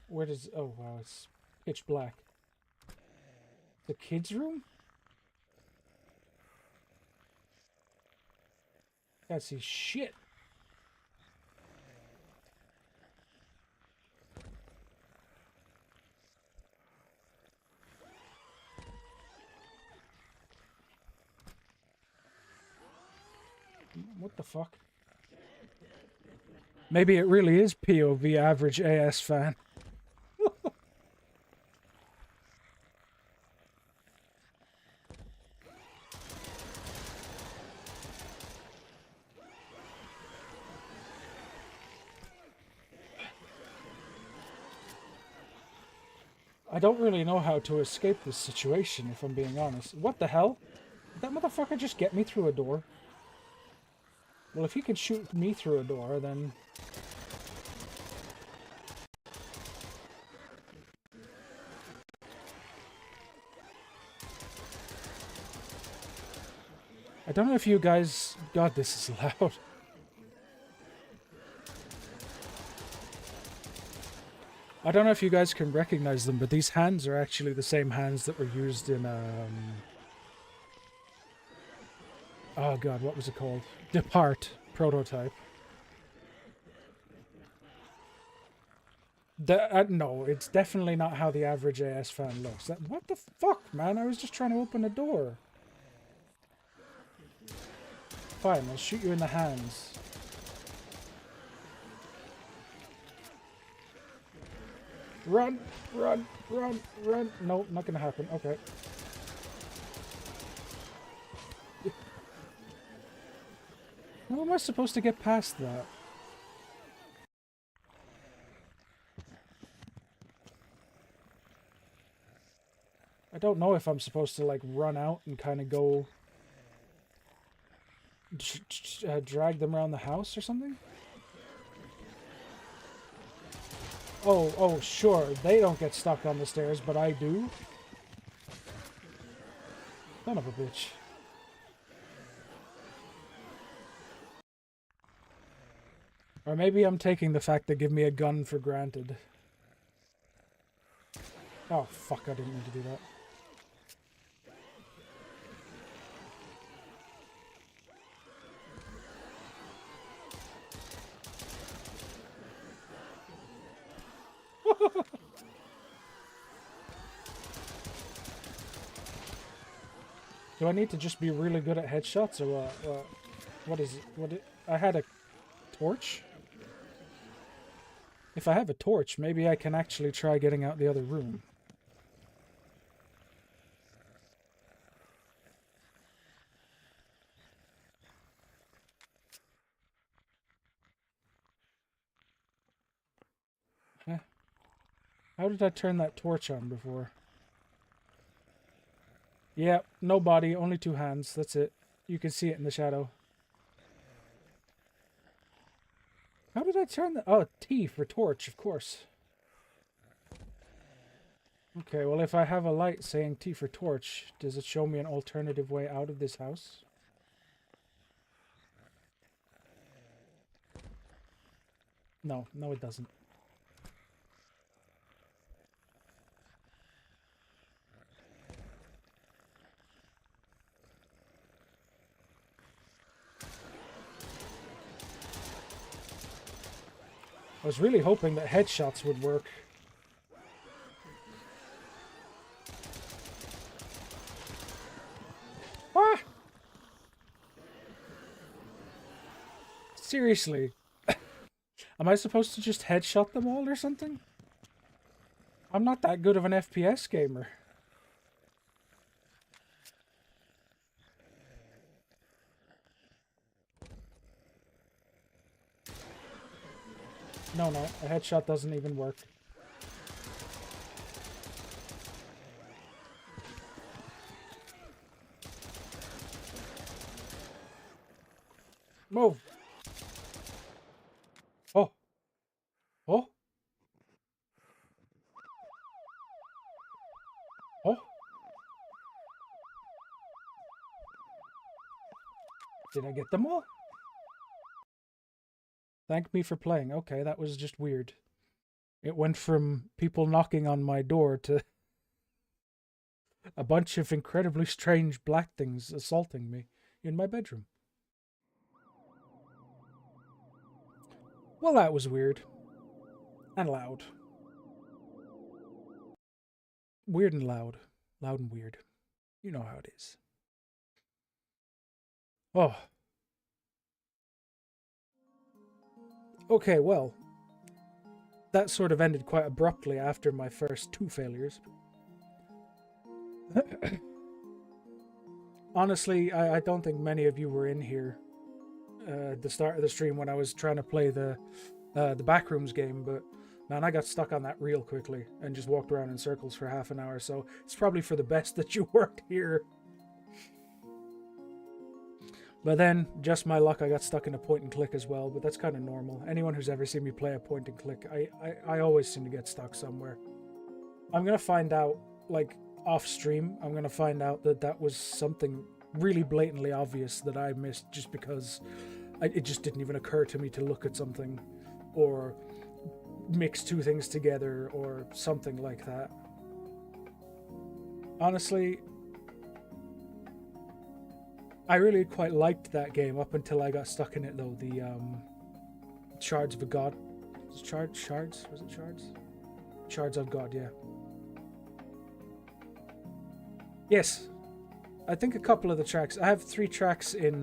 Where does... Oh, wow, it's pitch black. The kids' room? Can't see shit. What the fuck? Maybe it really is POV average AS fan. I don't really know how to escape this situation, if I'm being honest. What the hell? Did that motherfucker just get me through a door? Well, if he could shoot me through a door, then... I don't know if you guys... God, this is loud. I don't know if you guys can recognize them, but these hands are actually the same hands that were used in, oh god, what was it called? Depart prototype. No, it's definitely not how the average AS fan looks. What the fuck, man? I was just trying to open a door. Fine, I'll shoot you in the hands. Run, run, run, run. No, not gonna happen. Okay. How am I supposed to get past that? I don't know if I'm supposed to, like, run out and kind of go... drag them around the house or something? Oh, sure. They don't get stuck on the stairs, but I do. Son of a bitch. Or maybe I'm taking the fact they give me a gun for granted. Oh, fuck, I didn't mean to do that. Do I need to just be really good at headshots, or what? What is it? I had a torch? If I have a torch, maybe I can actually try getting out the other room. Huh? How did I turn that torch on before? Yeah, no body, only two hands. That's it. You can see it in the shadow. How did I turn that? Oh, T for torch, of course. Okay, well, if I have a light saying T for torch, does it show me an alternative way out of this house? No, it doesn't. I was really hoping that headshots would work. Ah! Seriously. Am I supposed to just headshot them all or something? I'm not that good of an FPS gamer. No, a headshot doesn't even work. Move! Oh! Oh! Oh! Did I get them all? Thank me for playing. Okay, that was just weird. It went from people knocking on my door to a bunch of incredibly strange black things assaulting me in my bedroom. Well, that was weird. And loud. Weird and loud. Loud and weird. You know how it is. Oh. Okay, well. That sort of ended quite abruptly after my first two failures. Honestly, I don't think many of you were in here at the start of the stream when I was trying to play the Backrooms game, but Man, I got stuck on that real quickly and just walked around in circles for half an hour, so it's probably for the best that you weren't here. But then, just my luck, I got stuck in a point and click as well, but that's kind of normal. Anyone who's ever seen me play a point and click, I always seem to get stuck somewhere. I'm going to find out, like, off stream, I'm going to find out that that was something really blatantly obvious that I missed just because it just didn't even occur to me to look at something or mix two things together or something like that. Honestly, I really quite liked that game up until I got stuck in it, though. The Shards of God. Shards? Was it Shards? Shards of God, yeah. Yes. I think a couple of the tracks. I have 3 tracks in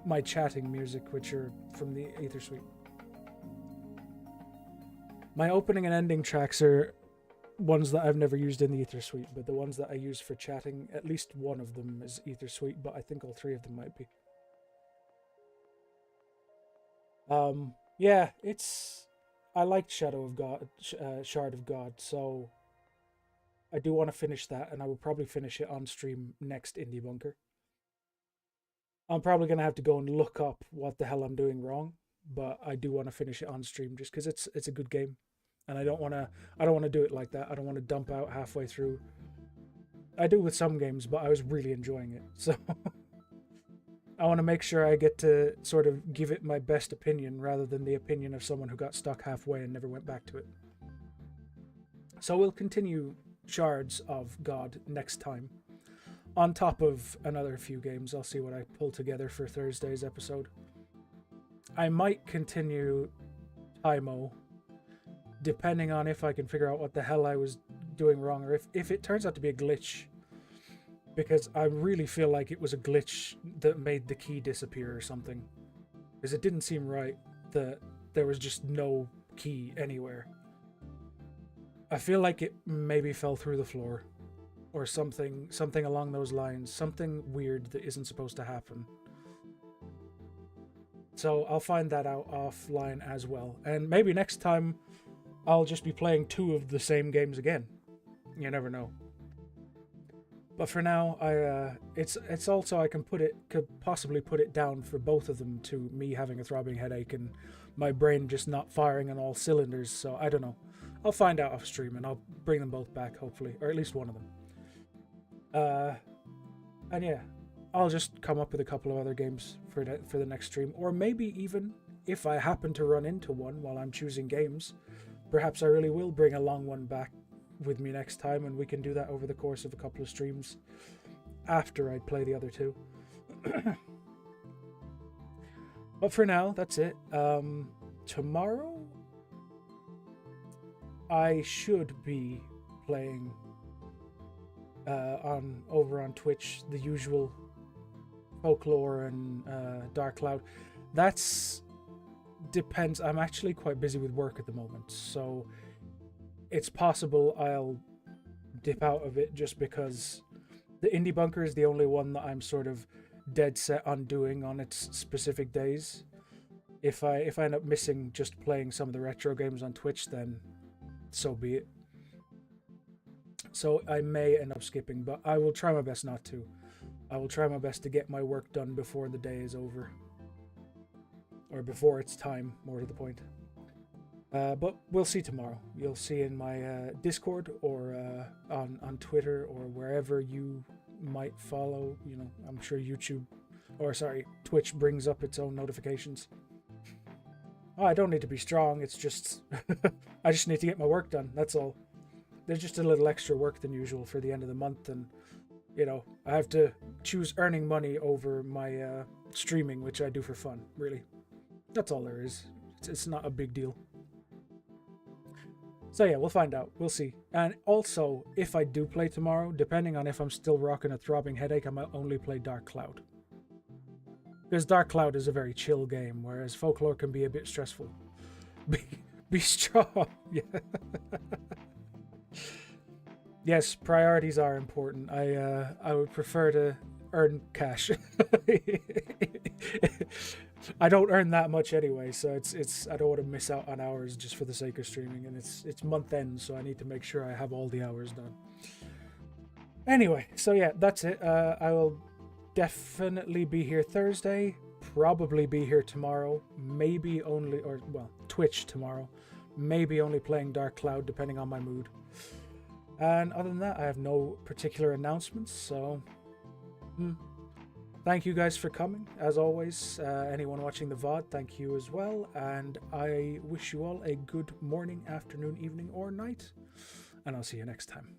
my chatting music, which are from the Ether Suite. My opening and ending tracks are ones that I've never used in the Ether Suite, but the ones that I use for chatting, at least one of them is Ether Suite, but I think all 3 of them might be. Yeah, I liked Shadow of God, Shard of God, so I do want to finish that, and I will probably finish it on stream next Indie Bunker. I'm probably going to have to go and look up what the hell I'm doing wrong, but I do want to finish it on stream just because it's a good game. And I don't want to do it like that. I don't want to dump out halfway through. I do with some games, but I was really enjoying it. So I want to make sure I get to sort of give it my best opinion rather than the opinion of someone who got stuck halfway and never went back to it. So we'll continue Shards of God next time. On top of another few games, I'll see what I pull together for Thursday's episode. I might continue Timeo, depending on if I can figure out what the hell I was doing wrong, or if it turns out to be a glitch, because I really feel like it was a glitch that made the key disappear or something, because it didn't seem right that there was just no key anywhere. I feel like it maybe fell through the floor or something along those lines, something weird that isn't supposed to happen. So I'll find that out offline as well, and maybe next time I'll just be playing 2 of the same games again. You never know. But for now, it's also I could possibly put it down for both of them to me having a throbbing headache and my brain just not firing on all cylinders. So I don't know. I'll find out off stream and I'll bring them both back hopefully, or at least one of them. And yeah, I'll just come up with a couple of other games for the next stream, or maybe even if I happen to run into one while I'm choosing games. Perhaps I really will bring a long one back with me next time, and we can do that over the course of a couple of streams after I play the other 2. But for now, that's it. Tomorrow, I should be playing over on Twitch, the usual Folklore and Dark Cloud. That's depends. I'm actually quite busy with work at the moment, so it's possible I'll dip out of it just because the Indie Bunker is the only one that I'm sort of dead set on doing on its specific days. If I end up missing just playing some of the retro games on Twitch, then so be it. So I may end up skipping, but I will try my best not to. I will try my best to get my work done before the day is over. Or before it's time, more to the point. But we'll see tomorrow. You'll see in my Discord or on Twitter or wherever you might follow. You know, I'm sure Twitch brings up its own notifications. Oh, I don't need to be strong. It's just I just need to get my work done. That's all. There's just a little extra work than usual for the end of the month, and you know, I have to choose earning money over my streaming, which I do for fun. Really, that's all there is. It's not a big deal. So yeah, we'll find out. We'll see. And also, if I do play tomorrow, depending on if I'm still rocking a throbbing headache, I might only play Dark Cloud. Because Dark Cloud is a very chill game, whereas Folklore can be a bit stressful. Be strong. Yeah. Yes, priorities are important. I would prefer earn cash. I don't earn that much anyway, so it's I don't want to miss out on hours just for the sake of streaming, and it's month end, so I need to make sure I have all the hours done. Anyway, so yeah, that's it. I will definitely be here Thursday, probably be here tomorrow, maybe only, or well, Twitch tomorrow, maybe only playing Dark Cloud depending on my mood. And other than that, I have no particular announcements, so thank you guys for coming. As always, anyone watching the VOD, thank you as well. And I wish you all a good morning, afternoon, evening, or night. And I'll see you next time.